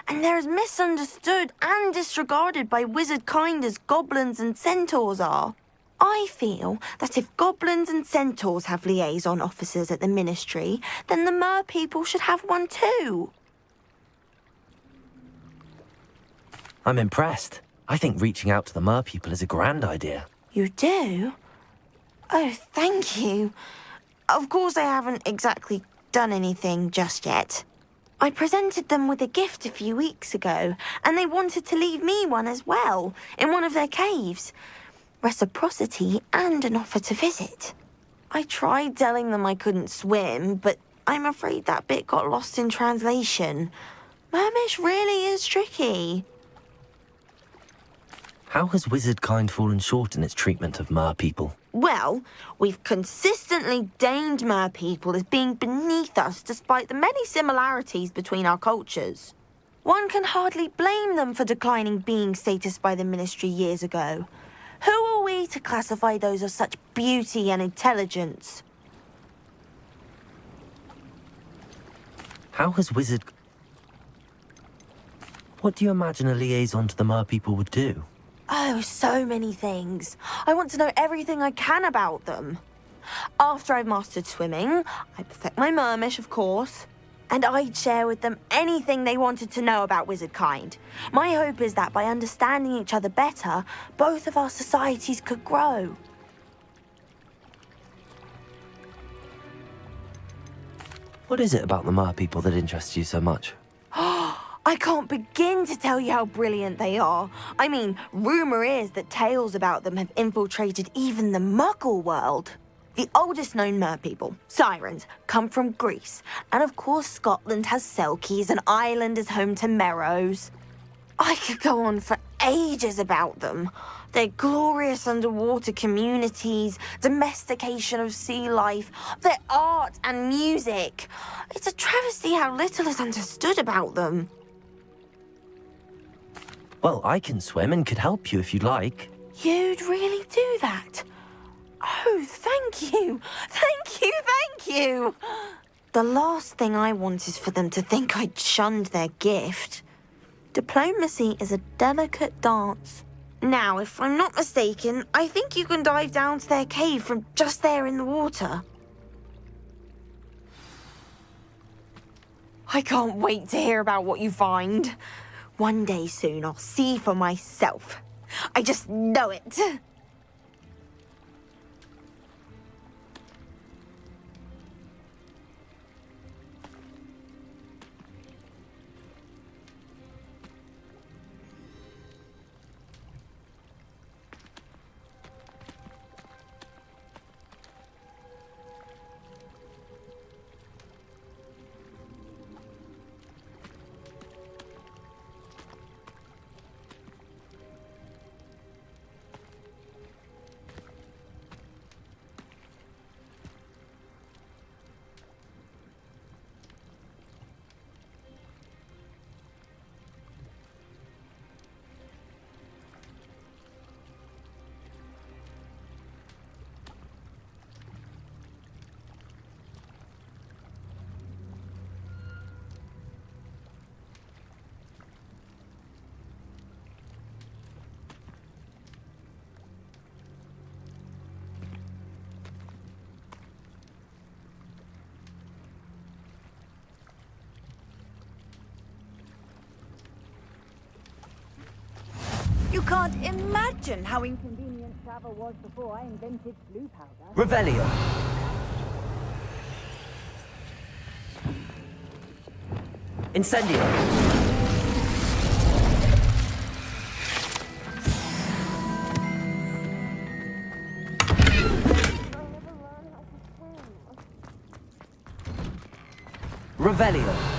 Speaker 5: And they're as misunderstood and disregarded by wizard kind as goblins and centaurs are. I feel that if goblins and centaurs have liaison officers at the ministry, then the mer people should have one too.
Speaker 1: I'm impressed. I think reaching out to the mer people is a grand idea.
Speaker 5: You do? Oh, thank you. Of course I haven't exactly done anything just yet. I presented them with a gift a few weeks ago, and they wanted to leave me one as well, in one of their caves. Reciprocity and an offer to visit. I tried telling them I couldn't swim, but I'm afraid that bit got lost in translation. Mermish really is tricky.
Speaker 1: How has wizard kind fallen short in its treatment of mer people?
Speaker 5: Well, we've consistently deemed mer people as being beneath us despite the many similarities between our cultures. One can hardly blame them for declining being status by the ministry years ago. Who are we to classify those of such beauty and intelligence?
Speaker 1: How has wizard... What do you imagine a liaison to the mer people would do?
Speaker 5: Oh, so many things. I want to know everything I can about them. After I've mastered swimming, I perfect my mermish, of course, and I'd share with them anything they wanted to know about wizard kind. My hope is that by understanding each other better, both of our societies could grow.
Speaker 1: What is it about the mer people that interests you so much?
Speaker 5: I can't begin to tell you how brilliant they are. I mean, rumour is that tales about them have infiltrated even the Muggle world. The oldest known mer people, sirens, come from Greece. And of course Scotland has Selkies and Ireland is home to Merrows. I could go on for ages about them. Their glorious underwater communities, domestication of sea life, their art and music. It's a travesty how little is understood about them.
Speaker 1: Well, I can swim and could help you if you'd like.
Speaker 5: You'd really do that? Oh, thank you. Thank you, thank you. The last thing I want is for them to think I'd shunned their gift. Diplomacy is a delicate dance. Now, if I'm not mistaken, I think you can dive down to their cave from just there in the water. I can't wait to hear about what you find. One day soon, I'll see for myself. I just know it.
Speaker 4: You can't imagine how inconvenient travel was before I invented blue powder.
Speaker 1: Revelio. Incendio. Revelio.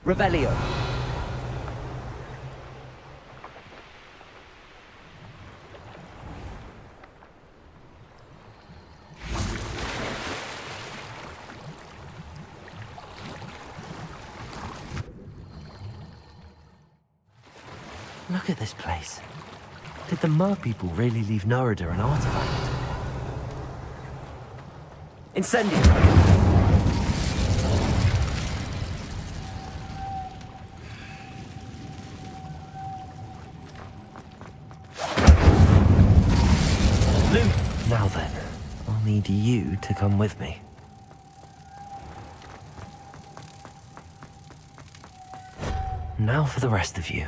Speaker 1: Revelio. Look at this place. Did the mer people really leave Nerida an artifact? Incendio! Now then, I'll need you to come with me. Now for the rest of you.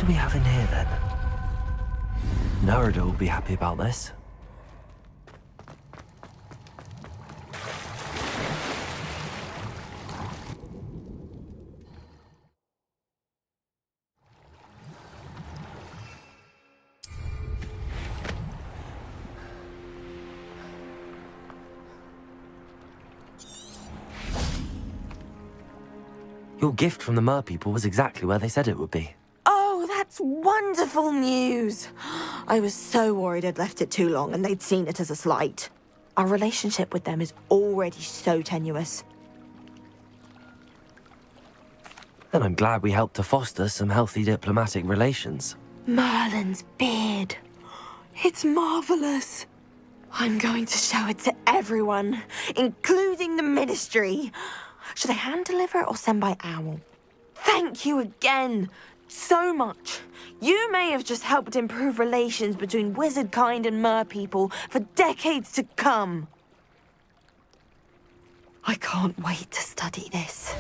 Speaker 1: do we have in here, then? Nerida will be happy about this. Your gift from the Mer people was exactly where they said it would be.
Speaker 5: Oh, that's wonderful news! I was so worried I'd left it too long and they'd seen it as a slight. Our relationship with them is already so tenuous.
Speaker 1: And I'm glad we helped to foster some healthy diplomatic relations.
Speaker 5: Merlin's beard. It's marvelous. I'm going to show it to everyone, including the Ministry. Should I hand deliver it or send by owl? Thank you again so much. You may have just helped improve relations between wizard kind and mer people for decades to come. I can't wait to study this.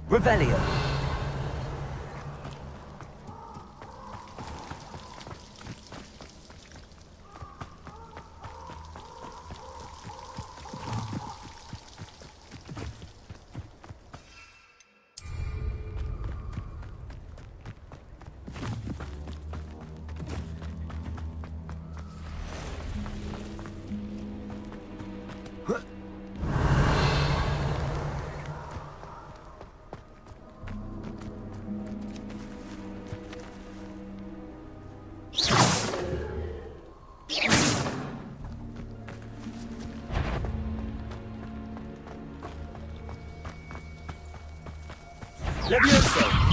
Speaker 1: Revelio. Levioso!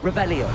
Speaker 1: Revelio.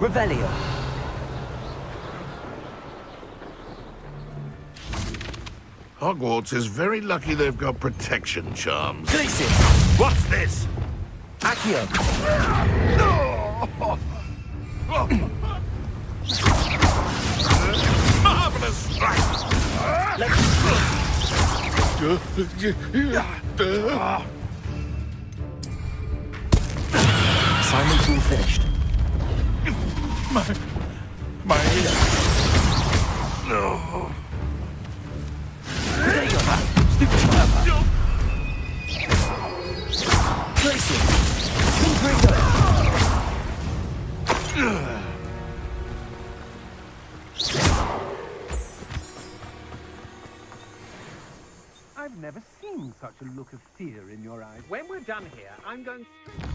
Speaker 1: Revelio.
Speaker 14: Hogwarts is very lucky they've got protection charms.
Speaker 1: Glacius.
Speaker 14: What's this?
Speaker 1: Accio.
Speaker 14: Marvelous strike!
Speaker 1: Assignment's all finished.
Speaker 14: My... No.
Speaker 1: There you go, man. Stupid fire. Glacius. Confringo.
Speaker 3: I've never seen such a look of fear in your eyes. When we're done here, I'm going straight...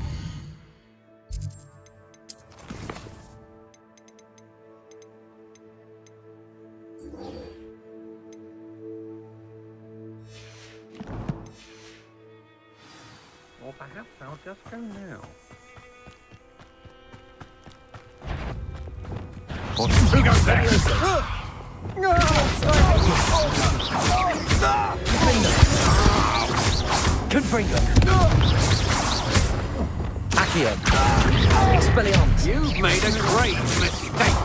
Speaker 3: Or perhaps I'll just go now.
Speaker 14: Who goes there?
Speaker 1: Confringo. Accio. Expelliarmus.
Speaker 3: You've made a great mistake.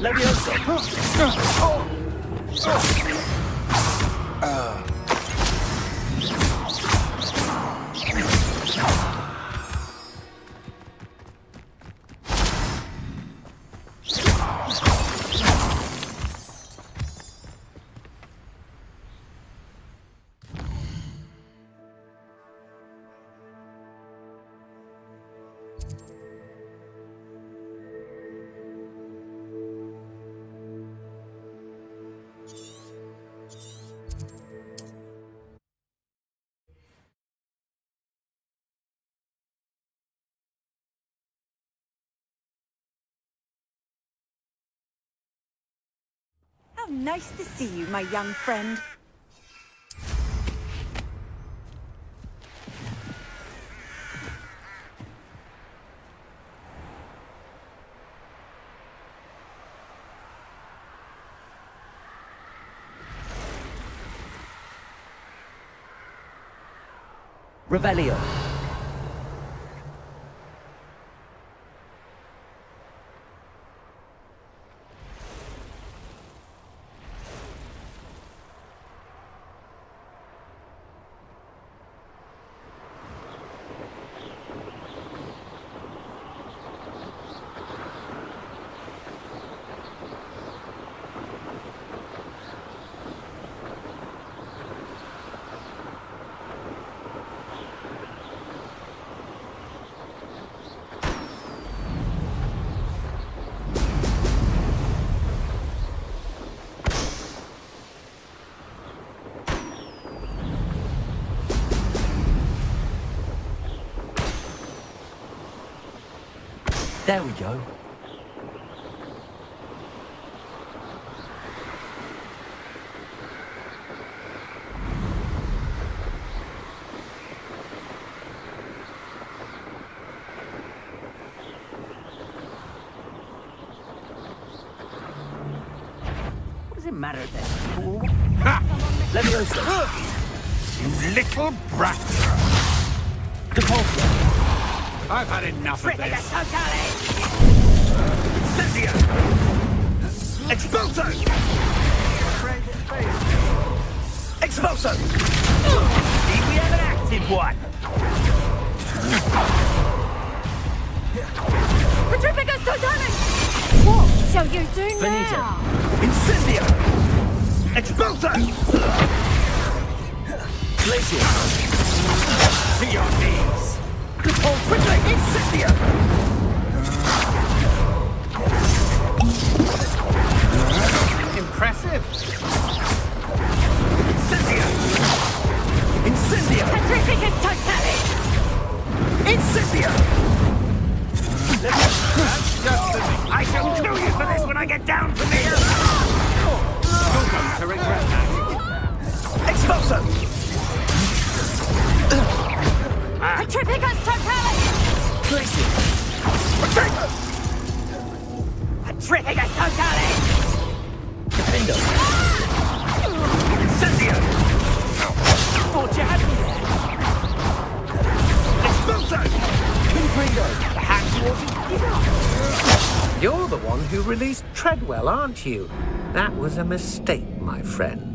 Speaker 1: Levioso.
Speaker 17: How nice to see you, my young friend.
Speaker 1: Revelio. There we go.
Speaker 8: What does it matter then, fool?
Speaker 1: Levioso.
Speaker 14: You little brat!
Speaker 1: Depulso.
Speaker 14: I've had enough of this.
Speaker 8: Cynthia! Expulso! Expulso! See, we have an active one!
Speaker 23: Petrificus Totalis! What shall you do
Speaker 8: Finito.
Speaker 23: now?
Speaker 8: Incendia! Expulso!
Speaker 1: Glacius.
Speaker 8: To your knees! Quickly, Incendia!
Speaker 3: Impressive.
Speaker 8: Incendia! Incendia!
Speaker 23: Petrificus Totalis!
Speaker 8: Incendia! I shall kill you for this when I get down from here!
Speaker 3: You're going to regret that.
Speaker 8: Expulso!
Speaker 23: Petrificus Totalis!
Speaker 1: Glacius.
Speaker 8: Protect!
Speaker 13: released Treadwell, aren't you? That was a mistake, my friend.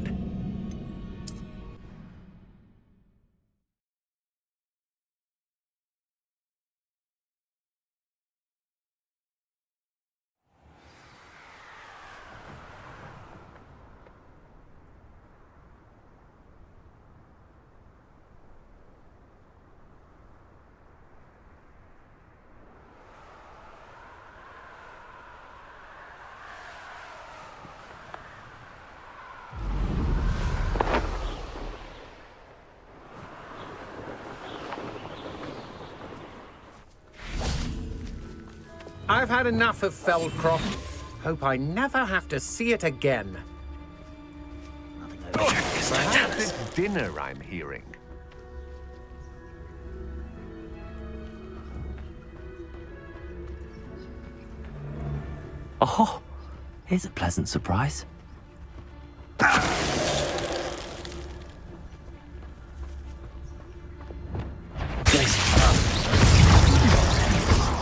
Speaker 13: I've had enough of Feldcroft. Hope I never have to see it again.
Speaker 3: Perhaps it's dinner I'm hearing.
Speaker 1: Oh, here's a pleasant surprise.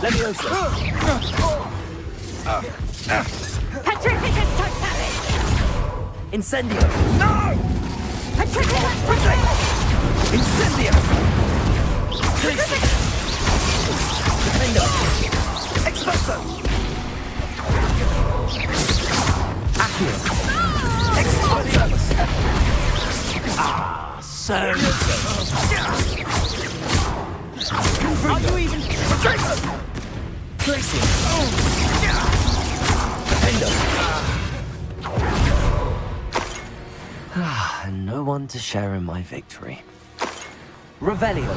Speaker 8: Leviosa!
Speaker 23: Petrificus totalis!
Speaker 8: Incendio!
Speaker 23: No! Petrificus totalis!
Speaker 8: Incendio! Defendo! Expulso! Accio! Expulso!
Speaker 13: Ah, so...
Speaker 8: Are you even... Placing! Defendo!
Speaker 1: And no one to share in my victory. Revelio!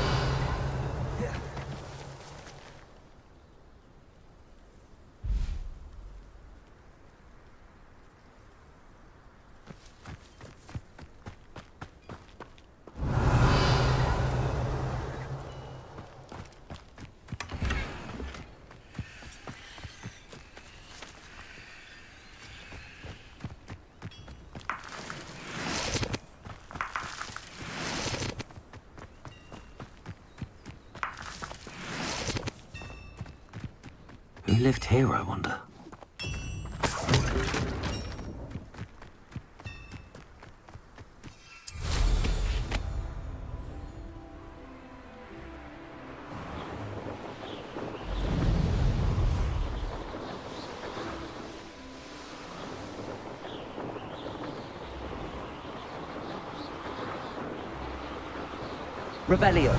Speaker 1: Who lived here, I wonder?
Speaker 8: Revelio!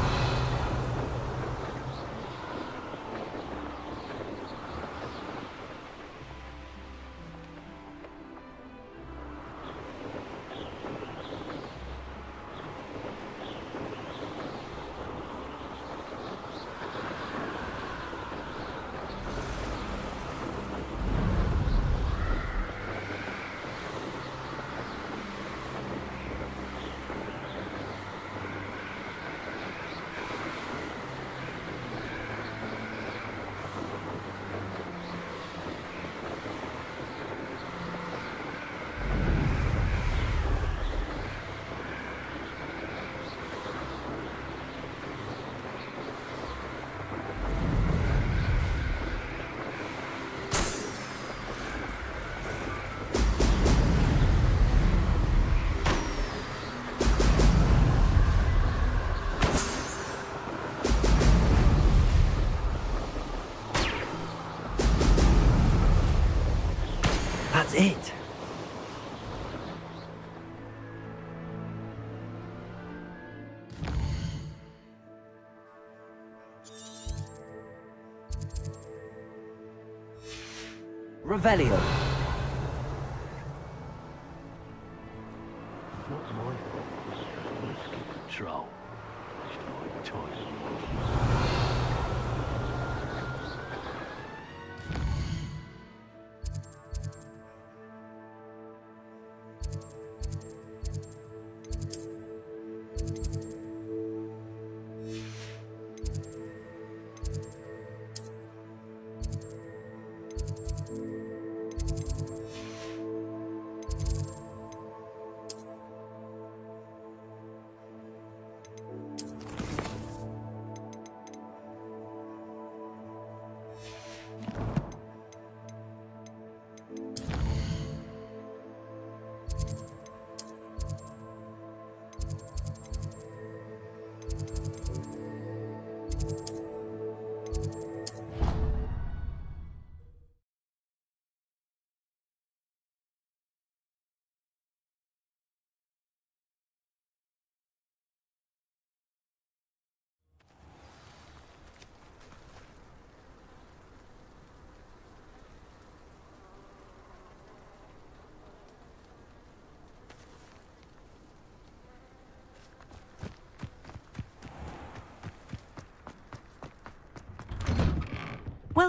Speaker 1: That's it. Revelio.
Speaker 8: Not my fault. Let's get control. Destroy time.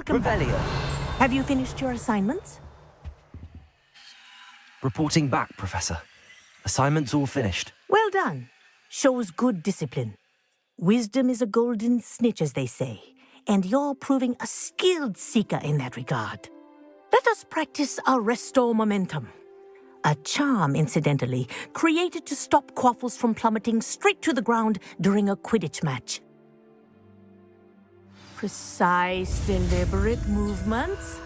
Speaker 18: Welcome back.
Speaker 1: Revelio.
Speaker 18: Have you finished your assignments?
Speaker 1: Reporting back, Professor. Assignment's all finished.
Speaker 18: Well done. Shows good discipline. Wisdom is a golden snitch, as they say, and you're proving a skilled seeker in that regard. Let us practice Arresto Momentum. A charm, incidentally, created to stop quaffles from plummeting straight to the ground during a Quidditch match. Precise, deliberate movements.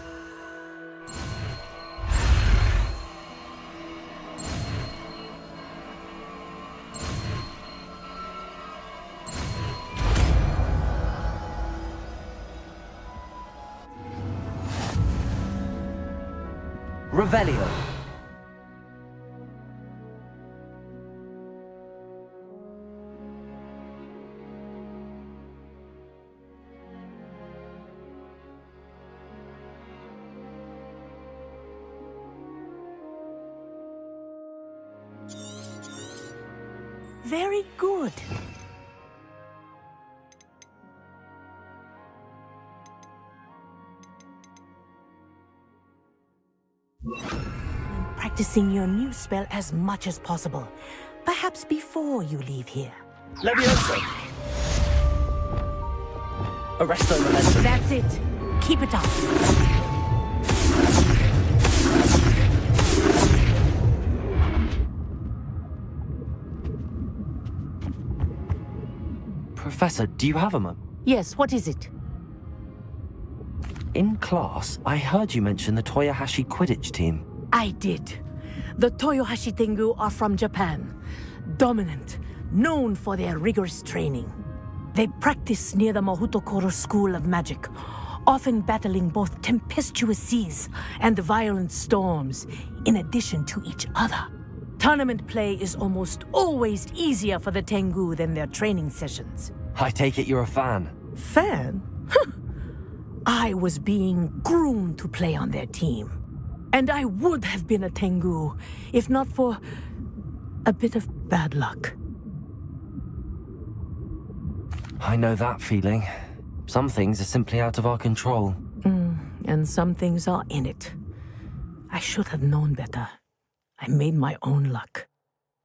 Speaker 1: Revelio.
Speaker 18: Very good. Practicing your new spell as much as possible. Perhaps before you leave here.
Speaker 1: Levioso. Arresto Momentum.
Speaker 18: That's it. Keep it up.
Speaker 1: Professor, do you have a moment?
Speaker 18: Yes, what is it?
Speaker 1: In class, I heard you mention the Toyohashi Quidditch team.
Speaker 18: I did. The Toyohashi Tengu are from Japan. Dominant, known for their rigorous training. They practice near the Mahutokoro School of Magic, often battling both tempestuous seas and violent storms, in addition to each other. Tournament play is almost always easier for the Tengu than their training sessions.
Speaker 1: I take it you're a fan.
Speaker 18: Fan? I was being groomed to play on their team. And I would have been a Tengu, if not for a bit of bad luck.
Speaker 1: I know that feeling. Some things are simply out of our control.
Speaker 18: And some things are in it. I should have known better. I made my own luck.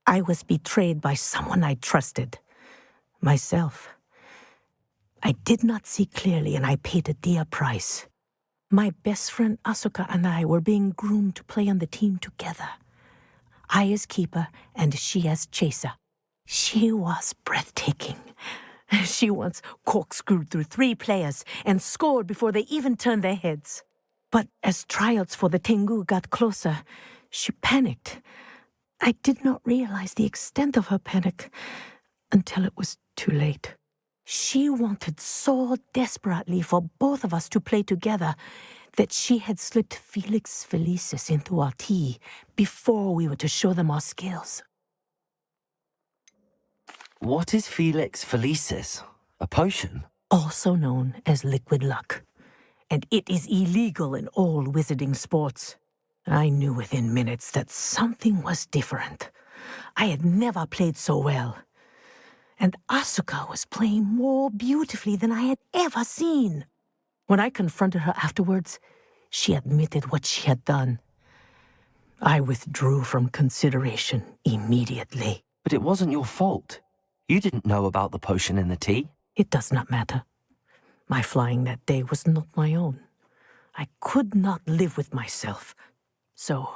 Speaker 18: I was betrayed by someone I trusted. Myself. I did not see clearly, and I paid a dear price. My best friend Asuka and I were being groomed to play on the team together. I as keeper, and she as chaser. She was breathtaking. She once corkscrewed through 3 players and scored before they even turned their heads. But as tryouts for the Tengu got closer, she panicked. I did not realize the extent of her panic until it was too late. She wanted so desperately for both of us to play together that she had slipped Felix Felicis into our tea before we were to show them our skills.
Speaker 1: What is Felix Felicis? A potion?
Speaker 18: Also known as liquid luck. And it is illegal in all wizarding sports. I knew within minutes that something was different. I had never played so well. And Asuka was playing more beautifully than I had ever seen. When I confronted her afterwards, she admitted what she had done. I withdrew from consideration immediately.
Speaker 1: But it wasn't your fault. You didn't know about the potion in the tea.
Speaker 18: It does not matter. My flying that day was not my own. I could not live with myself. So,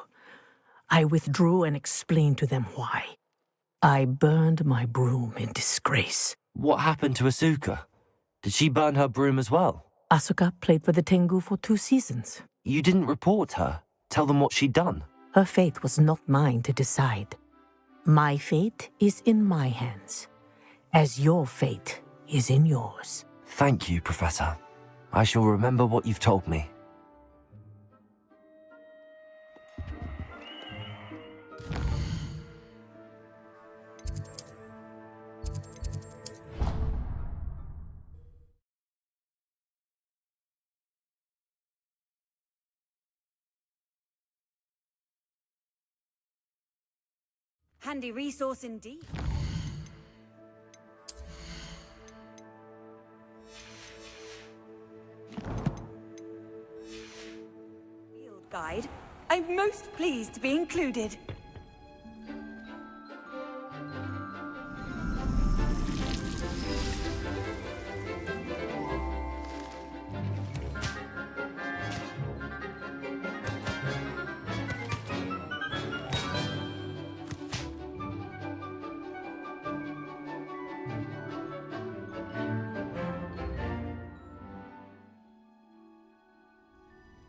Speaker 18: I withdrew and explained to them why. I burned my broom in disgrace.
Speaker 1: What happened to Asuka? Did she burn her broom as well?
Speaker 18: Asuka played for the Tengu for 2 seasons.
Speaker 1: You didn't report her? Tell them what she'd done?
Speaker 18: Her fate was not mine to decide. My fate is in my hands, as your fate is in yours.
Speaker 1: Thank you, Professor. I shall remember what you've told me.
Speaker 17: Handy resource indeed. I'm most pleased to be included.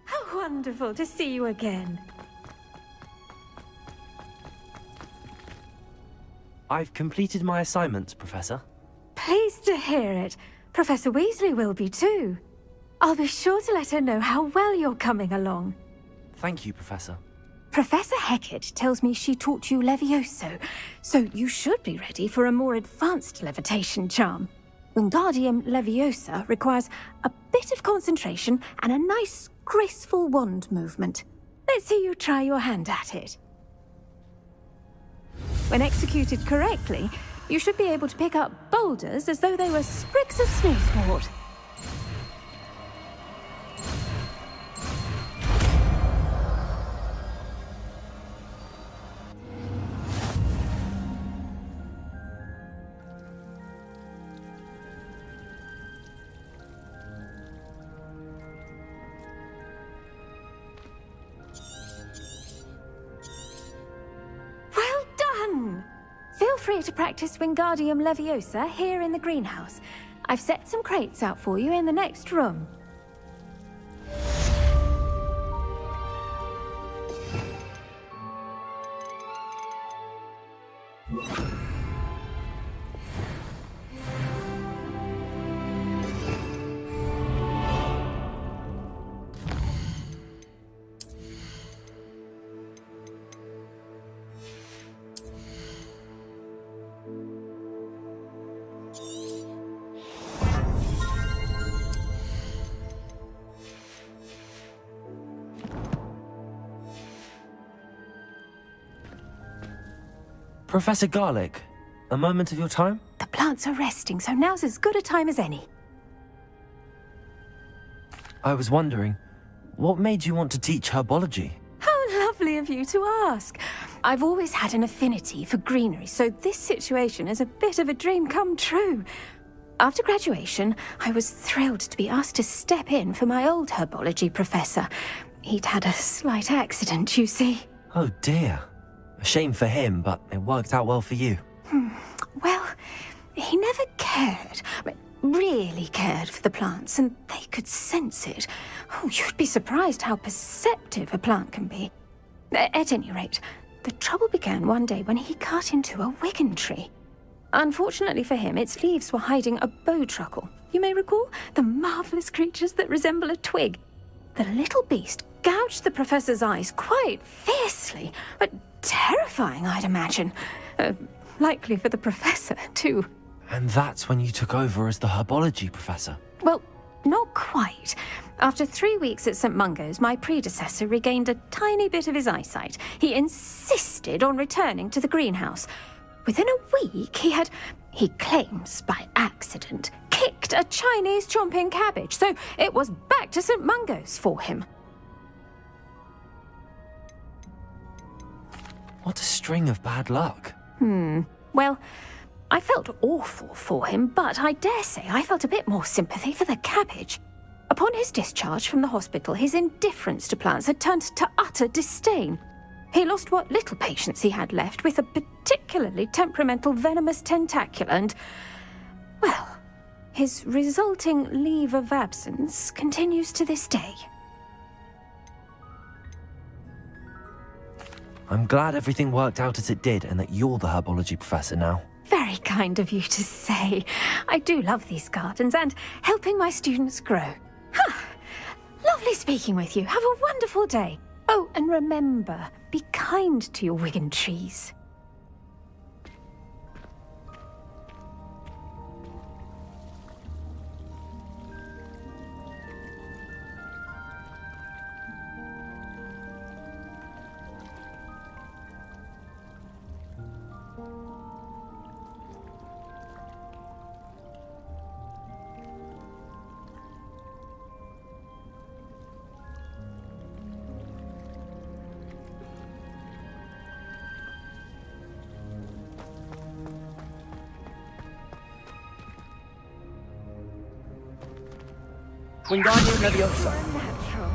Speaker 7: How wonderful to see you again.
Speaker 1: I've completed my assignments, Professor.
Speaker 7: Pleased to hear it. Professor Weasley will be too. I'll be sure to let her know how well you're coming along.
Speaker 1: Thank you, Professor.
Speaker 7: Professor Hecat tells me she taught you Levioso, so you should be ready for a more advanced levitation charm. Wingardium Leviosa requires a bit of concentration and a nice, graceful wand movement. Let's see you try your hand at it. When executed correctly, you should be able to pick up boulders as though they were sprigs of sneezewort. Well done! Feel free to practice Wingardium Leviosa here in the greenhouse. I've set some crates out for you in the next room.
Speaker 1: Professor Garlick, a moment of your time?
Speaker 7: The plants are resting, so now's as good a time as any.
Speaker 1: I was wondering, what made you want to teach herbology?
Speaker 7: How lovely of you to ask. I've always had an affinity for greenery, so this situation is a bit of a dream come true. After graduation, I was thrilled to be asked to step in for my old herbology professor. He'd had a slight accident, you see.
Speaker 1: Oh dear. A shame for him, but it worked out well for you.
Speaker 7: Well, he never cared, really cared for the plants, and they could sense it. Oh, you'd be surprised how perceptive a plant can be. At any rate, the trouble began one day when he cut into a wigan tree. Unfortunately for him, its leaves were hiding a bowtruckle. You may recall the marvellous creatures that resemble a twig. The little beast gouged the professor's eyes quite fiercely, but terrifying, I'd imagine. Likely for the professor, too.
Speaker 1: And that's when you took over as the herbology professor?
Speaker 7: Well, not quite. After 3 weeks at St. Mungo's, my predecessor regained a tiny bit of his eyesight. He insisted on returning to the greenhouse. Within a week, he claims by accident, kicked a Chinese chomping cabbage, so it was back to St. Mungo's for him.
Speaker 1: What a string of bad luck.
Speaker 7: Well, I felt awful for him, but I dare say I felt a bit more sympathy for the cabbage. Upon his discharge from the hospital, his indifference to plants had turned to utter disdain. He lost what little patience he had left with a particularly temperamental venomous tentacula and, well, his resulting leave of absence continues to this day.
Speaker 1: I'm glad everything worked out as it did and that you're the herbology professor now.
Speaker 7: Very kind of you to say. I do love these gardens and helping my students grow. Lovely speaking with you. Have a wonderful day. Oh, and remember, be kind to your wigan trees.
Speaker 15: Wingardium Leviosa.
Speaker 7: Unnatural.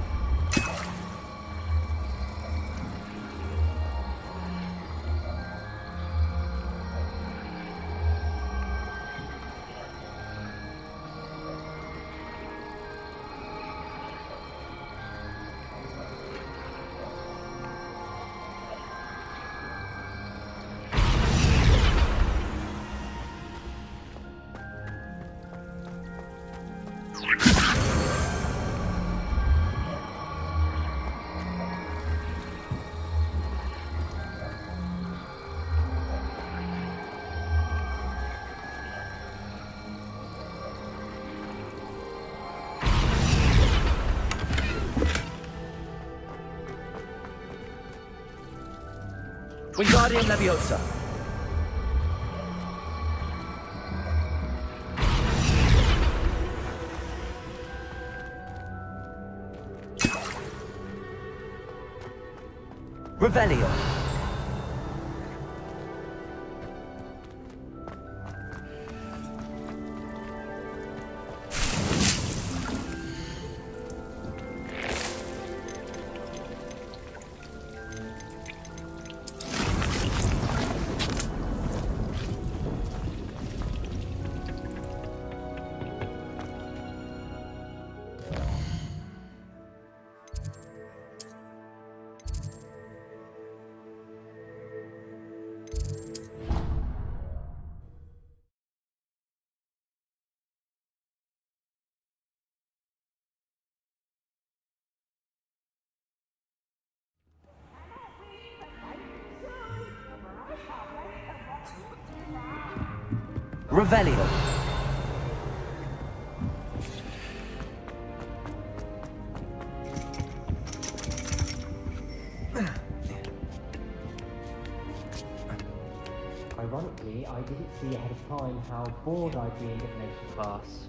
Speaker 15: Wingardium Leviosa.
Speaker 1: Revelio. Revelio.
Speaker 19: Ironically, I didn't see ahead of time how bored I'd be in divination class.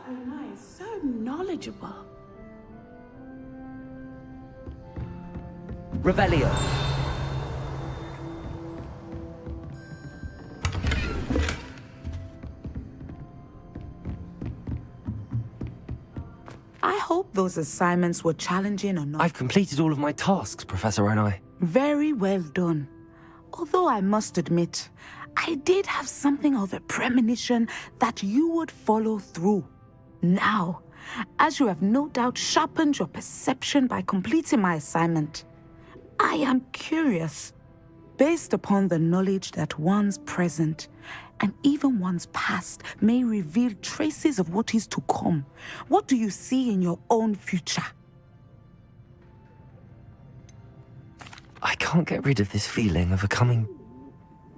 Speaker 10: Ona is so knowledgeable.
Speaker 1: Revelio.
Speaker 10: I hope those assignments were challenging or not.
Speaker 1: I've completed all of my tasks, Professor Onai.
Speaker 10: Very well done. Although I must admit, I did have something of a premonition that you would follow through. Now, as you have no doubt sharpened your perception by completing my assignment, I am curious, based upon the knowledge that one's present and even one's past may reveal traces of what is to come. What do you see in your own future?
Speaker 1: I can't get rid of this feeling of a coming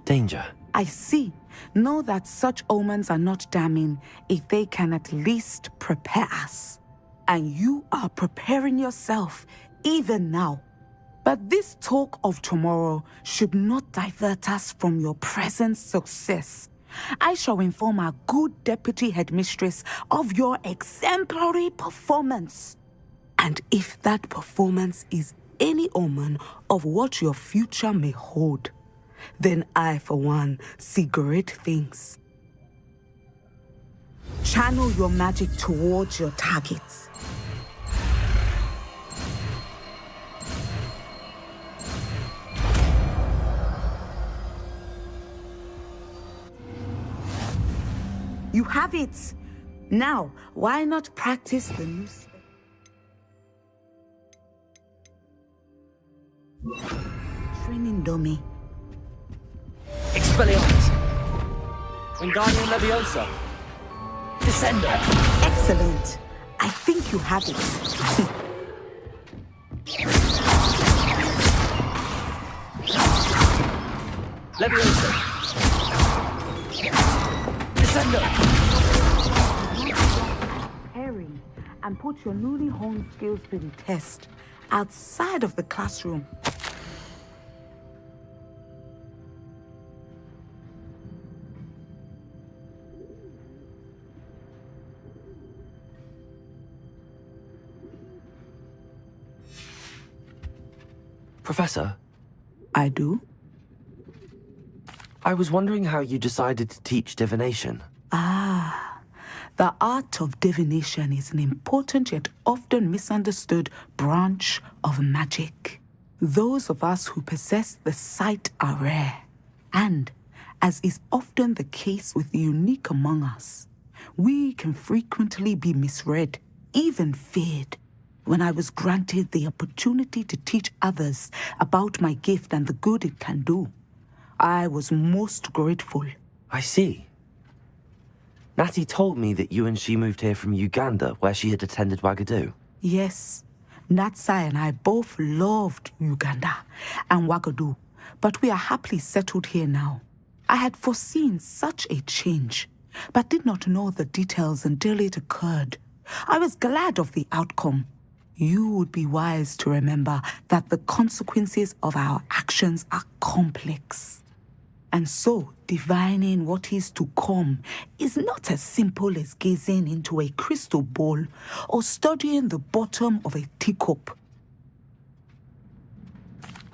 Speaker 1: danger.
Speaker 10: I see. Know that such omens are not damning if they can at least prepare us. And you are preparing yourself even now. But this talk of tomorrow should not divert us from your present success. I shall inform our good deputy headmistress of your exemplary performance. And if that performance is any omen of what your future may hold, then I, for one, see great things. Channel your magic towards your targets. You have it. Now, why not practice the new training dummy?
Speaker 15: Expelliarmus. Wingardium Leviosa. Descender.
Speaker 10: Excellent. I think you have it.
Speaker 15: Leviosa. Descender.
Speaker 10: Harry, and put your newly honed skills to the test outside of the classroom.
Speaker 1: Professor?
Speaker 10: I do?
Speaker 1: I was wondering how you decided to teach divination.
Speaker 10: Ah, the art of divination is an important yet often misunderstood branch of magic. Those of us who possess the sight are rare, and, as is often the case with the unique among us, we can frequently be misread, even feared. When I was granted the opportunity to teach others about my gift and the good it can do, I was most grateful.
Speaker 1: I see. Natty told me that you and she moved here from Uganda, where she had attended Wagadu.
Speaker 10: Yes, Natsai and I both loved Uganda and Wagadu, but we are happily settled here now. I had foreseen such a change, but did not know the details until it occurred. I was glad of the outcome. You would be wise to remember that the consequences of our actions are complex. And so, divining what is to come is not as simple as gazing into a crystal ball or studying the bottom of a teacup.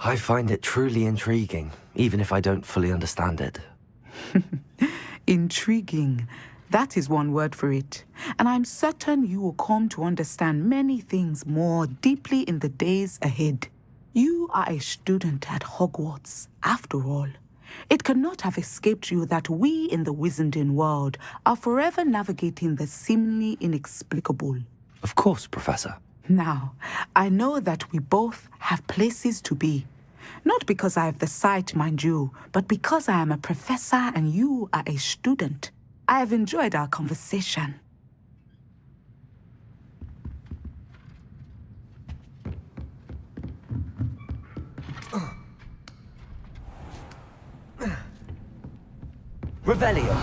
Speaker 1: I find it truly intriguing, even if I don't fully understand it.
Speaker 10: Intriguing. That is one word for it. And I'm certain you will come to understand many things more deeply in the days ahead. You are a student at Hogwarts, after all. It cannot have escaped you that we in the Wizarding world are forever navigating the seemingly inexplicable.
Speaker 1: Of course, Professor.
Speaker 10: Now, I know that we both have places to be. Not because I have the sight, mind you, but because I am a professor and you are a student. I have enjoyed our conversation.
Speaker 15: Revelio.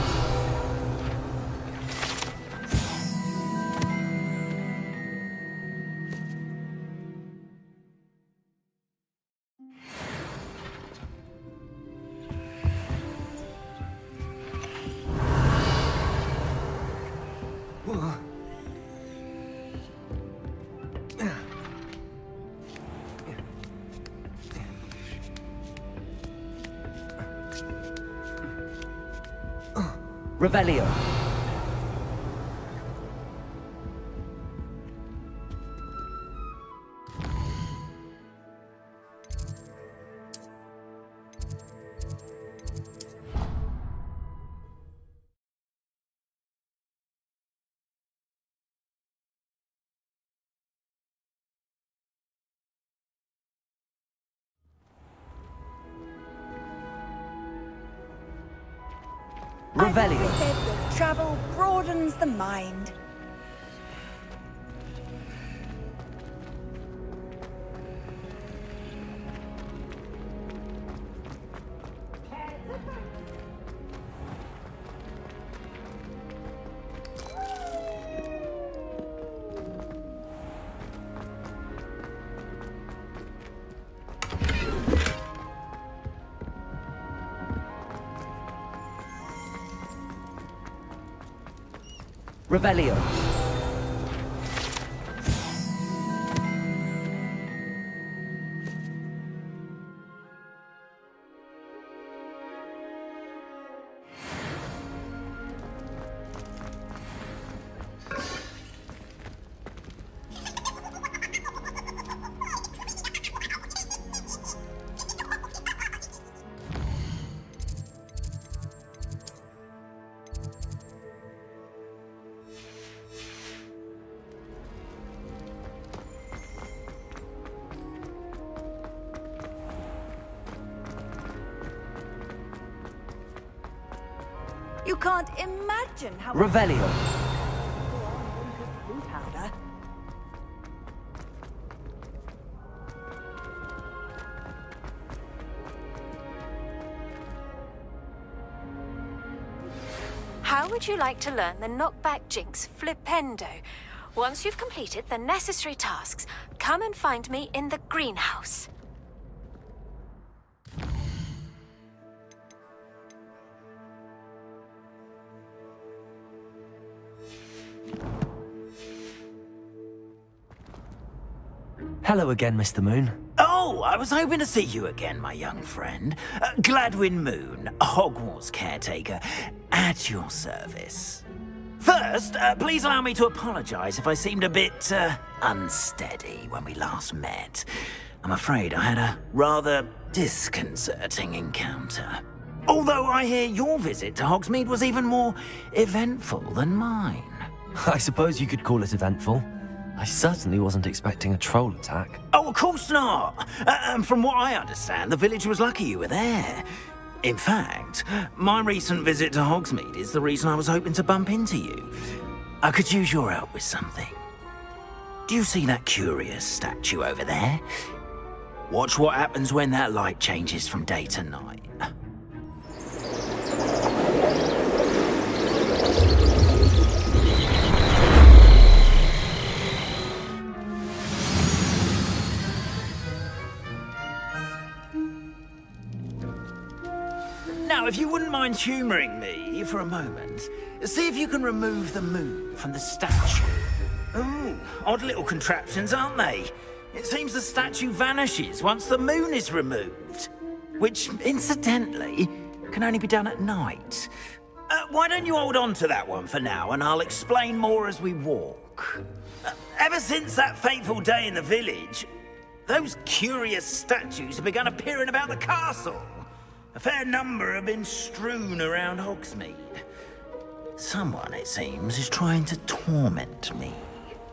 Speaker 15: Revelio. Revelio.
Speaker 17: I said that travel broadens the mind.
Speaker 15: Revelio.
Speaker 17: You can't imagine how...
Speaker 15: Revelio.
Speaker 17: Powder.
Speaker 12: How would you like to learn the knockback jinx flipendo? Once you've completed the necessary tasks, come and find me in the greenhouse.
Speaker 1: Hello again, Mr. Moon.
Speaker 9: Oh, I was hoping to see you again, my young friend. Gladwin Moon, Hogwarts caretaker, at your service. First, please allow me to apologize if I seemed a bit, unsteady when we last met. I'm afraid I had a rather disconcerting encounter. Although I hear your visit to Hogsmeade was even more eventful than mine.
Speaker 1: I suppose you could call it eventful. I certainly wasn't expecting a troll attack.
Speaker 9: Oh, of course not. From what I understand, the village was lucky you were there. In fact, my recent visit to Hogsmeade is the reason I was hoping to bump into you. I could use your help with something. Do you see that curious statue over there? Watch what happens when that light changes from day to night. Now, if you wouldn't mind humouring me for a moment, see if you can remove the moon from the statue. Ooh, odd little contraptions, aren't they? It seems the statue vanishes once the moon is removed. Which, incidentally, can only be done at night. Why don't you hold on to that one for now, and I'll explain more as we walk. Ever since that fateful day in the village, those curious statues have begun appearing about the castle. A fair number have been strewn around Hogsmeade. Someone, it seems, is trying to torment me.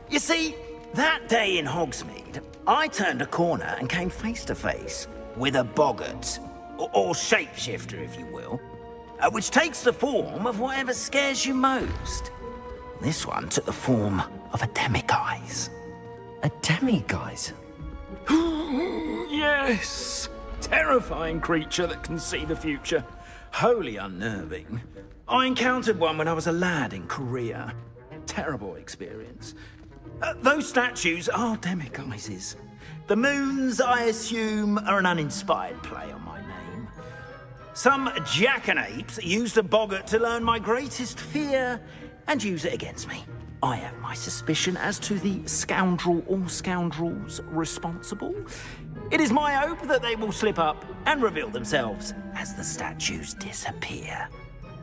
Speaker 9: You see, that day in Hogsmeade, I turned a corner and came face to face with a boggart, or shapeshifter, if you will, which takes the form of whatever scares you most. This one took the form of a demiguise.
Speaker 1: A demiguise?
Speaker 9: Yes! Terrifying creature that can see the future. Wholly unnerving. I encountered one when I was a lad in Korea. Terrible experience. Those statues are demiguises. The moons, I assume, are an uninspired play on my name. Some jackanapes used a boggart to learn my greatest fear and use it against me. I have my suspicion as to the scoundrel or scoundrels responsible. It is my hope that they will slip up and reveal themselves as the statues disappear.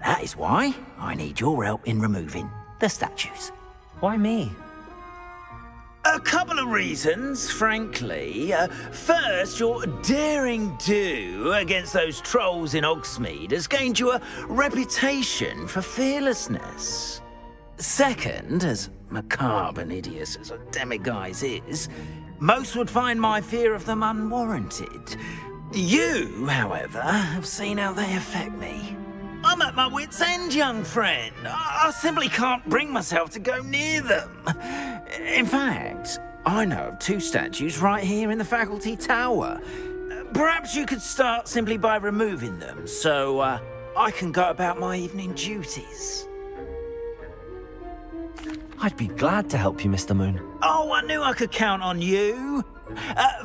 Speaker 9: That is why I need your help in removing the statues.
Speaker 1: Why me?
Speaker 9: A couple of reasons, frankly. First, your daring do against those trolls in Hogsmeade has gained you a reputation for fearlessness. Second, as macabre and hideous as a demiguise is, most would find my fear of them unwarranted. You, however, have seen how they affect me. I'm at my wit's end, young friend. I simply can't bring myself to go near them. In fact, I know of two statues right here in the faculty tower. Perhaps you could start simply by removing them, so I can go about my evening duties.
Speaker 1: I'd be glad to help you, Mr. Moon.
Speaker 9: Oh, I knew I could count on you.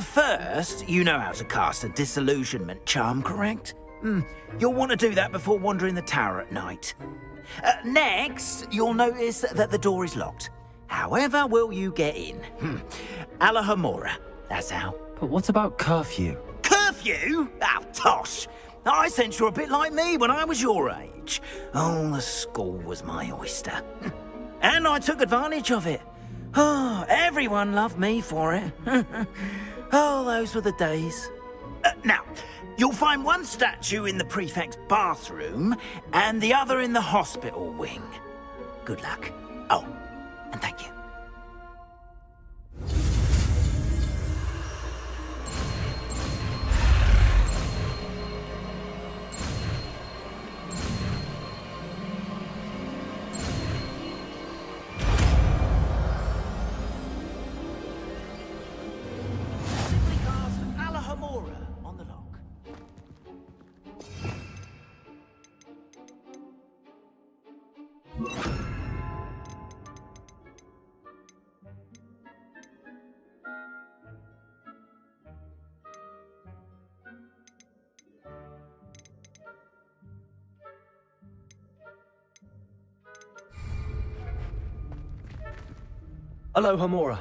Speaker 9: First, you know how to cast a disillusionment charm, correct? You'll want to do that before wandering the tower at night. Next, you'll notice that the door is locked. However will you get in? Alahomora, that's how.
Speaker 1: But what about curfew?
Speaker 9: Curfew? Oh, tosh. I sense you're a bit like me when I was your age. Oh, the school was my oyster. And I took advantage of it. Oh, everyone loved me for it. Oh, those were the days. Now, you'll find one statue in the prefect's bathroom and the other in the hospital wing. Good luck. Oh, and thank you.
Speaker 15: Hello, Hamora.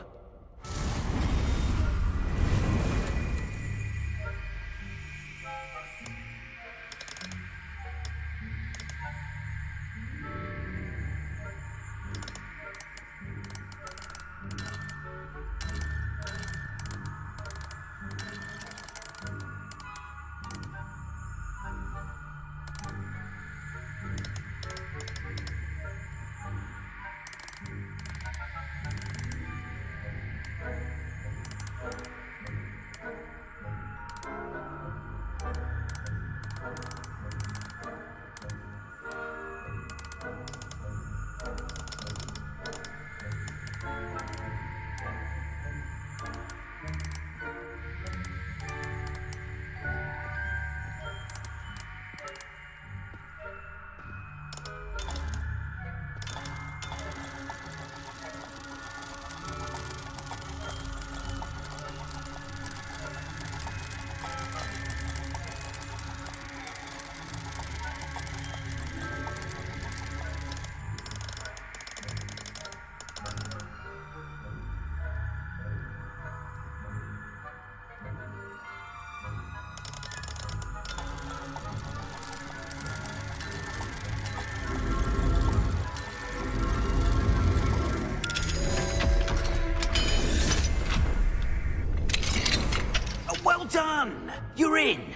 Speaker 9: Well done! You're in!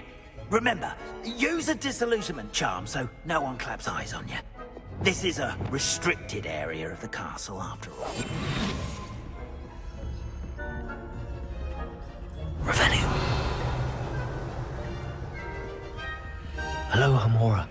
Speaker 9: Remember, use a disillusionment charm so no one claps eyes on you. This is a restricted area of the castle, after all.
Speaker 1: Revelio. Hello, Hamora.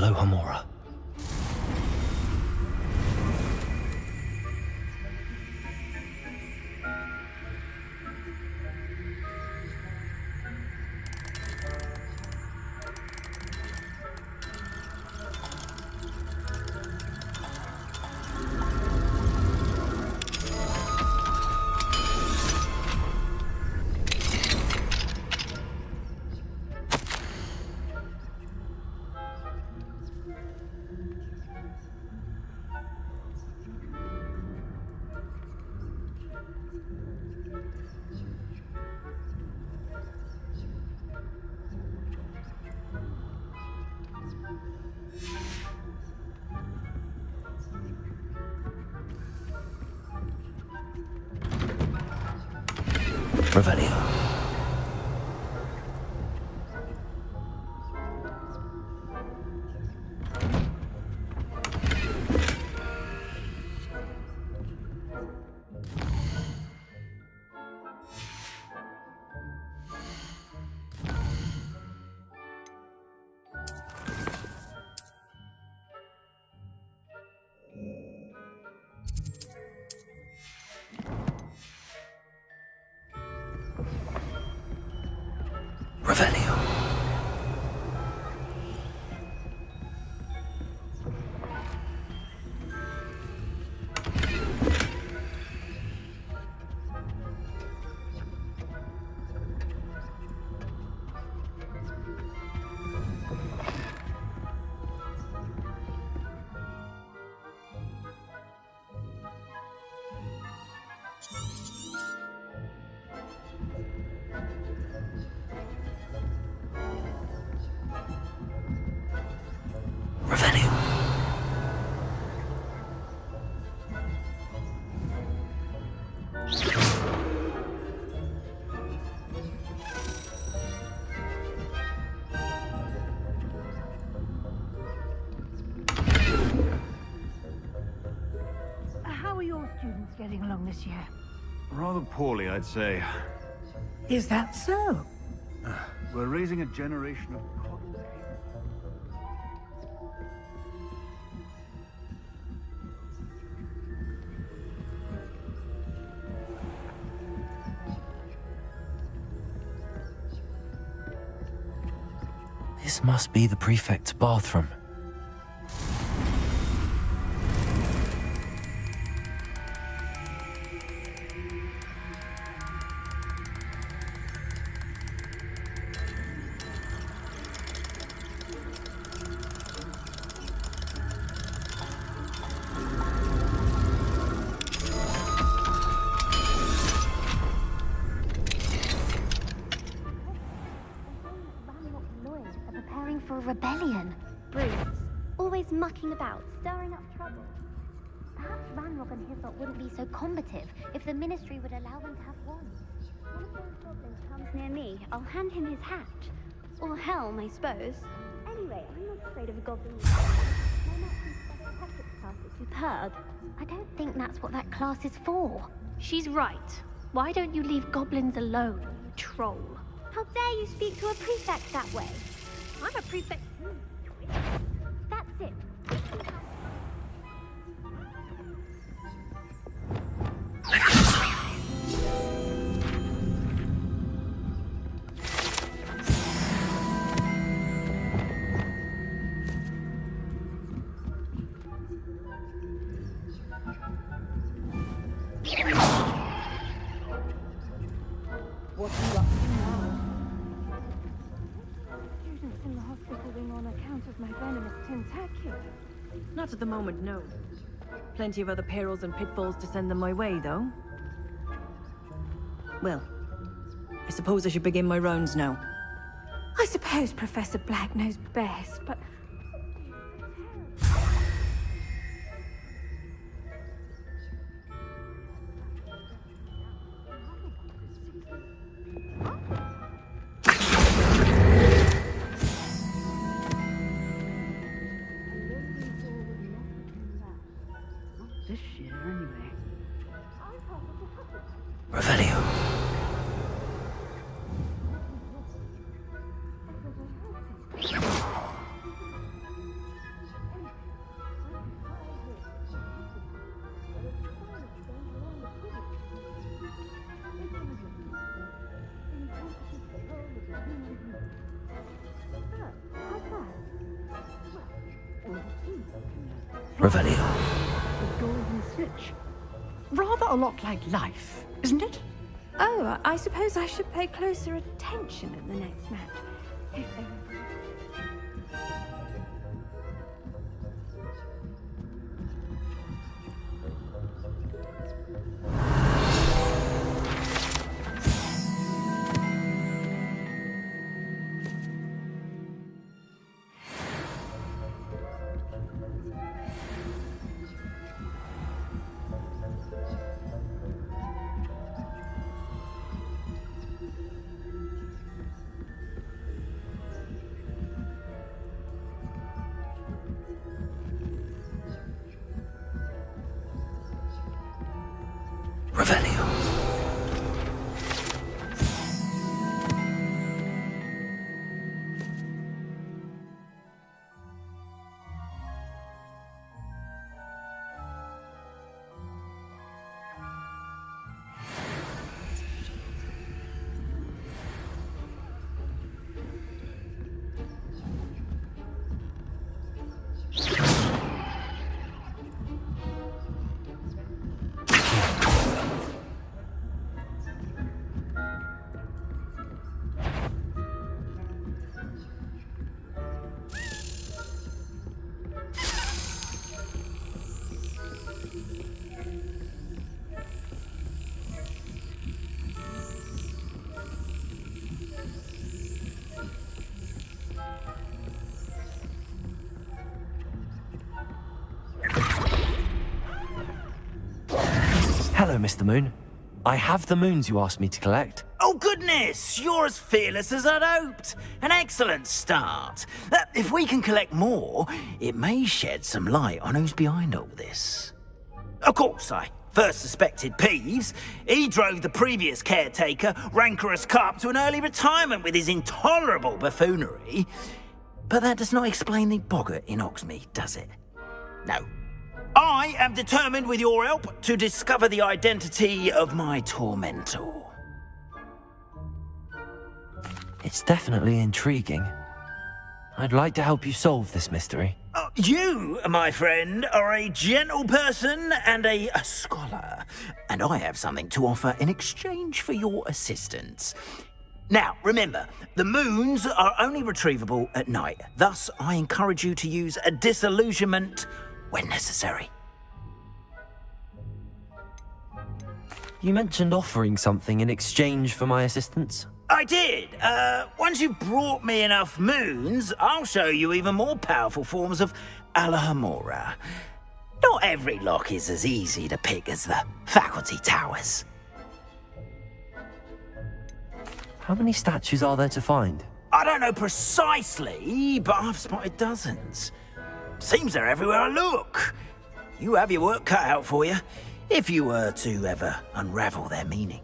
Speaker 1: Alohomora. Revelio. Revelio. Revelio.
Speaker 16: How are your students getting along this year?
Speaker 11: Rather poorly, I'd say.
Speaker 16: Is that so?
Speaker 11: We're raising a generation of
Speaker 1: This must be the prefect's bathroom.
Speaker 23: Are preparing for a rebellion. Brutes. Always mucking about, stirring up trouble. Perhaps Ranrock and his lot wouldn't be so combative if the Ministry would allow them to have wands. One of those goblins comes near me, I'll hand him his hat. Or helm, I suppose. Anyway, I'm not afraid of a goblin. My Maximum Special Tactics class is superb. I don't think that's what that class is for. She's right. Why don't you leave goblins alone, you troll? How dare you speak to a prefect that way? I'm a prefect too. That's it.
Speaker 16: What are you up to now? Students in the hospital wing on account of my venomous tentacula.
Speaker 20: Not at the moment, no. Plenty of other perils and pitfalls to send them my way, though. Well, I suppose I should begin my rounds now.
Speaker 7: I suppose Professor Black knows best, but...
Speaker 16: This year, anyway.
Speaker 1: Revelio. Revelio.
Speaker 20: The golden switch. Rather a lot like life, isn't it?
Speaker 16: Oh, I suppose I should pay closer attention at the next match. If they
Speaker 1: Revelio. Hello, Mr. Moon. I have the moons you asked me to collect.
Speaker 9: Oh, goodness! You're as fearless as I'd hoped. An excellent start. If we can collect more, it may shed some light on who's behind all this. Of course, I first suspected Peeves. He drove the previous caretaker, Rancorous Carp, to an early retirement with his intolerable buffoonery. But that does not explain the boggart in Hogsmeade, does it? No. I am determined, with your help, to discover the identity of my tormentor.
Speaker 1: It's definitely intriguing. I'd like to help you solve this mystery.
Speaker 9: You, my friend, are a gentle person and a scholar, and I have something to offer in exchange for your assistance. Now, remember, the moons are only retrievable at night. Thus, I encourage you to use a disillusionment when necessary.
Speaker 1: You mentioned offering something in exchange for my assistance?
Speaker 9: I did. Once you've brought me enough moons, I'll show you even more powerful forms of Alohomora. Not every lock is as easy to pick as the faculty towers.
Speaker 1: How many statues are there to find?
Speaker 9: I don't know precisely, but I've spotted dozens. Seems they're everywhere I look. You have your work cut out for you, if you were to ever unravel their meaning.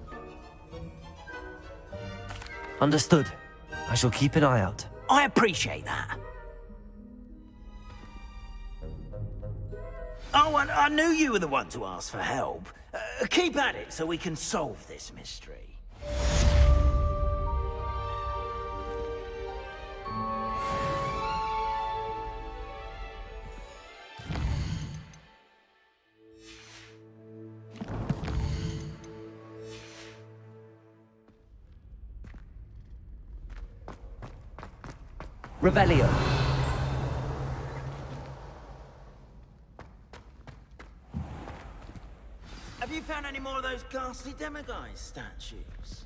Speaker 1: Understood. I shall keep an eye out.
Speaker 9: I appreciate that. Oh, and I knew you were the one to ask for help. Keep at it so we can solve this mystery.
Speaker 15: Revelio.
Speaker 9: Have you found any more of those ghastly demiguise statues?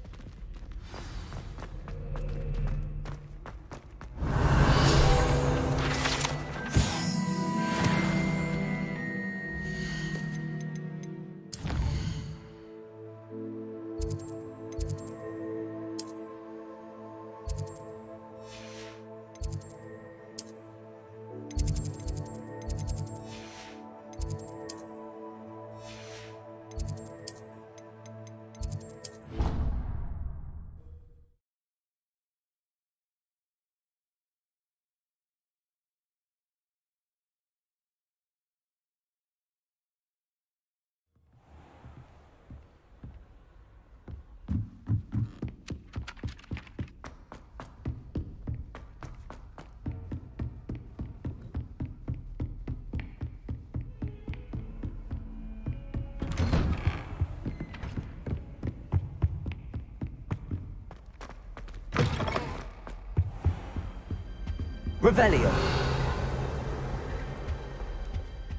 Speaker 15: Revelio.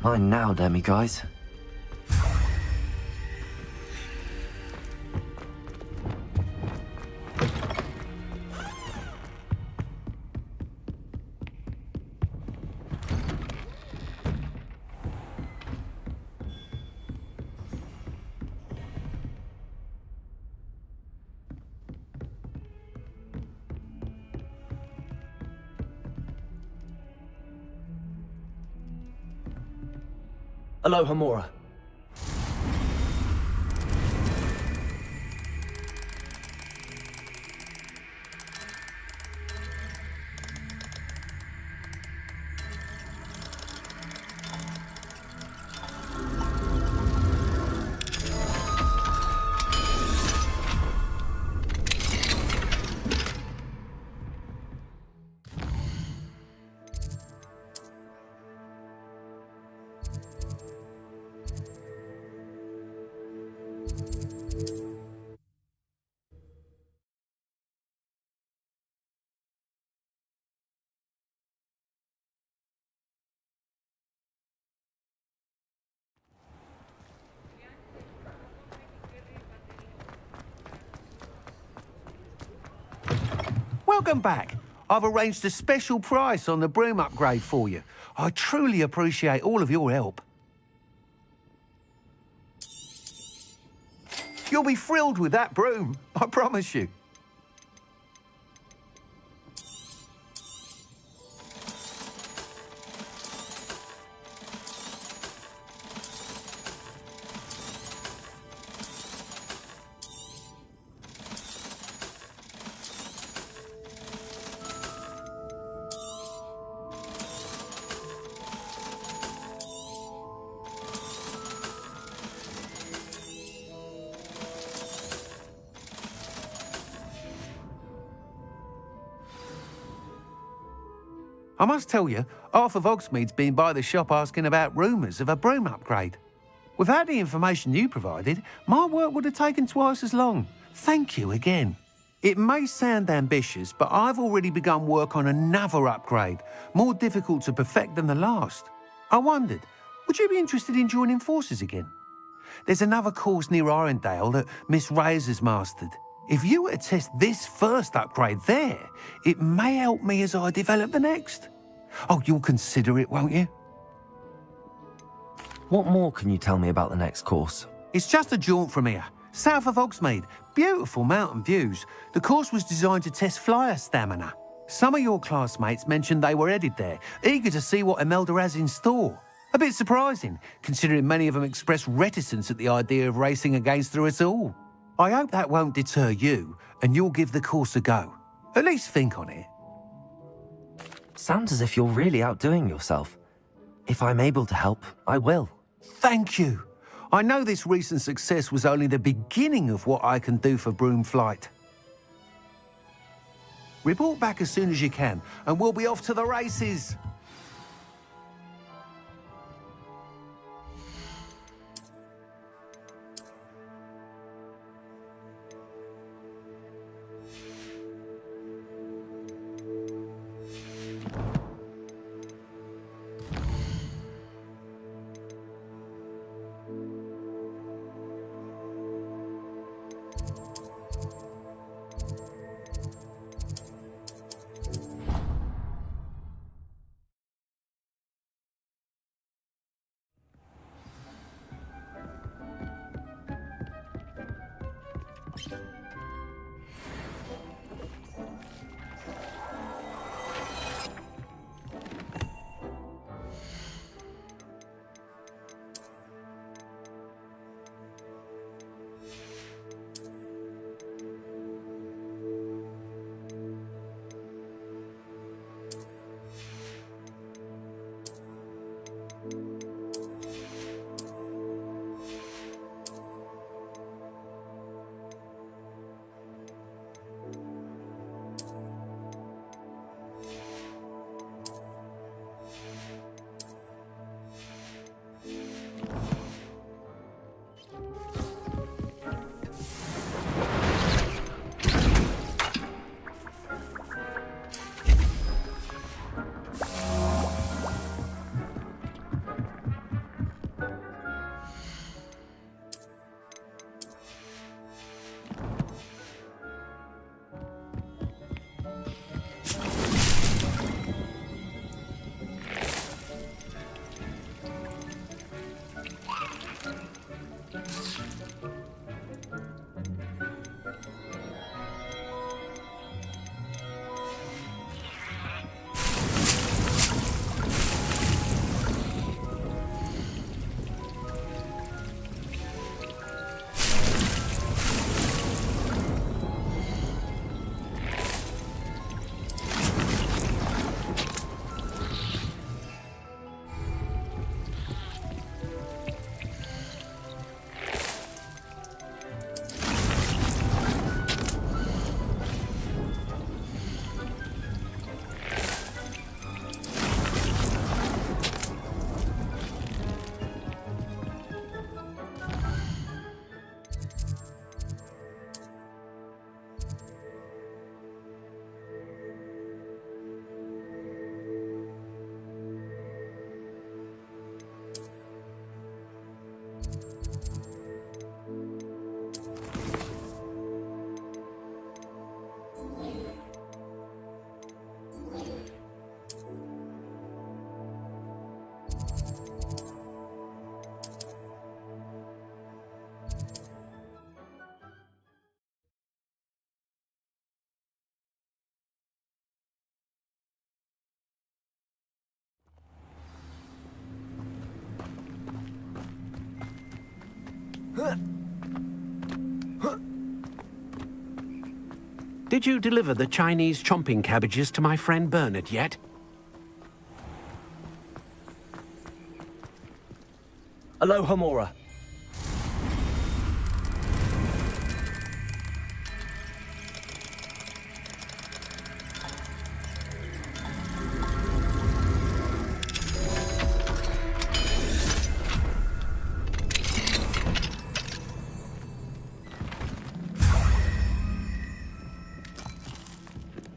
Speaker 1: Mine now, demi-guys.
Speaker 15: Aloha Mora.
Speaker 13: Welcome back. I've arranged a special price on the broom upgrade for you. I truly appreciate all of your help. You'll be thrilled with that broom, I promise you. I must tell you, half of Hogsmeade's been by the shop asking about rumours of a broom upgrade. Without the information you provided, my work would have taken twice as long. Thank you again. It may sound ambitious, but I've already begun work on another upgrade, more difficult to perfect than the last. I wondered, would you be interested in joining forces again? There's another course near Irondale that Miss Reyes has mastered. If you were to test this first upgrade there, it may help me as I develop the next. Oh, you'll consider it, won't you?
Speaker 1: What more can you tell me about the next course?
Speaker 13: It's just a jaunt from here, south of Hogsmeade. Beautiful mountain views. The course was designed to test flyer stamina. Some of your classmates mentioned they were headed there, eager to see what Imelda has in store. A bit surprising, considering many of them expressed reticence at the idea of racing against her at all. I hope that won't deter you, and you'll give the course a go. At least think on it.
Speaker 1: Sounds as if you're really outdoing yourself. If I'm able to help, I will.
Speaker 13: Thank you. I know this recent success was only the beginning of what I can do for broom flight. Report back as soon as you can, and we'll be off to the races.
Speaker 6: Did you deliver the Chinese chomping cabbages to my friend Bernard yet?
Speaker 15: Aloha Mora.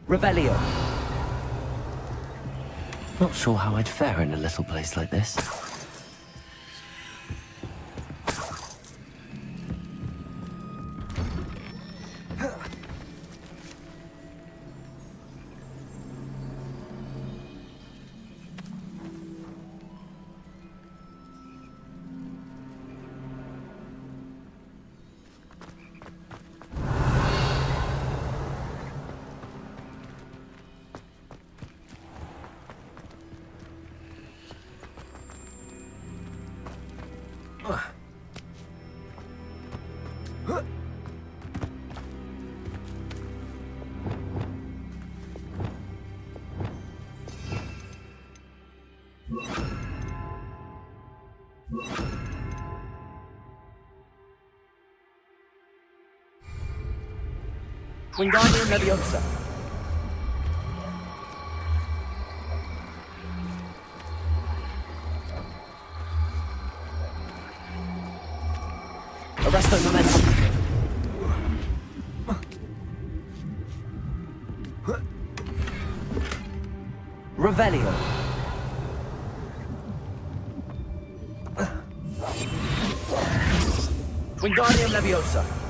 Speaker 1: Revelio. Not sure how I'd fare in a little place like this.
Speaker 15: Wingardium Leviosa. Arresto Momentum. Revelio. Wingardium Leviosa.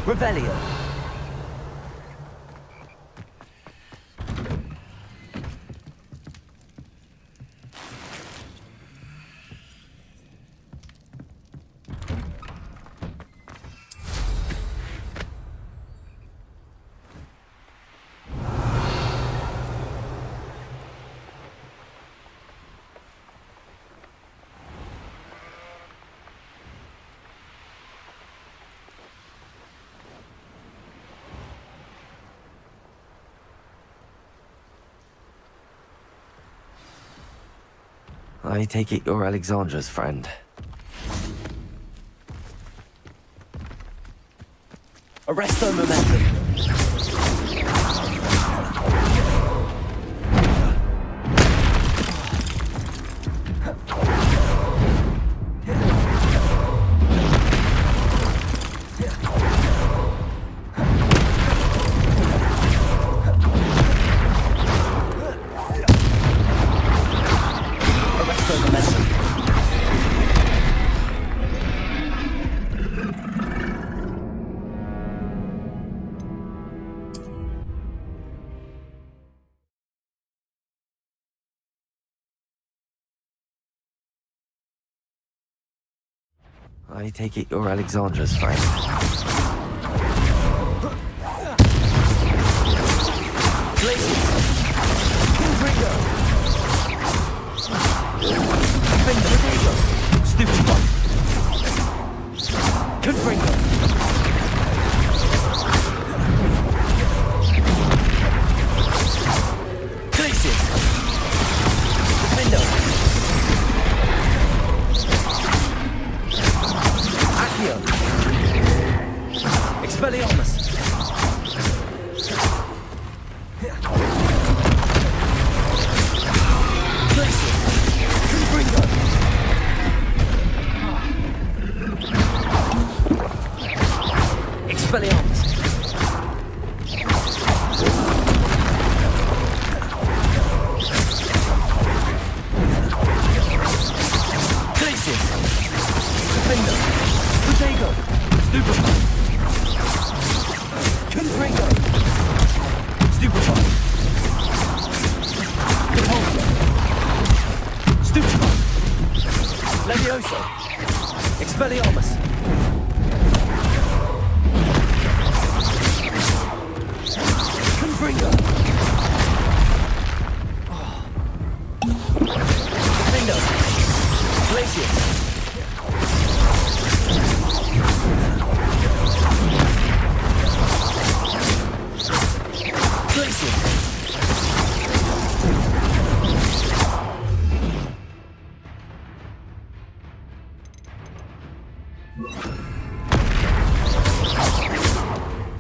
Speaker 15: Revelio.
Speaker 1: I take it you're Alexandra's friend.
Speaker 15: Arresto Momentum.
Speaker 1: I take it you're Alexandra's friend.
Speaker 15: Places. Confringo. Confringo. Stupid one. Confringo. Places. Defendo. Accio. Expelliarmus. Places. Confringo. Expelliarmus. Places. Defender. Protego. Stupefy. Confringo. Stupefy. Repulsor. Stupefy. Levioso. Expelliarmus. Confringo. Defendo. Glacius. Glacius.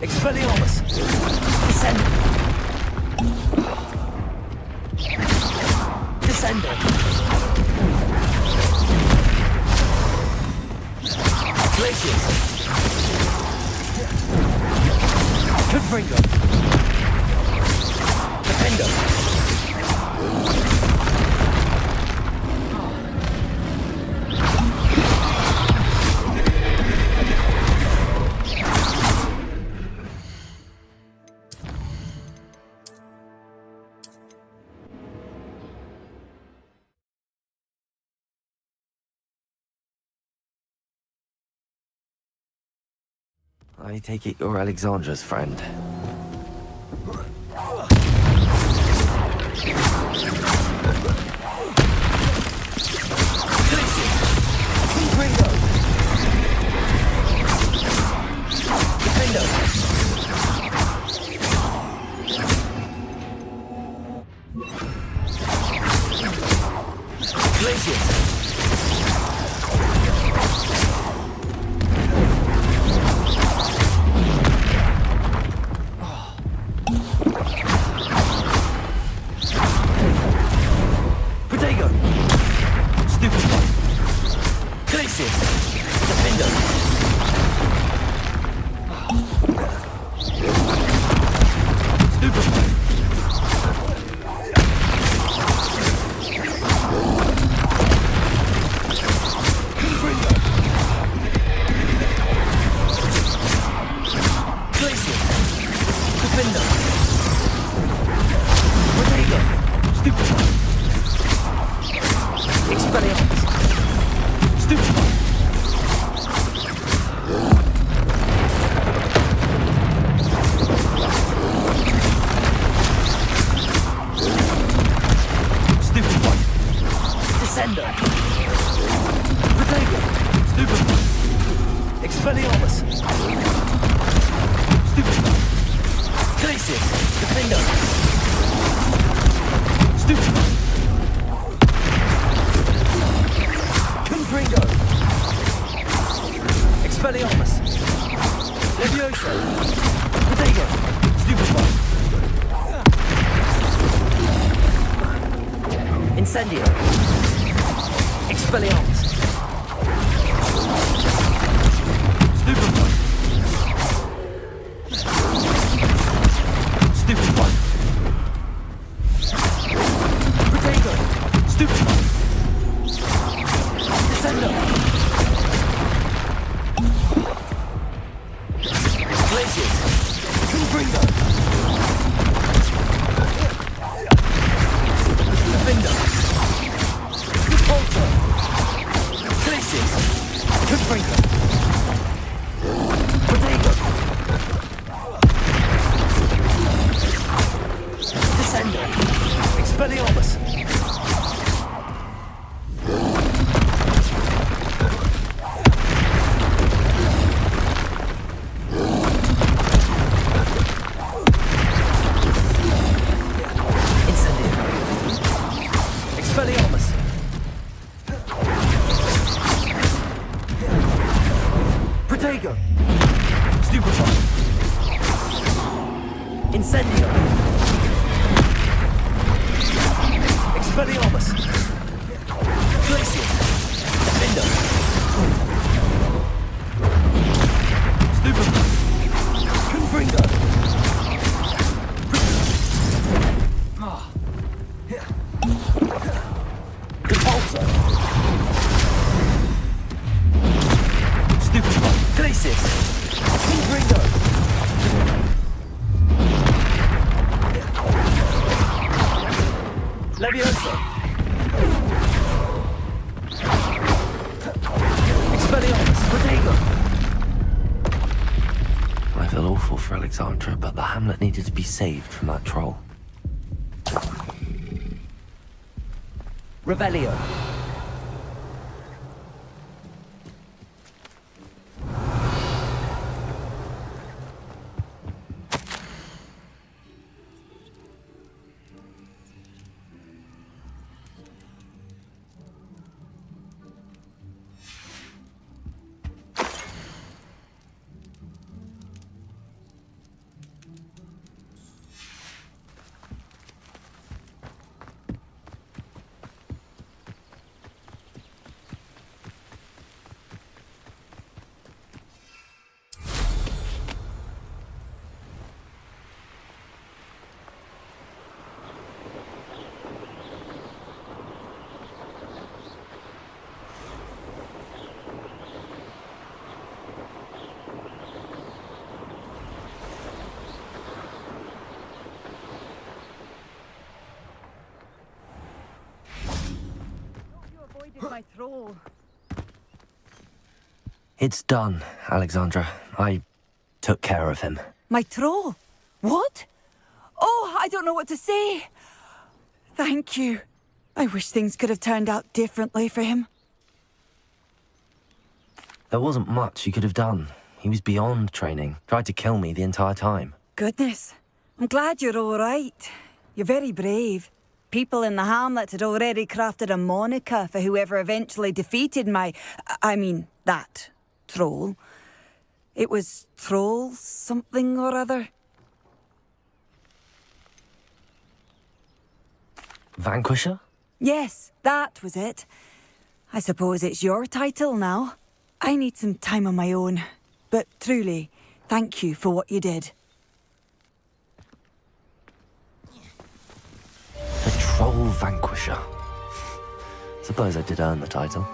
Speaker 15: Expelliarmus. Descend. Descendo. Glacius. Confringo. Defendo.
Speaker 1: I take it you're Alexandra's friend.
Speaker 15: Confringo. Defendo. Glacius. Protego. Stupefy. Glacius. Defendo. Stupefy. Confringo. Glacius. Defendo. Protego. Stupefy. Expelliarmus. Stupefy. Stupefy. Descendo. Protego. Stupefy. Expelliarmus. Stupefy. Glacius. Defendo. Stupefy. Confringo. Expelliarmus. Levioso. Protego. Stupefy. Incendio. Expelliarmus. Stupefy. Stupefy. Protego. Stupefy. Descendo. Confringo. Protego. Descendo. Expelliarmus. Expelliarmus! Protego! Stupefy! Incendio! Expelliarmus! Glacier! Defendo! Stupefy! Confringo! Stupefy! Glacius! Confringo! Leviosa! Expelliarmus! Protego!
Speaker 1: I feel awful for Alexandra, but the hamlet needed to be saved from that troll.
Speaker 15: Revelio.
Speaker 20: My troll.
Speaker 1: It's done, Alexandra. I took care of him.
Speaker 2: My troll? What? Oh, I don't know what to say. Thank you. I wish things could have turned out differently for him.
Speaker 1: There wasn't much you could have done. He was beyond training. Tried to kill me the entire time.
Speaker 2: Goodness. I'm glad you're all right. You're very brave. People in the hamlet had already crafted a moniker for whoever eventually defeated that troll. It was Troll something or other.
Speaker 1: Vanquisher?
Speaker 2: Yes, that was it. I suppose it's your title now. I need some time on my own. But truly, thank you for what you did.
Speaker 1: The Troll Vanquisher. Suppose I did earn the title.